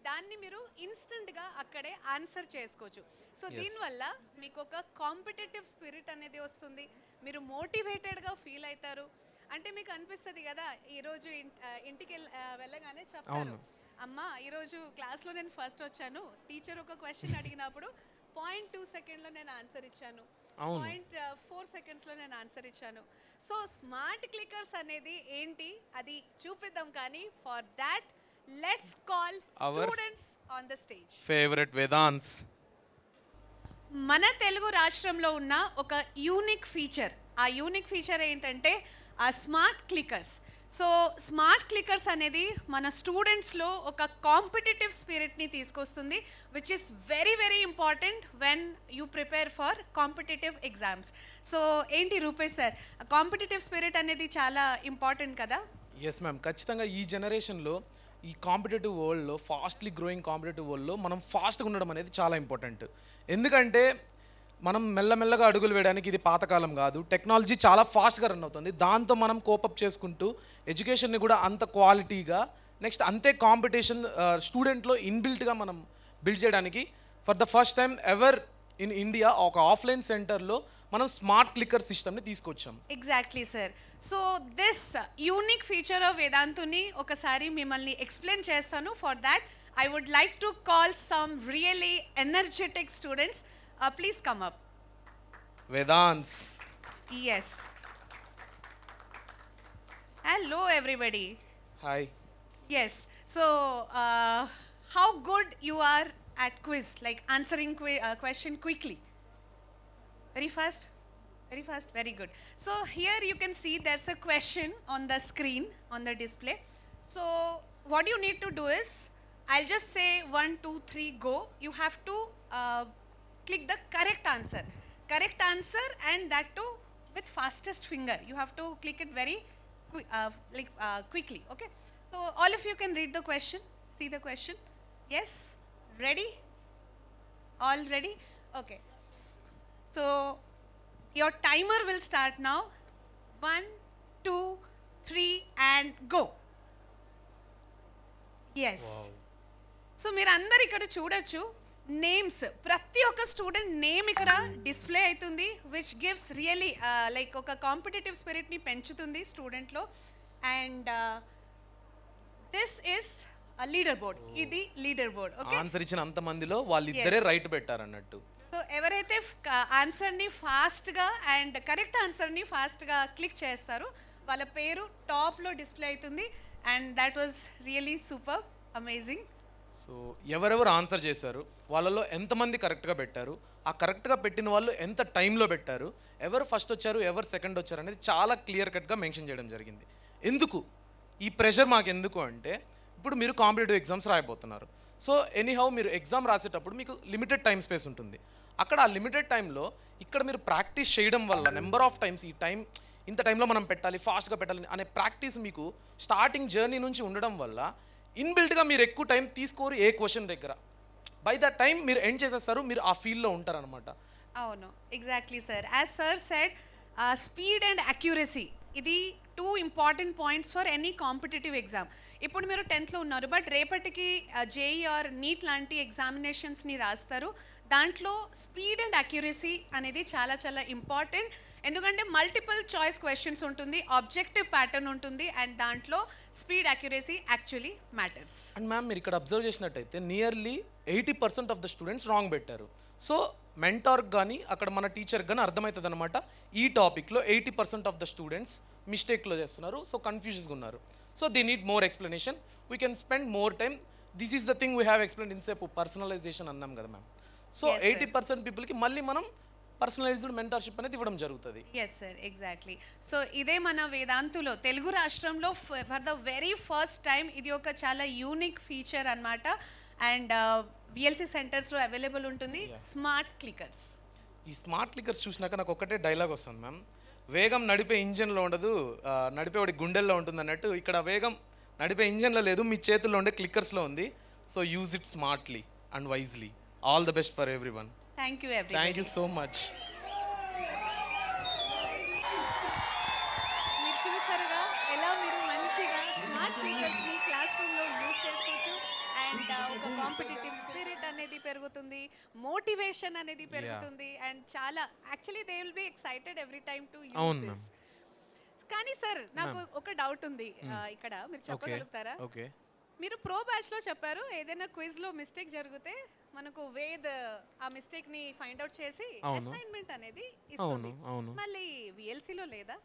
దాన్ని మీరు ఇన్స్టెంట్గా అక్కడే ఆన్సర్ చేసుకోవచ్చు. సో దీనివల్ల మీకు ఒక కాంపిటేటివ్ స్పిరిట్ అనేది వస్తుంది, మీరు మోటివేటెడ్గా ఫీల్ అవుతారు. అంటే మీకు అనిపిస్తుంది కదా, ఈరోజు ఇంటికి వెళ్ళగానే చెప్తాను, అమ్మ ఈరోజు క్లాస్లో నేను ఫస్ట్ వచ్చాను, టీచర్ ఒక క్వశ్చన్ అడిగినప్పుడు 0.2 సెకండ్లో నేను ఆన్సర్ ఇచ్చాను, 0.4 సెకండ్స్లో నేను ఆన్సర్ ఇచ్చాను. సో స్మార్ట్ క్లిక్కర్స్ అనేది ఏంటి అది చూపిద్దాం, కానీ for that let's call students on the stage. Favourite Vedant. మన తెలుగు రాష్ట్రంలో ఉన్న ఒక యూనిక్ ఫీచర్, ఆ యూనిక్ ఫీచర్ ఏంటంటే ఆ smart clickers. So smart clickers అనేది మన స్టూడెంట్స్లో ఒక కాంపిటేటివ్ స్పిరిట్ని తీసుకొస్తుంది, which is very very important when you prepare for competitive exams. So ఏంటి రూపేష్ సార్, కాంపిటేటివ్ స్పిరిట్ అనేది చాలా ఇంపార్టెంట్ కదా? ఎస్ మ్యామ్, ఖచ్చితంగా ఈ జనరేషన్లో ఈ కాంపిటేటివ్ వరల్డ్లో, ఫాస్ట్లీ గ్రోయింగ్ కాంపిటేటివ్ వరల్డ్లో మనం ఫాస్ట్గా ఉండడం అనేది చాలా ఇంపార్టెంట్. ఎందుకంటే మనం మెల్లమెల్లగా అడుగులు వేయడానికి ఇది పాతకాలం కాదు, టెక్నాలజీ చాలా ఫాస్ట్గా రన్ అవుతుంది. దాంతో మనం కోపప్ చేసుకుంటూ ఎడ్యుకేషన్ని కూడా అంత క్వాలిటీగా, నెక్స్ట్ అంతే కాంపిటీషన్ స్టూడెంట్లో ఇన్బిల్ట్గా మనం బిల్డ్ చేయడానికి for the first time ever in India ఒక ఆఫ్లైన్ సెంటర్లో మనం స్మార్ట్ క్లిక్కర్ సిస్టమ్ని తీసుకొచ్చాం. Exactly sir. So this unique feature of వేదాంతుని ఒకసారి మిమ్మల్ని ఎక్స్ప్లెయిన్ చేస్తాను. For that I would like to call some really energetic students. Please come up. Vedants. Yes. Hello everybody. Hi. Yes. So how good you are at quiz, like answering question quickly? Very fast? Very fast? Very good. So here you can see there's a question on the screen, on the display. So what you need to do is, I'll just say 1, 2, 3, go. You have to click the correct answer and that too with fastest finger. You have to click it very quickly. Okay, so all of you can read the question, see the question. Yes, ready? All ready? Okay, so your timer will start now. 1, 2, 3 and go. Yes. So మీరు అందరు ఇక్కడ చూడొచ్చు names, ప్రతి ఒక్క student name ఇక్కడ display అవుతుంది, which gives really like ఒక competitive స్పిరిట్ని పెంచుతుంది స్టూడెంట్లో. And this is leader board, ఇది లీడర్ బోర్డ్. ఓకే, ఆన్సర్ ఇచ్చిన అంత మందిలో వాళ్ళిద్దరే రైట్ పెట్టారు అన్నట్టు. సో ఎవరైతే ఆన్సర్ని ఫాస్ట్గా అండ్ కరెక్ట్ ఆన్సర్ని ఫాస్ట్గా క్లిక్ చేస్తారో వాళ్ళ పేరు టాప్లో డిస్ప్లే అవుతుంది. And that was really super amazing. So ఎవరెవరు ఆన్సర్ చేశారు, వాళ్ళలో ఎంతమంది కరెక్ట్గా పెట్టారు, ఆ కరెక్ట్గా పెట్టిన వాళ్ళు ఎంత టైంలో పెట్టారు, ఎవరు ఫస్ట్ వచ్చారు, ఎవరు సెకండ్ వచ్చారు అనేది చాలా క్లియర్ కట్గా మెన్షన్ చేయడం జరిగింది. ఎందుకు ఈ ప్రెషర్ మాకు ఎందుకు అంటే, ఇప్పుడు మీరు కాంపిటేటివ్ ఎగ్జామ్స్ రాయబోతున్నారు. సో ఎనీహౌ మీరు ఎగ్జామ్ రాసేటప్పుడు మీకు లిమిటెడ్ టైం స్పేస్ ఉంటుంది. అక్కడ ఆ లిమిటెడ్ టైంలో ఇక్కడ మీరు ప్రాక్టీస్ చేయడం వల్ల నెంబర్ ఆఫ్ టైమ్స్ ఈ టైం ఇంత టైంలో మనం పెట్టాలి, ఫాస్ట్గా పెట్టాలి అనే ప్రాక్టీస్ మీకు స్టార్టింగ్ జర్నీ నుంచి ఉండడం వల్ల ఇన్బిల్ట్గా మీరు ఎక్కువ టైం తీసుకోరు ఏ క్వశ్చన్ దగ్గర. బై ద టైం మీరు ఎండ్ చేసేస్తారు, మీరు ఆ ఫీల్డ్లో ఉంటారనమాట. అవును, exactly sir. As sir said, speed and accuracy ఇది 2 important points for any competitive exam. ఇప్పుడు మీరు 10th ఉన్నారు, బట్ రేపటికి జేఈ ఆర్ నీట్ లాంటి ఎగ్జామినేషన్స్ని రాస్తారు. దాంట్లో స్పీడ్ అండ్ అక్యురసీ అనేది చాలా చాలా ఇంపార్టెంట్. ఎందుకంటే మల్టిపుల్ చాయిస్ క్వశ్చన్స్ ఉంటుంది, ఆబ్జెక్టివ్ ప్యాటర్న్ ఉంటుంది, అండ్ దాంట్లో speed accuracy actually matters. And ma'am మీరు ఇక్కడ అబ్జర్వ్ చేసినట్టయితే nearly 80% of the students wrong పెట్టారు. సో మెంటార్కి కానీ అక్కడ మన టీచర్కి కానీ అర్థమవుతుంది అనమాట, ఈ టాపిక్లో 80% ఆఫ్ ద స్టూడెంట్స్ మిస్టేక్లో చేస్తున్నారు, సో కన్ఫ్యూజన్గా ఉన్నారు. So they need more explanation, we can spend more time. This is the thing we have explain ఇన్సేపు పర్సనలైజేషన్ అన్నాం కదా మ్యామ్. సో 80% పీపుల్కి మళ్ళీ మనం పర్సనలైజ్డ్ మెంటర్షిప్ అనేది ఇవ్వడం జరుగుతుంది. Yes sir, exactly. సో ఇదే మన వేదాంతులో తెలుగు రాష్ట్రంలో for the very first time ఇది ఒక చాలా యూనిక్ ఫీచర్ అన్నమాట. అండ్ విఎల్సి సెంటర్స్లో అవైలబుల్ ఉంటుంది స్మార్ట్ క్లికర్స్. ఈ స్మార్ట్ క్లికర్స్ చూసినాక నాకు ఒకటే డైలాగ్ వస్తుంది మ్యామ్, వేగం నడిపే ఇంజన్లో ఉండదు, నడిపేవాడి గుండెల్లో ఉంటుంది అన్నట్టు. ఇక్కడ వేగం నడిపే ఇంజన్లో లేదు, మీ చేతుల్లో ఉండే క్లికర్స్లో ఉంది. So use it smartly and wisely. All the best for every one. Thank you everybody. Thank you so much. మీరు చూసారుగా ఎలా మీరు మంచిగా స్మార్ట్ క్లికర్స్ని క్లాస్ రూమ్లో యూజ్ చేసుకోవచ్చు. అండ్ ఒక కాంపిటేటివ్ స్పిరిట్ అనేది పెరుగుతుంది, మోటివేషన్ అనేది పెరుగుతుంది, అండ్ చాలా actually they will be excited every time to use this. కానీ సార్ నాకు ఒక డౌట్ ఉంది ఇక్కడ, మీరు చెప్పగలుగుతారా? ఓకే, మీరు ప్రో బ్యాచ్లో చెప్పారు ఏదైనా క్విజ్లో మిస్టేక్ జరిగితే మనకు వేద్ ఆ మిస్టేక్ని ఫైండ్ అవుట్ చేసి అసైన్మెంట్ అనేది ఇస్తుంది. మళ్ళీ విఎల్సీలో లేదా?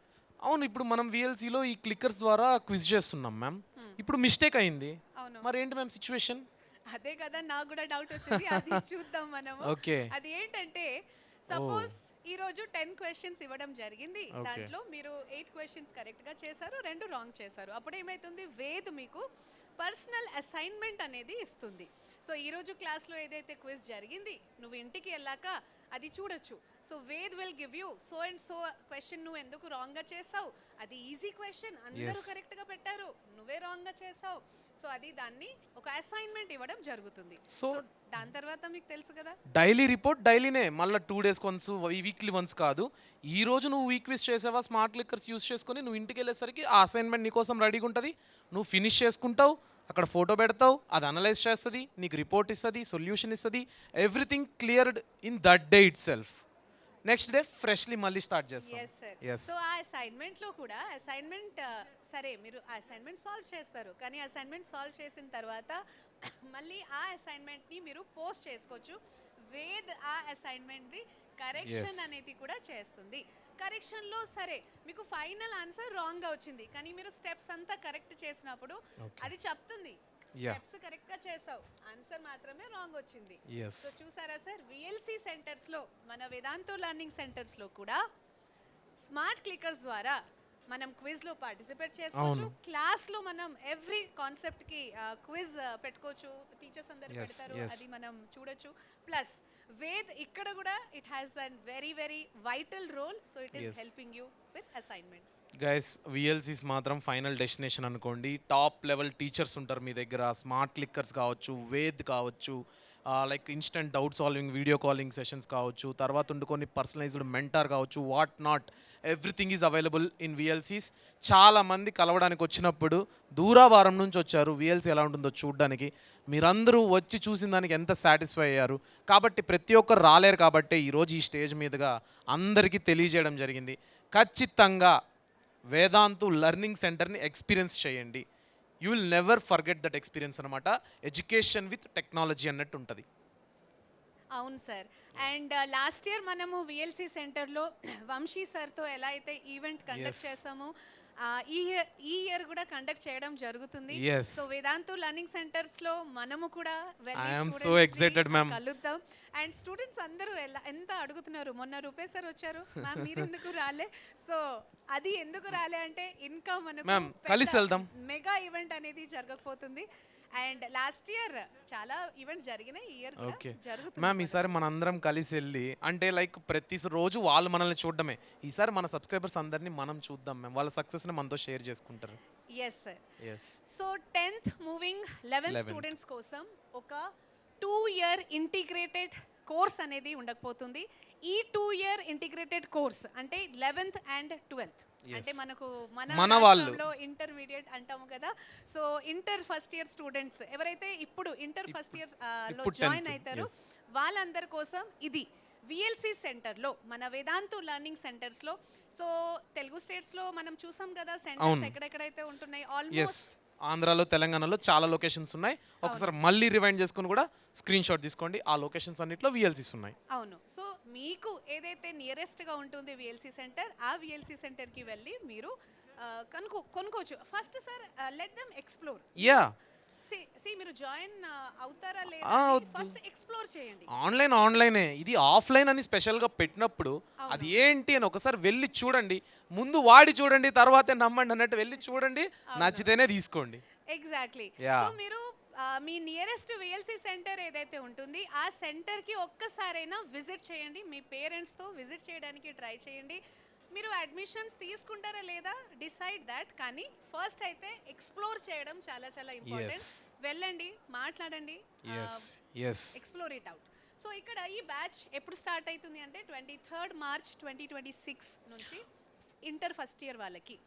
అవును, ఇప్పుడు మనం విఎల్సీలో ఈ క్లిక్కర్స్ ద్వారా క్విజ్ చేస్తున్నాం మ్యామ్. ఇప్పుడు మిస్టేక్ అయింది, మరి ఏంటి మ్యామ్ సిచ్యువేషన్? అదే కదా నాకు కూడా డౌట్ వచ్చింది, అది చూద్దాం మనము. ఓకే, అది ఏంటంటే సపోజ్ ఈ రోజు 10 క్వశ్చన్స్ ఇవ్వడం జరిగింది, దాంట్లో మీరు 8 క్వశ్చన్స్ కరెక్ట్ గా చేశారు, 2 రాంగ్ చేశారు. అప్పుడు ఏమైతుంది, వేద్ మీకు పర్సనల్ అసైన్మెంట్ అనేది ఇస్తుంది. సో ఈరోజు క్లాస్లో ఏదైతే క్విజ్ జరిగింది నువ్వు ఇంటికి వెళ్ళాక అది చూడొచ్చు. So Ved will give you so and so question, నువ్వు ఎందుకు రాంగ్గా చేసావు, అది ఈజీ క్వశ్చన్, అందరూ కరెక్ట్గా పెట్టారు, నువ్వే రాంగ్గా చేసావు. సో అది దాన్ని ఒక అసైన్మెంట్ ఇవ్వడం జరుగుతుంది. సో దాని తర్వాత మీకు తెలుసు కదా డైలీ రిపోర్ట్ డైలీనే, మళ్ళీ 2 days వన్స్, వీక్లీ వన్స్ కాదు. ఈ రోజు నువ్వు వీక్ క్విజ్ చేసావా, స్మార్ట్ క్లిక్కర్స్ యూస్ చేసుకొని నువ్వు ఇంటికి వెళ్ళేసరికి ఆ అసైన్మెంట్ నీకోసం రెడీగా ఉంటుంది, నువ్వు ఫినిష్ చేసుకుంటావు, అక్కడ ఫోటో పెడతావు, అది అనలైజ్ చేస్తుంది, నీకు రిపోర్ట్ ఇస్తుంది, సొల్యూషన్ ఇస్తుంది, everything cleared in that day it self. Next day freshly మళ్ళీ స్టార్ట్ చేస్తాం. సో ఆ అసైన్మెంట్లో కూడా అసైన్మెంట్ సరే మీరు ఆ అసైన్మెంట్ సాల్వ్ చేస్తారు, కానీ అసైన్మెంట్ సాల్వ్ చేసిన తర్వాత మళ్ళీ ఆ అసైన్మెంట్ని మీరు పోస్ట్ చేసుకోవచ్చు. వేద్ ఆ అసైన్మెంట్ది కరెక్షన్ అనేది కూడా చేస్తుంది. కరెక్షన్లో సరే మీకు ఫైనల్ ఆన్సర్ రాంగ్గా వచ్చింది, కానీ మీరు స్టెప్స్ అంతా కరెక్ట్ చేసినప్పుడు అది చెప్తుంది స్టెప్స్ కరెక్ట్ గా చేసావు, ఆన్సర్ మాత్రమే రాంగ్ వచ్చింది. సో చూసారా సార్, విఎల్సి సెంటర్స్ లో మన వేదాంతో లెర్నింగ్ సెంటర్స్ లో కూడా స్మార్ట్ క్లిక్కర్స్ ద్వారా మనం క్విజ్ లో పార్టిసిపేట్ చేసుకోవచ్చు. క్లాస్ లో మనం ఎవ్రీ కాన్సెప్ట్ కి క్విజ్ పెట్టుకోవచ్చు, టీచర్స్ అందరు పెడతారు, అది మనం చూడొచ్చు. ప్లస్ వేద్ ఇక్కడ కూడా it has an very very vital role, so it is helping you with assignments. Guys VLCs మాత్రం ఫైనల్ డెస్టినేషన్ అనుకోండి. టాప్ లెవెల్ టీచర్స్ ఉంటారు మీ దగ్గర, స్మార్ట్ క్లిక్కర్స్ కావచ్చు, వేద్ కావచ్చు, like instant doubt solving video calling sessions కావచ్చు, తర్వాత ఉండి కొన్ని పర్సనలైజ్డ్ మెంటర్ కావచ్చు, what not everything is available in విఎల్సీస్. చాలామంది కలవడానికి వచ్చినప్పుడు దూరాభారం నుంచి వచ్చారు విఎల్సీ ఎలా ఉంటుందో చూడడానికి. మీరందరూ వచ్చి చూసిన దానికి ఎంత సాటిస్ఫై అయ్యారు. కాబట్టి ప్రతి ఒక్కరు రాలేరు కాబట్టి ఈరోజు ఈ స్టేజ్ మీదుగా అందరికీ తెలియజేయడం జరిగింది. ఖచ్చితంగా వేదాంతు లెర్నింగ్ సెంటర్ని ఎక్స్పీరియన్స్ చేయండి. You will never forget that experience అనమాట. ఎడ్యుకేషన్ విత్ టెక్నాలజీ అన్నట్టు ఉంటుంది. అవును సార్. అండ్ లాస్ట్ ఇయర్ మనము విఎల్సి సెంటర్లో వంశీ సార్తో ఎలా అయితే ఈవెంట్ కండక్ట్ చేసామో ఈ ఇయర్ కూడా కండక్ట్ చేయడం జరుగుతుంది. సో వేదాంతు లర్నింగ్ సెంటర్స్ లో మనము కూడా కలుద్దాం. అండ్ స్టూడెంట్స్ అందరూ ఎంత అడుగుతున్నారు, మొన్న రూపే సార్ వచ్చారు మ్యామ్ మీరు ఎందుకు రాలే. సో అది ఎందుకు రాలే అంటే ఇంకా మనకు మెగా ఈవెంట్ అనేది జరగకపోతుంది. అండ్ లాస్ట్ ఇయర్ చాలా ఈవెంట్స్ జరిగినాయి, ఈ ఇయర్ జరుగుతుంది. మ్యామ్ ఈసారి మనందరం కలిసి వెళ్ళి అంటే లైక్ ప్రతి రోజు వాళ్ళు మనల్ని చూడడమే, ఈసారి మన సబ్స్క్రైబర్స్ అందరినీ మనం చూద్దాం మ్యామ్. వాళ్ళ సక్సెస్ని మనతో షేర్ చేసుకుంటారు. Yes sir. So 10th moving 11th students కోసం ఒక 2 year ఇంటిగ్రేటెడ్ కోర్స్ అనేది ఉండకపోతుంది. ఈ 2 year ఇంటిగ్రేటెడ్ కోర్స్ అంటే 11th and 12th అంటే మనకు మన వాళ్ళలో ఇంటర్మీడియట్ అంటాము కదా. So inter first year students ఎవరైతే ఇప్పుడు ఇంటర్ ఫస్ట్ ఇయర్ లో జాయిన్ అవుతారో వాళ్ళందరి కోసం ఇది విఎల్సి సెంటర్లో మన వేదాంతు లర్నింగ్ సెంటర్స్లో. సో తెలుగు స్టేట్స్లో మనం చూసాం కదా సెంటర్స్ ఎక్కడెక్కడైతే ఉంటున్నాయి. ఆల్మోస్ట్ ఆంధ్రాలో తెలంగాణలో చాలా లొకేషన్స్ ఉన్నాయి. ఒకసారి మళ్ళీ రివైండ్ చేసుకుని కూడా స్క్రీన్ షాట్ తీసుకోండి. ఆ లొకేషన్స్ అన్నిట్లో విఎల్సీస్ ఉన్నాయి. అవును. సో మీకు ఏదైతే నియరెస్ట్గా ఉంటుంది విఎల్సీ సెంటర్, ఆ విఎల్సీ సెంటర్కి వెళ్ళి మీరు కొనుక్కోవచ్చు. First sir let them explore. మీరు జాయిన్ అవుతారా లేదా ఫస్ట్ ఎక్స్ప్లోర్ చేయండి. ఆన్లైనే ఇది ఆఫ్లైన్ అని స్పెషల్గా పెట్టినప్పుడు అది ఏంటి అని ఒకసారి వెళ్ళి చూడండి. ముందు వాడి చూడండి, తర్వాతే నమ్మండి అన్నట్టు వెళ్ళి చూడండి, నచ్చితేనే తీసుకోండి. ఎగ్జాక్ట్లీ. సో మీరు మీ నియరెస్ట్ విఎల్సి సెంటర్ ఏదైతే ఉంటుంది ఆ సెంటర్కి ఒక్కసారైనా విజిట్ చేయండి. మీ పేరెంట్స్తో విజిట్ చేయడానికి ట్రై చేయండి. మీరు అడ్మిషన్స్ తీసుకుంటారా లేదా డిసైడ్ దాట్, కానీ ఫస్ట్ అయితే ఎక్స్ప్లోర్ చేయడం చాలా చాలా ఇంపార్టెంట్. వెళ్ళండి, మాట్లాడండి, ఎక్స్ప్లోర్ ఇట్ అవుట్. సో ఇక్కడ ఈ బ్యాచ్ ఎప్పుడు స్టార్ట్ అవుతుంది అంటే 23rd March 2026 నుంచి ఇంటర్ ఫస్ట్ ఇయర్ వాళ్ళకి.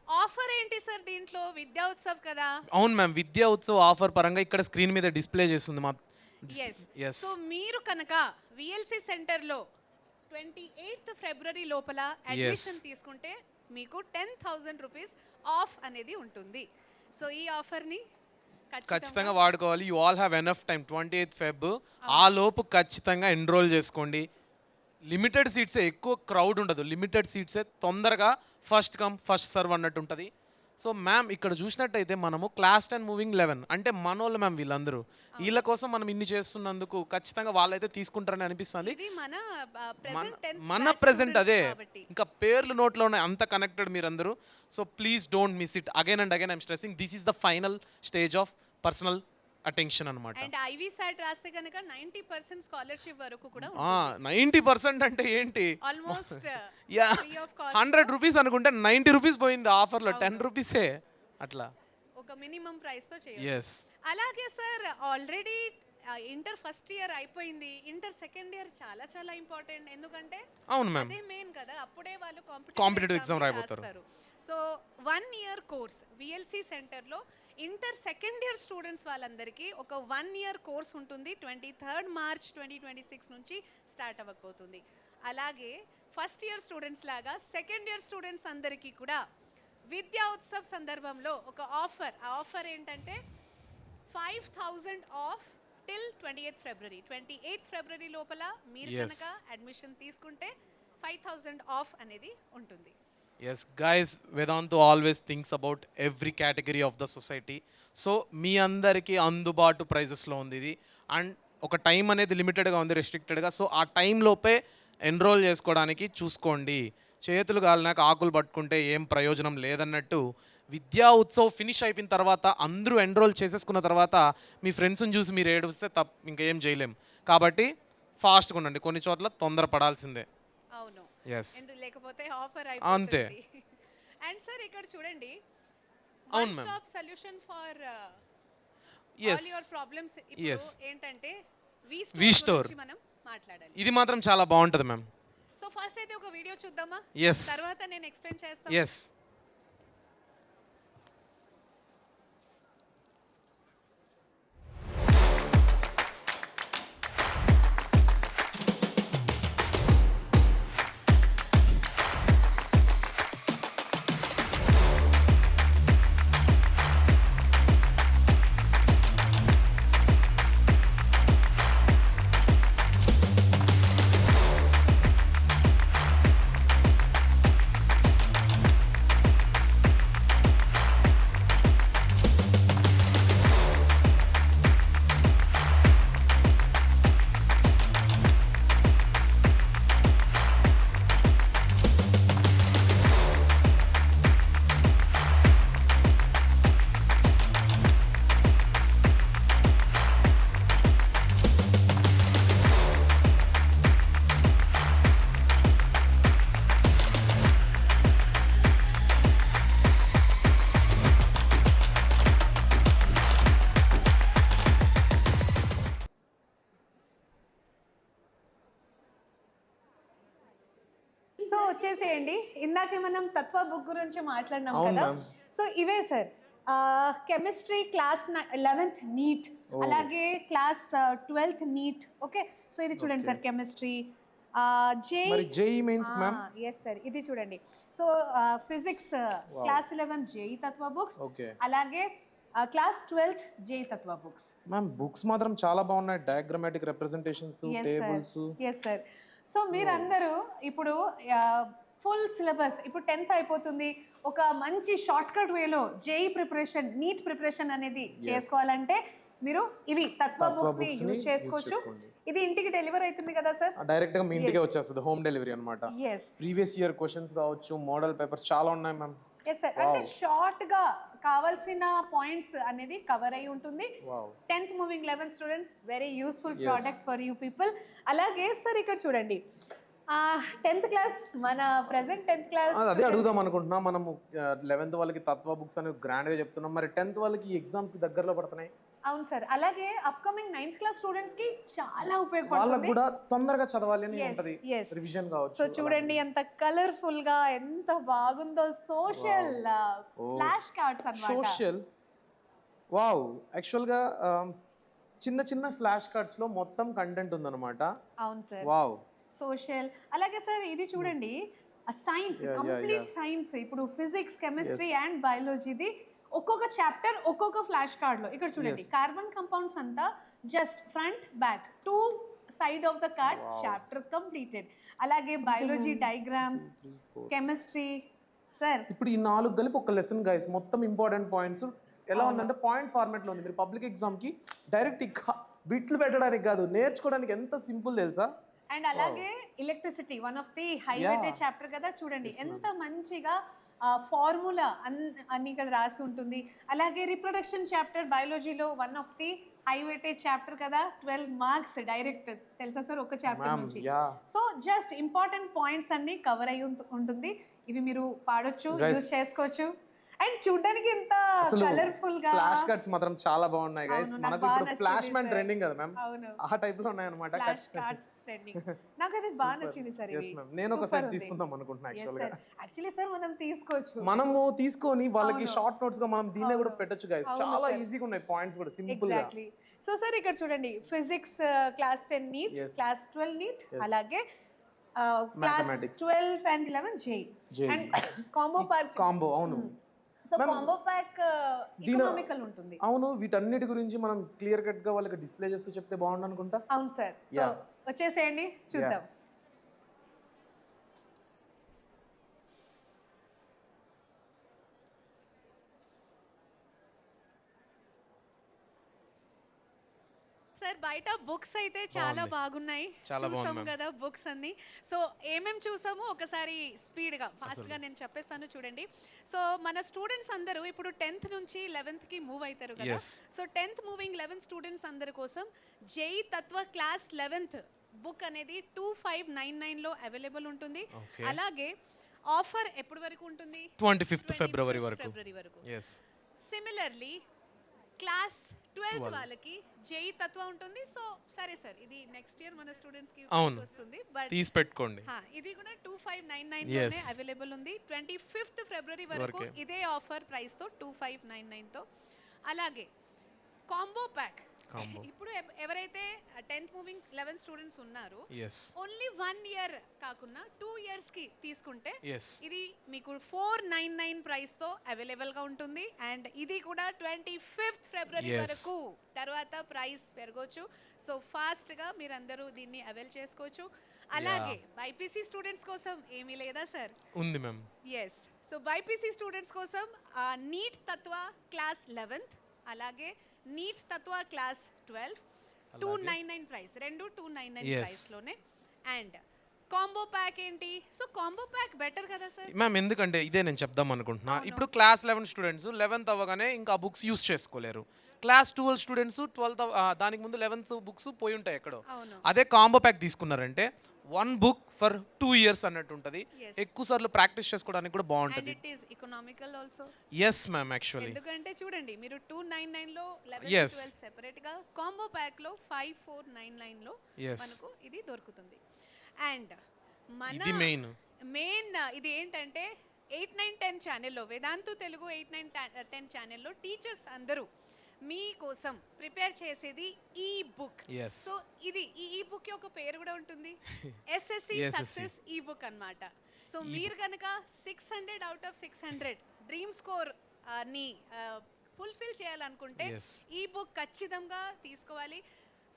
ఆఫర్ ఏంటి సార్ దీంట్లో? విద్యా ఉత్సవ్ కదా. అవును మ్యామ్, విద్యా ఉత్సవ్ ఆఫర్ పరంగా ఇక్కడ స్క్రీన్ మీద డిస్ప్లే చేస్తుంది మా. సో మీరు కనుక విఎల్సి సెంటర్లో 28th February లోపల అడ్మిషన్ తీసుకుంటే మీకు 10,000 rupees ఆఫ్ అనేది ఉంటుంది. సో ఈ ఆఫర్ని ఖచ్చితంగా వాడుకోవాలి. You all have enough time. 28th Feb ఆ లోపు ఖచ్చితంగా ఎన్రోల్ చేసుకోండి. లిమిటెడ్ సీట్సే, ఎక్కువ క్రౌడ్ ఉండదు. లిమిటెడ్ సీట్సే, తొందరగా ఫస్ట్ కమ్ ఫస్ట్ సర్వ్ అన్నట్టు ఉంటుంది. సో మ్యామ్ ఇక్కడ చూసినట్టయితే మనము క్లాస్ 10 మూవింగ్ 11 అంటే మనోళ్ళు మ్యామ్ వీళ్ళందరూ. వీళ్ళ కోసం మనం ఇన్ని చేస్తున్నందుకు ఖచ్చితంగా వాళ్ళైతే తీసుకుంటారని అనిపిస్తుంది. మన ప్రెసెంట్ అదే, ఇంకా పేర్లు నోట్లో ఉన్నాయి, అంత కనెక్టెడ్ మీరందరూ. So please don't miss it. Again and again I'm stressing this is the final stage of personal attention అన్నమాట. అండ్ ఐవి సాట్ రాస్తే కనుక 90% స్కాలర్షిప్ వరకు కూడా 90% అంటే ఏంటి, ఆల్మోస్ట్ 100 రూపీస్ అనుకుంటే 90 రూపీస్ పోయింది ఆఫర్లో. 10 రూపీసే అట్లా ఒక మినిమం ప్రైస్ తో చేయొచ్చు. అలాగే sir already inter first year అయిపోయింది, ఇంటర్ సెకండ్ ఇయర్ చాలా చాలా ఇంపార్టెంట్. ఎందుకంటే అవును మ్యామ్, అదే మెయిన్ కదా, అప్పుడే వాళ్ళు కాంపిటేటివ్ ఎగ్జామ్ రాయబోతారు. సో 1 year కోర్స్ విఎల్సి సెంటర్లో ఇంటర్ సెకండ్ ఇయర్ స్టూడెంట్స్ వాళ్ళందరికీ ఒక 1 year కోర్స్ ఉంటుంది. 23rd March 2026 నుంచి స్టార్ట్ అవ్వబోతుంది. అలాగే ఫస్ట్ ఇయర్ స్టూడెంట్స్ లాగా సెకండ్ ఇయర్ స్టూడెంట్స్ అందరికీ కూడా విద్యా ఉత్సవ్ సందర్భంలో ఒక ఆఫర్. ఆ ఆఫర్ ఏంటంటే 5,000 ఆఫ్ టిల్ 28th February లోపల మీరు కనుక అడ్మిషన్ తీసుకుంటే 5,000 ఆఫ్ అనేది ఉంటుంది. Yes guys, Vedantu always thinks about every category of the society. So మీ అందరికీ అందుబాటు ప్రైజెస్లో ఉంది ఇది. అండ్ ఒక టైం అనేది లిమిటెడ్గా ఉంది, రెస్ట్రిక్టెడ్గా. సో ఆ టైంలోపే ఎన్రోల్ చేసుకోవడానికి చూసుకోండి. చేతులు కాలినాక ఆకులు పట్టుకుంటే ఏం ప్రయోజనం లేదన్నట్టు విద్యా ఉత్సవ్ ఫినిష్ అయిపోయిన తర్వాత అందరూ ఎన్రోల్ చేసేసుకున్న తర్వాత మీ ఫ్రెండ్స్ని చూసి మీరు ఏడిస్తే ఇంకా ఏం చేయలేం. కాబట్టి ఫాస్ట్గా ఉండండి, కొన్ని చోట్ల తొందర పడాల్సిందే. అవును, లేకపోతే ఆఫర్ అంతే. అండ్ సార్ ఇక్కడ చూడండి, one stop solution for all your problems. ఇప్పుడు ఏంటంటే వి స్టోర్ గురించి మనం మాట్లాడాలి. ఇది మాత్రం చాలా బాగుంటుంది మ్యామ్. సో ఫస్ట్ అయితే ఒక వీడియో చూద్దామా? Yes. తర్వాత నేను ఎక్స్ప్లెయిన్ చేస్తాను. ఎస్. సో వచ్చేసేయండి, ఇందాకే మనం తత్వ బుక్ గురించి మాట్లాడినాం అవును కదా. మ్యామ్. సో ఇవే sir, chemistry class 11th NEET, అలాగే class 12th NEET. Okay, so ఇది చూడండి సార్, కెమిస్ట్రీ మరి JEE mains ma'am. Yes sir, ఇది చూడండి. So physics class 11 JEE Tatva books, okay. అలాగే class 12th JEE Tatva books. Ma'am books మాత్రం చాలా బాగున్నాయి, diagrammatic representations, tables. Yes sir. So మీరందరూ ఇప్పుడు ఫుల్ సిలబస్, ఇప్పుడు 10th అయిపోతుంది, ఒక మంచి షార్ట్ కట్ వేలో జేఈ ప్రిపరేషన్, నీట్ ప్రిపరేషన్ అనేది చేసుకోవాలంటే మీరు ఇవి తత్వ బుక్స్ ని యూజ్ చేసుకోవచ్చు. ఇది ఇంటికి డెలివర్ అవుతుంది కదా సార్, డైరెక్ట్ గా మీ ఇంటికే వచ్చేస్తుంది, హోమ్ డెలివరీ అన్నమాట. ఎస్ ప్రీవియస్ ఇయర్ క్వశ్చన్స్ కావచ్చు, మోడల్ పేపర్స్ చాలా ఉన్నాయి మ్యామ్. Yes sir. అంటే షార్ట్ గా కావాల్సిన పాయింట్స్ అనేది కవర్ అయి ఉంటుంది. 10th moving 11 students, very useful product for you people. అలాగే సార్ ఇక్కడ చూడండి, 10th క్లాస్, మన ప్రెసెంట్ 10th క్లాస్ అదే అడుగుదాం అనుకుంటున్నా. మనము 11th వాళ్ళకి తత్వ బుక్స్ అని గ్రాండ్ గా చెప్తున్నాం, మరి 10th వాళ్ళకి ఎగ్జామ్స్ కి దగ్గరలో పడుతున్నాయి. అవును సార్. అలాగే అప్కమింగ్ 9th క్లాస్ స్టూడెంట్స్ కి చాలా వాళ్ళకి ఉపయోగపడుతుంది. కూడా తొందరగా చదవాలి అని Yes, ఉంటది, yes. రివిజన్ కావచ్చు. సో చూడండి ఎంత కలర్ఫుల్ గా, ఎంత బాగుందో. సోషల్ ఫ్లాష్ కార్డ్స్ అన్నమాట. Social, wow. యాక్చువల్ గా చిన్న చిన్న ఫ్లాష్ కార్డ్స్ లో మొత్తం కంటెంట్ ఉందన్నమాట. అవును సార్. వావ్. సోషల్. అలాగే సార్ ఇది చూడండి, సైన్స్, కంప్లీట్ సైన్స్. ఇప్పుడు ఫిజిక్స్, కెమిస్ట్రీ అండ్ బయాలజీది ఒక్కొక్క చాప్టర్ ఒక్కొక్క ఫ్లాష్ కార్డ్ లో. ఇక్కడ చూడండి, కార్బన్ కంపౌండ్స్ అంతా just front back 2 side of the card, chapter completed. అలాగే బయాలజీ డయాగ్రామ్స్, కెమిస్ట్రీ. సార్ ఇప్పుడు ఈ 4 కలిపి ఒక లెసన్ గైస్, మొత్తం ఇంపార్టెంట్ పాయింట్స్ ఎలా ఉందంటే పాయింట్ ఫార్మాట్ లో ఉంది. మీరు పబ్లిక్ ఎగ్జామ్ కి డైరెక్ట్ బిట్లు పెట్టడానికి కాదు, నేర్చుకోవడానికి ఎంత సింపుల్ తెలుసా. అండ్ అలాగే electricity, one of the high weightage chapter కదా, చూడండి ఎంత మంచిగా ఫార్ములా అన్ని ఇక్కడ రాసి ఉంటుంది. అలాగే రీప్రొడక్షన్ చాప్టర్ బయాలజీలో one of the high weightage chapter కదా, 12 మార్క్స్ డైరెక్ట్, తెలుసా సార్, ఒక చాప్టర్ నుంచి. సో జస్ట్ ఇంపార్టెంట్ పాయింట్స్ అన్ని కవర్ అయి ఉంటుంది. ఇవి మీరు పాడొచ్చు, యూజ్ చేసుకోవచ్చు. అండ్ చూడడానికి ఎంత కలర్ఫుల్ గా ఫ్లాష్ కార్డ్స్ మాత్రం చాలా బాగున్నాయి గైస్. అవును, మనకు నాకు ఇప్పుడు బాగా ఫ్లాష్ మ్యాన్ నచ్చింది ట్రెండింగ్ కదా మ్యామ్, అవును, ఆ టైప్ లో ఉన్నాయి అన్నమాట. Flash cards trending. నాకు అది బాగా నచ్చింది సార్. Yes, ma'am. నేను ఒక సెట్ తీసుకుందాం అనుకుంటున్నా యాక్చువల్ గా. యాక్చువల్లీ సార్ మనం తీసుకోవచ్చు, మనము తీసుకొని వాళ్ళకి షార్ట్ నోట్స్ గా మనం దీన్నే కూడా పెట్టొచ్చు గైస్. చాలా ఈజీగా ఉన్నాయి పాయింట్స్ కూడా, సింపుల్ గా. ఎగ్జాక్ట్లీ. సో సార్ ఇక్కడ చూడండి, physics class 10 NEET, class 12 NEET, అలాగే class 12 and 11 JEE and combo pack. Combo, అవును. సో కాంబో ప్యాక్ ఎకనామికల్ ఉంటుంది. అవును, వీటన్నిటి గురించి మనం క్లియర్ కట్ గా వాళ్ళకి డిస్ప్లే చేస్తూ చెప్తే బాగుండు అనుకుంటా. అవును సార్. సో వచ్చేసేయండి, చూద్దాం. సార్ బయట బుక్స్ అయితే చాలా బాగున్నాయి, చూసాము కదా బుక్స్ అన్ని. సో ఏమేం చూసాము ఒకసారి స్పీడ్గా ఫాస్ట్గా నేను చెప్పేస్తాను చూడండి. సో మన స్టూడెంట్స్ అందరూ ఇప్పుడు 10th నుంచి 11th కి మూవ్ అవుతారు కదా. సో 10th మూవింగ్ 11 స్టూడెంట్స్ అందరి కోసం జేఈ తత్వ క్లాస్ 11th బుక్ అనేది 2599 లో అవైలబుల్ ఉంటుంది. అలాగే ఆఫర్ ఎప్పటి వరకు ఉంటుంది? 25th ఫిబ్రవరి వరకు. సిమిలర్లీ క్లాస్ 12th వాళ్ళకి జేఈ తత్వ ఉంటుంది. సో సరే సార్, ఇది నెక్స్ట్ ఇయర్ మన స్టూడెంట్స్ కి అవును. వస్తుంది. బట్ తీసి పెట్టుకోండి. ఇది కూడా 2599 లోనే అవైలబుల్ ఉంది. 25th ఫిబ్రవరి వరకు ఇదే ఆఫర్ ప్రైస్ తో 2599 తో. అలాగే కాంబో ప్యాక్ ఇప్పుడు ఎవరైతే 10th మూవింగ్ 11 స్టూడెంట్స్ ఉన్నారో ఓన్లీ 1 ఇయర్ కాకుండా 2 ఇయర్స్ కి తీసుకుంటే ఇది మీకు 499 ప్రైస్ తో అవైలబుల్ గా ఉంటుంది. అండ్ ఇది కూడా 25th ఫిబ్రవరి వరకు, తర్వాత ప్రైస్ పెరగొచ్చు. సో ఫాస్ట్ గా మీరందరూ దీన్ని అవైల్ చేసుకోవచ్చు. అలాగే బైపీసీ స్టూడెంట్స్ కోసం ఏమీ లేదా సార్? ఉంది ma'am. Yes, so BiPC students కోసం నీట్ తత్వ క్లాస్ 11th, అలాగే నీట్ తత్వ క్లాస్ 12 299 ప్రైస్, రెండు 299 ప్రైస్ లోనే. అండ్ కాంబో ప్యాక్ ఏంటి? సో కాంబో ప్యాక్ బెటర్ కదా సార్? మ్యామ్ ఎందుకంటే ఇదే నేను చెప్దాం అనుకుంటున్నా. ఇప్పుడు క్లాస్ 11 స్టూడెంట్స్ 11th అవ్వగానే ఇంకా బుక్స్ యూస్ చేసుకోలేరు. క్లాస్ 12 స్టూడెంట్స్ 12th దానికి ముందు 11th బుక్స్ పోయి ఉంటాయి ఎక్కడో. అదే కాంబో ప్యాక్ తీసుకున్నారంటే 1 book ఫర్ 2 years అన్నట్టు ఉంటుంది. ఎక్కువ సార్లు ప్రాక్టీస్ చేసుకోవడానికి కూడా బాగుంటుంది. And it is economical also. yes ma'am actually. ఎందుకంటే చూడండి, మీరు 299 లో 11 12 సెపరేట్ గా, కాంబో ప్యాక్ లో 5499 లో మనకు ఇది దొరుకుతుంది. అండ్ మన మెయిన్ ఇది ఏంటంటే 8, 9, 10 ఛానల్లో, వేదాంతు తెలుగు 8, 9, 10 ఛానల్లో టీచర్స్ అందరూ మీకోసం ప్రిపేర్ చేసేది ఈ బుక్. సో ఇది ఈ బుక్ యొక్క పేరు కూడా ఉంటుంది, ఎస్ఎస్సి సక్సెస్ ఈ బుక్ అన్నమాట. సో మీరు కనుక 600 out of 600 డ్రీమ్ స్కోర్ ని ఫుల్ఫిల్ చేయాలనుకుంటే ఈ బుక్ ఖచ్చితంగా తీసుకోవాలి.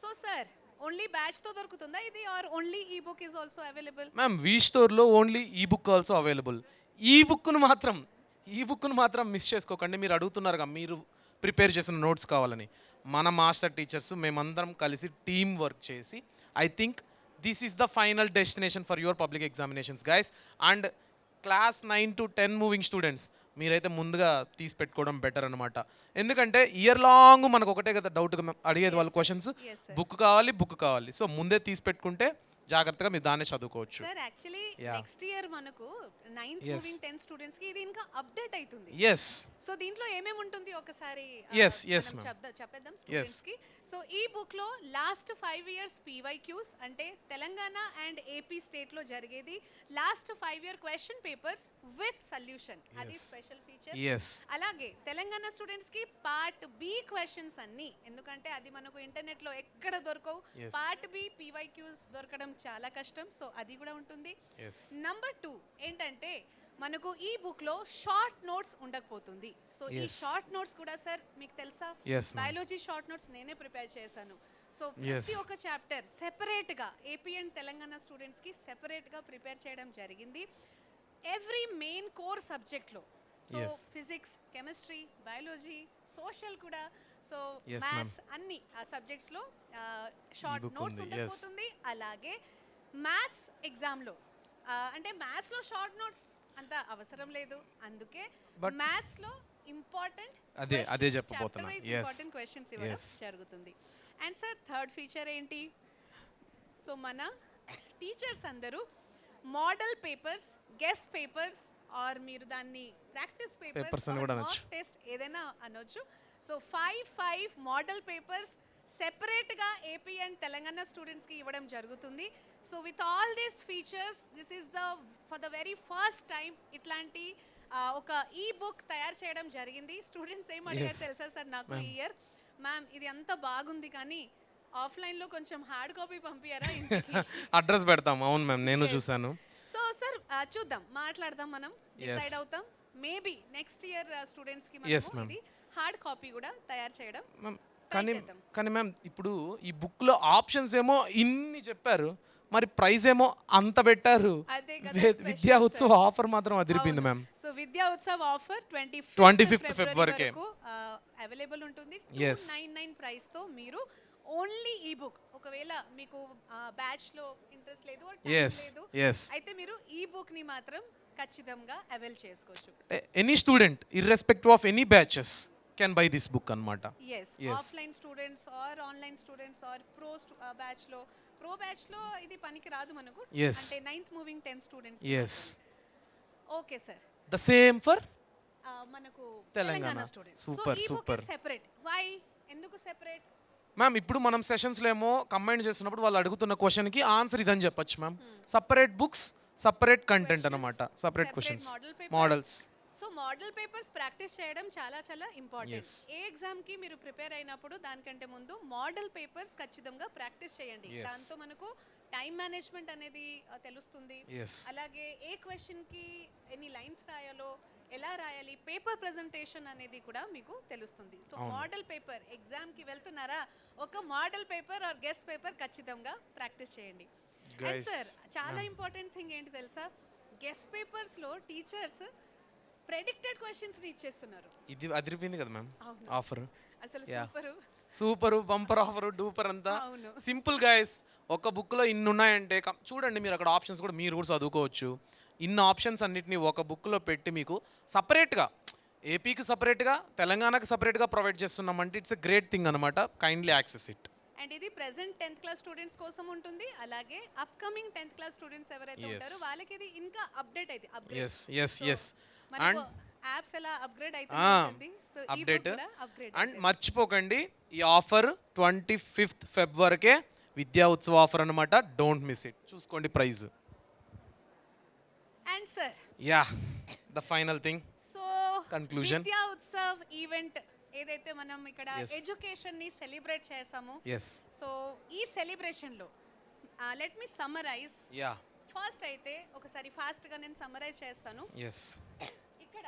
సో సార్, ఓన్లీ బ్యాచ్ తో దొరుకుతుందా ఇది, ఆర్ ఓన్లీ ఈ book is also available? Ma'am V store లో ఓన్లీ ఈ బుక్ ఆల్సో అవైలబుల్. ఈ బుక్ ను మాత్రం మిస్ చేసుకోకండి. మీరు అడుగుతున్నారుగా మీరు ప్రిపేర్ చేసిన నోట్స్ కావాలని. మన మాస్టర్ టీచర్స్ మేమందరం కలిసి టీమ్ వర్క్ చేసి I think this is the final destination for your public examinations guys. And class 9 to 10 moving students మీరైతే ముందుగా తీసి పెట్టుకోవడం బెటర్ అనమాట. ఎందుకంటే ఇయర్ లాంగ్ మనకు ఒకటే కదా డౌట్ అడిగేది వాళ్ళ క్వశ్చన్స్, బుక్ కావాలి. సో ముందే తీసి పెట్టుకుంటే జాగ్రత్తగా మీరు దాన్ని చదువుకోవచ్చు. సార్ యాక్చువల్లీ నెక్స్ట్ ఇయర్ మనకు 9th మూవింగ్ 10 స్టూడెంట్స్ కి ఇది ఇంకా అప్డేట్ అవుతుంది. సో దీంట్లో ఏమేమి ఉంటుంది ఒకసారి చెప్పేద్దాం స్టూడెంట్స్ కి. సో ఈ బుక్ లో లాస్ట్ 5 years PYQs అంటే తెలంగాణ అండ్ ఏపీ స్టేట్ లో జరిగేది last 5 year question papers with solution, అది స్పెషల్ ఫీచర్. అలాగే తెలంగాణ స్టూడెంట్స్ కి పార్ట్ బి క్వశ్చన్స్ అన్ని, ఎందుకంటే అది మనకు ఇంటర్నెట్ లో ఎక్కడ దొరకవు. పార్ట్ బి PYQs దొరకడం చాలా కష్టం. సో అది కూడా ఉంటుంది. నంబర్ 2 ఏంటంటే మనకు ఈ బుక్ లో షార్ట్ నోట్స్ ఉండకపోతుంది. సో ఈ షార్ట్ నోట్స్ కూడా సార్ మీకు తెలుసా, బయాలజీ షార్ట్ నోట్స్ నేనే ప్రిపేర్ చేశాను. సో ప్రతి ఒక్క చాప్టర్ సెపరేట్ గా ఏపీ అండ్ తెలంగాణ స్టూడెంట్స్ కి సెపరేట్ గా ప్రిపేర్ చేయడం జరిగింది. ఎవ్రీ మెయిన్ కోర్ సబ్జెక్ట్ లో, so physics, chemistry, biology, social కూడా, సో మ్యాథ్స్ అన్ని సబ్జెక్ట్స్ లో షార్ట్ నోట్స్ ఉండబోతుంది. అలాగే మ్యాథ్స్ ఎగ్జామ్ లో అంటే మ్యాథ్స్ లో షార్ట్ నోట్స్ అంత అవసరం లేదు. అందుకే మ్యాథ్స్ లో ఇంపార్టెంట్ అదే చెప్పబోతున్నా, ఇంపార్టెంట్ క్వశ్చన్స్ ఇవ్వడం జరుగుతుంది. అండ్ సార్ థర్డ్ ఫీచర్ ఏంటి? సో మన టీచర్స్ అందరూ model papers, guest papers, or మీరు దాన్ని ప్రాక్టీస్ పేపర్స్, మాక్ టెస్ట్ ఏదైనా అనొచ్చు. సో 5 మోడల్ పేపర్స్ సెపరేట్ గా ఏపీ అండ్ తెలంగాణ స్టూడెంట్స్ కి ఇవ్వడం జరుగుతుంది. So with all these features, this is for the very first time ఇట్లాంటి ఒక ఈ బుక్ తయారు చేయడం జరిగింది. స్టూడెంట్స్ ఏం అడిగారు తెలుసా సార్ నాకు ఈ ఇయర్, మ్యామ్ ఇది అంత బాగుంది కానీ ఆఫ్లైన్ లో కొంచెం హార్డ్ కాపీ పంపియారా ఇంటికి? అడ్రస్ పెడతాం. అవును మ్యామ్, నేను చూసాను. సో సార్ చూద్దాం, మాట్లాడదాం, మనం డిసైడ్ అవుతాం. మేబీ నెక్స్ట్ ఇయర్ స్టూడెంట్స్ కి మనం ఇది హార్డ్ కాపీ కూడా తయారు చేయడం. కానీ మ్యామ్ ఇప్పుడు ఈ బుక్ లో ఆప్షన్స్ ఏమో ఇన్ని చెప్పారు, మరి ప్రైస్ ఏమో అంత పెట్టారు. విద్యా ఉత్సవ్ ఆఫర్ మాత్రం అదిరిపోయింది మ్యామ్. సో విద్యా ఉత్సవ్ ఆఫర్ 25th ఫిబ్రవరికి అవైలబుల్ ఉంటుంది. 299 ప్రైస్ తో మీరు ఓన్లీ ఈ బుక్, ఒకవేళ మీకు బ్యాచ్ లో ఇంట్రెస్ట్ లేదు అయితే మీరు ఈ బుక్ ని మాత్రం ఖచ్చితంగా అవైల్ చేసుకోవచ్చు. Any student irrespective of any batches can buy this book అన్నమాట. Offline students or online students or batch లో ఇది పనికి రాదు మనకు, అంటే 9th moving 10 students. Okay sir, the same for మనకు Telangana students. Super separate. Why? ఎందుకు సెపరేట్? మ్యామ్ ఇప్పుడు మనం సెషన్స్లో ఏమో కంబైన్ చేస్తున్నప్పుడు వాళ్ళు అడుగుతున్న క్వశ్చన్కి ఆన్సర్ ఇదని చెప్పొచ్చు ma'am. Separate books, separate content అనమాట, separate questions, models. So model papers practice చేయడం చాలా చాలా ఇంపార్టెంట్. ఏ ఎగ్జామ్కి మీరు ప్రిపేర్ అయినప్పుడు దానికంటే ముందు మోడల్ పేపర్స్ ఖచ్చితంగా ప్రాక్టీస్ చేయండి. దాంతో మనకు టైం మేనేజ్మెంట్ అనేది తెలుస్తుంది. అలాగే ఏ క్వశ్చన్కి ఎన్ని లైన్స్ రాయాలో, ఎలా రాయాలి, పేపర్ ప్రెజెంటేషన్ అనేది కూడా మీకు తెలుస్తుంది. సో మోడల్ పేపర్ ఎగ్జామ్కి వెళ్తున్నారా, ఒక model paper or guest paper ఖచ్చితంగా ప్రాక్టీస్ చేయండి. అండ్ సార్ చాలా ఇంపార్టెంట్ థింగ్ ఏంటి తెలుసా, గెస్ట్ పేపర్స్లో టీచర్స్ ప్రెడిక్టెడ్ క్వశ్చన్స్ ని ఇచ్చేస్తున్నారు. ఇది అదిరిపోయింది కదా మ్యామ్ ఆఫర్. అసలు సూపర్ బంపర్ ఆఫర్ డూపర్ అంతా సింపుల్ గైస్. ఒక బుక్లో ఇన్ని ఉన్నాయంటే చూడండి, మీరు అక్కడ ఆప్షన్స్ కూడా మీరు కూడా చదువుకోవచ్చు. ఇన్ని ఆప్షన్స్ అన్నిటిని ఒక బుక్లో పెట్టి మీకు సపరేట్గా ఏపీకి సపరేట్గా, తెలంగాణకి సపరేట్గా ప్రొవైడ్ చేస్తున్నామంటే ఇట్స్ ఎ గ్రేట్ థింగ్ అనమాట. Kindly access it. అండ్ ఇది ప్రెసెంట్ 10th క్లాస్ స్టూడెంట్స్ కోసం ఉంటుంది. అలాగే అప్కమింగ్ 10th క్లాస్ స్టూడెంట్స్ ఎవరైతే ఉంటారో వాళ్ళకి ఇది ఇంకా అప్డేట్ అయితే అండ్ యాప్స్ ఎలా అప్గ్రేడ్ అవుతుంది. So update. అండ్ మర్చిపోకండి ఈ ఆఫర్ 25th ఫెబ్రవరికే విద్యా ఉత్సవ ఆఫర్ అనమాట. Don't miss it. చూసుకోండి prize. And sir the final thing, so conclusion, Vidya Utsav event ఏదైతే మనం ఇక్కడ ఎడ్యుకేషన్ ని సెలబ్రేట్ చేసామో, సో ఈ సెలబ్రేషన్ లో లెట్ మీ సమ్మరైజ్. ఫస్ట్ అయితే ఒకసారి ఫాస్ట్ గా నేను సమ్మరైజ్ చేస్తాను. ఇక్కడ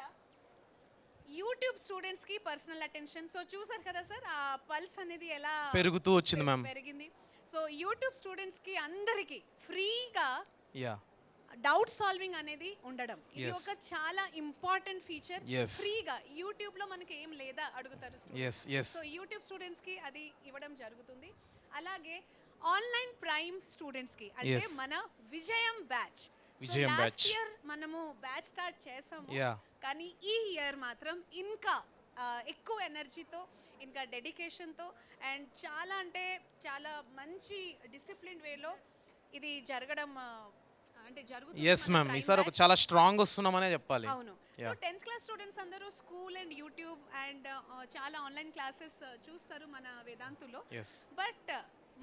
యూట్యూబ్ స్టూడెంట్స్ కి పర్సనల్ అటెన్షన్, సో చూసారు కదా సార్ ఆ పల్స్ అనేది ఎలా పెరుగుతూ వచ్చింది మ్యామ్, పెరిగింది. సో యూట్యూబ్ స్టూడెంట్స్ కి అందరికి ఫ్రీగా డౌట్ సాల్వింగ్ అనేది ఉండడం, ఇది ఒక చాలా ఇంపార్టెంట్ ఫీచర్. ఫ్రీగా యూట్యూబ్ లో మనకి ఏం లేదా అడుగుతారు, సో యూట్యూబ్ స్టూడెంట్స్ కి అది ఇవ్వడం జరుగుతుంది. అలాగే ఆన్లైన్ ప్రైమ్ స్టూడెంట్స్ కి అంటే మన విజయం బ్యాచ్. లాస్ట్ ఇయర్ మనము బ్యాచ్ స్టార్ట్ చేసాము, కానీ ఈ ఇయర్ మాత్రం ఇంకా ఎక్కువ ఎనర్జీతో, ఇంకా డెడికేషన్తో అండ్ చాలా అంటే చాలా మంచి డిసిప్లిన్ వేలో ఇది జరగడం అంటే జరుగుతుంది. yes ma'am, ఈసారి ఒక చాలా స్ట్రాంగ్ వస్తున్నామనే చెప్పాలి. అవును. సో 10th క్లాస్ స్టూడెంట్స్ అందరూ స్కూల్ అండ్ యూట్యూబ్ అండ్ చాలా ఆన్లైన్ క్లాసెస్ చూస్తారు మన వేదాంతులో. బట్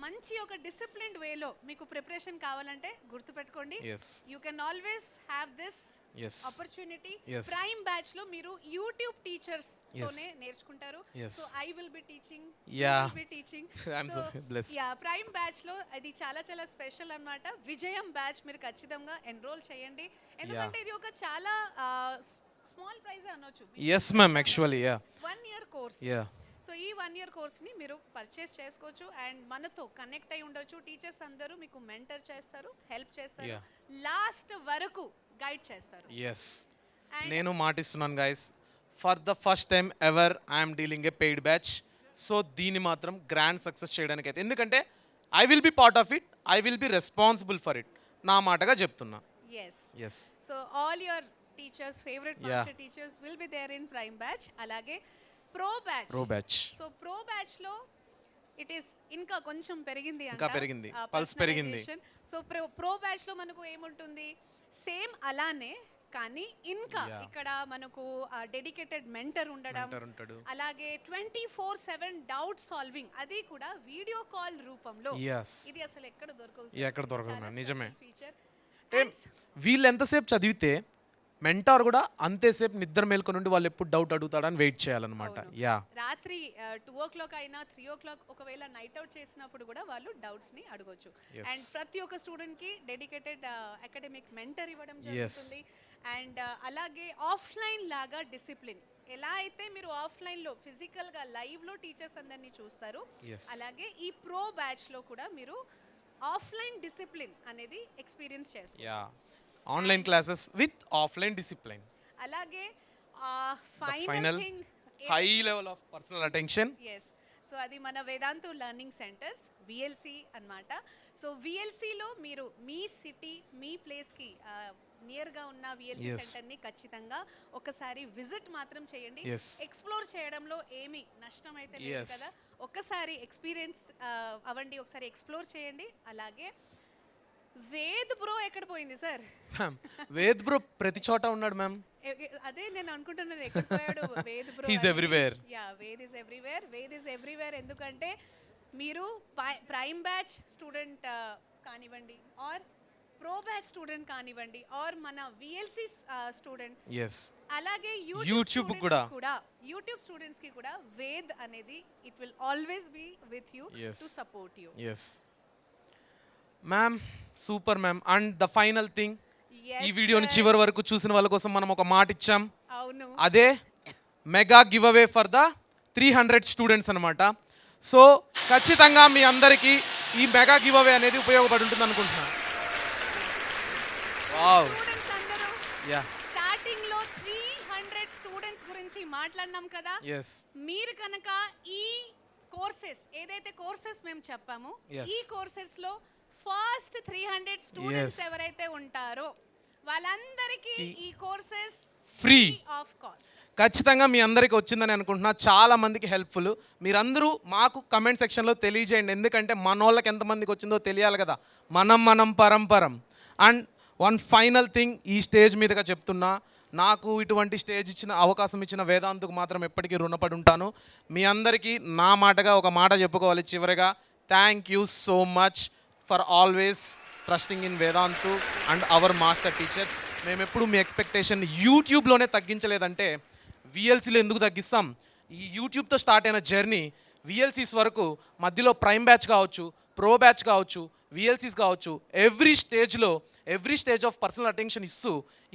మంచి ఒక డిసిప్లిన్డ్ వేలో మీకు ప్రిపరేషన్ కావాలంటే గుర్తుపెట్టుకోండి, you can always have this opportunity. Prime batch లో మీరు యూట్యూబ్ టీచర్స్ తోనే నేర్చుకుంటారు. So I will be teaching, you will be teaching. So prime batch లో అది చాలా చాలా స్పెషల్ అన్నమాట. విజయం బ్యాచ్ మీరు ఖచ్చితంగా ఎన్రోల్ చేయండి, ఎందుకంటే ఇది ఒక చాలా స్మాల్ ప్రైజ్ అనొచ్చు. yes ma'am, actually 1 year course. So ఈ 1 year కోర్స్ని మీరు పర్చేస్ చేసుకోవచ్చు అండ్ మనతో కనెక్ట్ అయి ఉండొచ్చు. టీచర్స్ అందరూ మీకు మెంటర్ చేస్తారు, హెల్ప్ చేస్తారు, లాస్ట్ వరకు గైడ్ చేస్తారు. నేను మాటిస్తున్నాను guys, for the first time ever I'm dealing a paid batch. So దీన్ని మాత్రం గ్రాండ్ సక్సెస్ చేయడానికి అయితే, ఎందుకంటే I will be part of it, I will be responsible for it, నా మాటగా చెప్తున్నా. So all your teachers, favourite master teachers will be there in prime batch. అలాగే pro batch. So pro batch లో it is ఇంకా కొంచెం పెరిగింది, pulse పెరిగింది. So pro batch లో మనకు ఏముంటుంది, సేమ్ అలానే కానీ ఇంకా ఇక్కడ మనకు డెడికేటెడ్ మెంటర్ ఉండడం, అలాగే 24/7 డౌట్ సాల్వింగ్, అది కూడా వీడియో కాల్ రూపంలో. ఇది అసలు ఎక్కడ దొరకదు, నిజమే. వీళ్ళు ఎంతసేపు చదివితే మెంటార్ కూడా అంతేసేపు నిద్ర మేల్కొని నుండి వాళ్ళు ఎప్పుడు డౌట్ అడుగుతాడని వెయిట్ చేయాలన్నమాట. రాత్రి 2 o'clock అయినా 3 o'clock ఒకవేళ నైట్ అవుట్ చేసినప్పుడు కూడా వాళ్ళు డౌట్స్ ని అడగొచ్చు. అండ్ ప్రతి ఒక్క స్టూడెంట్ కి డెడికేటెడ్ అకాడమిక్ మెంటర్ ఇవ్వడం జరుగుతుంది. అండ్ అలాగే ఆఫ్లైన్ లాగా డిసిప్లిన్, ఎలా అయితే మీరు ఆఫ్లైన్ లో ఫిజికల్ గా లైవ్ లో టీచర్స్ అందరినీ చూస్తారు, అలాగే ఈ ప్రో బ్యాచ్ లో కూడా మీరు ఆఫ్లైన్ డిసిప్లిన్ అనేది ఎక్స్పీరియన్స్ చేస్తారు. Online classes with offline discipline. అలాగే final thing, high level of personal attention. So అది మన వేదాంతు లెర్నింగ్ సెంటర్స్ VLC అన్నమాట. సో VLCలో మీరు మీ సిటీ, మీ ప్లేస్కి నియర్గా ఉన్న VLC సెంటర్ని ఖచ్చితంగా ఒకసారి విజిట్ మాత్రం చేయండి. ఎక్స్ప్లోర్ చేయడంలో ఏమీ నష్టం అయితే లేదు కదా, ఒక్కసారి ఎక్స్పీరియన్స్ అవ్వండి, ఒకసారి ఎక్స్ప్లోర్ చేయండి. అలాగే వేద్ బ్రో ఎక్కడ పోయింది సార్? వేద్ బ్రో ప్రతి చోట ఉన్నాడు మ్యామ్. అదే నేను అనుకుంటున్నాను ఎక్కడ పోయాడు Ved bro. He's everywhere. Yeah Ved is everywhere. Ved is everywhere ఎందుకంటే మీరు ప్రైమ్ బ్యాచ్ స్టూడెంట్ కానివ్వండి ఆర్ ప్రో బ్యాచ్ స్టూడెంట్ కానివ్వండి ఆర్ మన విఎల్సి స్టూడెంట్, ఎస్ అలాగే యూట్యూబ్ కూడా యూట్యూబ్ స్టూడెంట్స్ కి కూడా వేద్ అనేది it will always be with you to support you. Yes ma'am, super ma'am. And the final thing, ఈ వీడియోని చివరి వరకు చూసిన వాళ్ళ కోసం మనం ఒక మాట ఇచ్చాం. అవును, అదే mega give away for the 300 students అనమాట. సో ఖచ్చితంగా మీ అందరికీ ఈ మెగా గివ్ అవే అనేది ఉపయోగపడి ఉంటుంది అనుకుంటున్నాను. వావ్, స్టూడెంట్స్ అందరూ యా, స్టార్టింగ్ లో 300 స్టూడెంట్స్ గురించి మాట్లాడినాం కదా. ఎస్, మీరు కనుక ఈ కోర్సెస్ ఏదైతే కోర్సెస్ మేము చెప్పామో Yes. ఈ కోర్సెస్ లో ఫస్ట్ 300 స్టూడెంట్స్ Yes. ఎవరైతే ఉంటారో వాళ్ళందరికీ ఈ కోర్సెస్ ఫ్రీ ఆఫ్ కాస్ట్. ఖచ్చితంగా మీ అందరికీ వచ్చిందని అనుకుంటున్నా. చాలా మందికి హెల్ప్ఫుల్. మీరందరూ మాకు కమెంట్ సెక్షన్లో తెలియజేయండి, ఎందుకంటే మన వాళ్ళకి ఎంతమందికి వచ్చిందో తెలియాలి కదా. మనం పరంపరం. అండ్ వన్ ఫైనల్ థింగ్, ఈ స్టేజ్ మీదుగా చెప్తున్నా, నాకు ఇటువంటి స్టేజ్ ఇచ్చిన అవకాశం ఇచ్చిన వేదాంత్కు మాత్రం ఎప్పటికీ రుణపడి ఉంటాను. మీ అందరికీ నా మాటగా ఒక మాట చెప్పుకోవాలి చివరిగా. Thank you so much for always trusting in Vedantu and hour master teachers. మేము ఎప్పుడు మీ ఎక్స్పెక్టేషన్ యూట్యూబ్లోనే తగ్గించలేదంటే విఎల్సీలో ఎందుకు తగ్గిస్తాం? ఈ యూట్యూబ్తో స్టార్ట్ అయిన జర్నీ విఎల్సీస్ వరకు మధ్యలో ప్రైమ్ బ్యాచ్ కావచ్చు, ప్రో బ్యాచ్ కావచ్చు, విఎల్సీస్ కావచ్చు, every stage of personal attention ఇస్తూ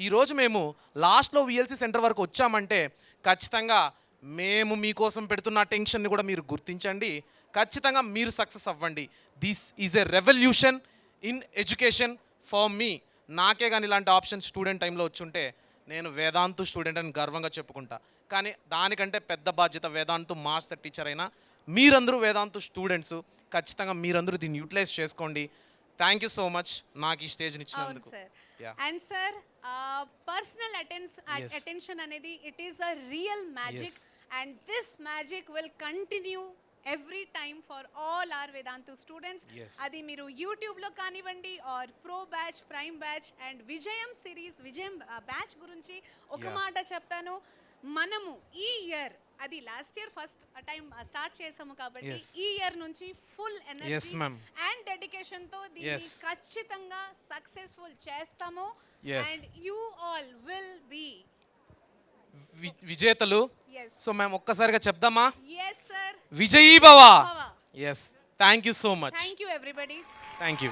ఈరోజు మేము లాస్ట్లో విఎల్సీ సెంటర్ వరకు వచ్చామంటే ఖచ్చితంగా మేము మీకోసం పెడుతున్న అటెన్షన్ని కూడా మీరు గుర్తించండి. ఖచ్చితంగా మీరు సక్సెస్ అవ్వండి. This is a revolution in education for me. నాకే కానీ ఇలాంటి ఆప్షన్ స్టూడెంట్ టైంలో వచ్చుంటే నేను వేదాంతు స్టూడెంట్ అని గర్వంగా చెప్పుకుంటా. కానీ దానికంటే పెద్ద బాధ్యత వేదాంతు మాస్టర్ టీచర్ అయినా మీరందరూ వేదాంతు స్టూడెంట్స్. ఖచ్చితంగా మీరందరూ దీన్ని యూటిలైజ్ చేసుకోండి. థ్యాంక్ యూ సో మచ్ నాకు ఈ స్టేజ్ని ఇచ్చినందుకు. అండ్ సార్ పర్సనల్ అటెన్షన్ అనేది it is a real magic and this magic will continue every time for all our Vedantu students. అది మీరు యూట్యూబ్లో కానివ్వండి or pro batch, prime batch and Vijayam series, Vijayam batch గురించి ఒక మాట చెప్తాను. మనము ఈ ఇయర్, అది last year first time start చేసాము కాబట్టి ఈ ఇయర్ నుంచి ఫుల్ ఎనర్జీ అండ్ డెడికేషన్ తో దీన్ని ఖచ్చితంగా సక్సెస్ఫుల్ చేస్తాము. And you all will be విజేతలు. సో మేము ఒక్కసారిగా చెప్దామా? yes sir, విజయీ భవ. Yes, thank you so much. thank you everybody. Thank you.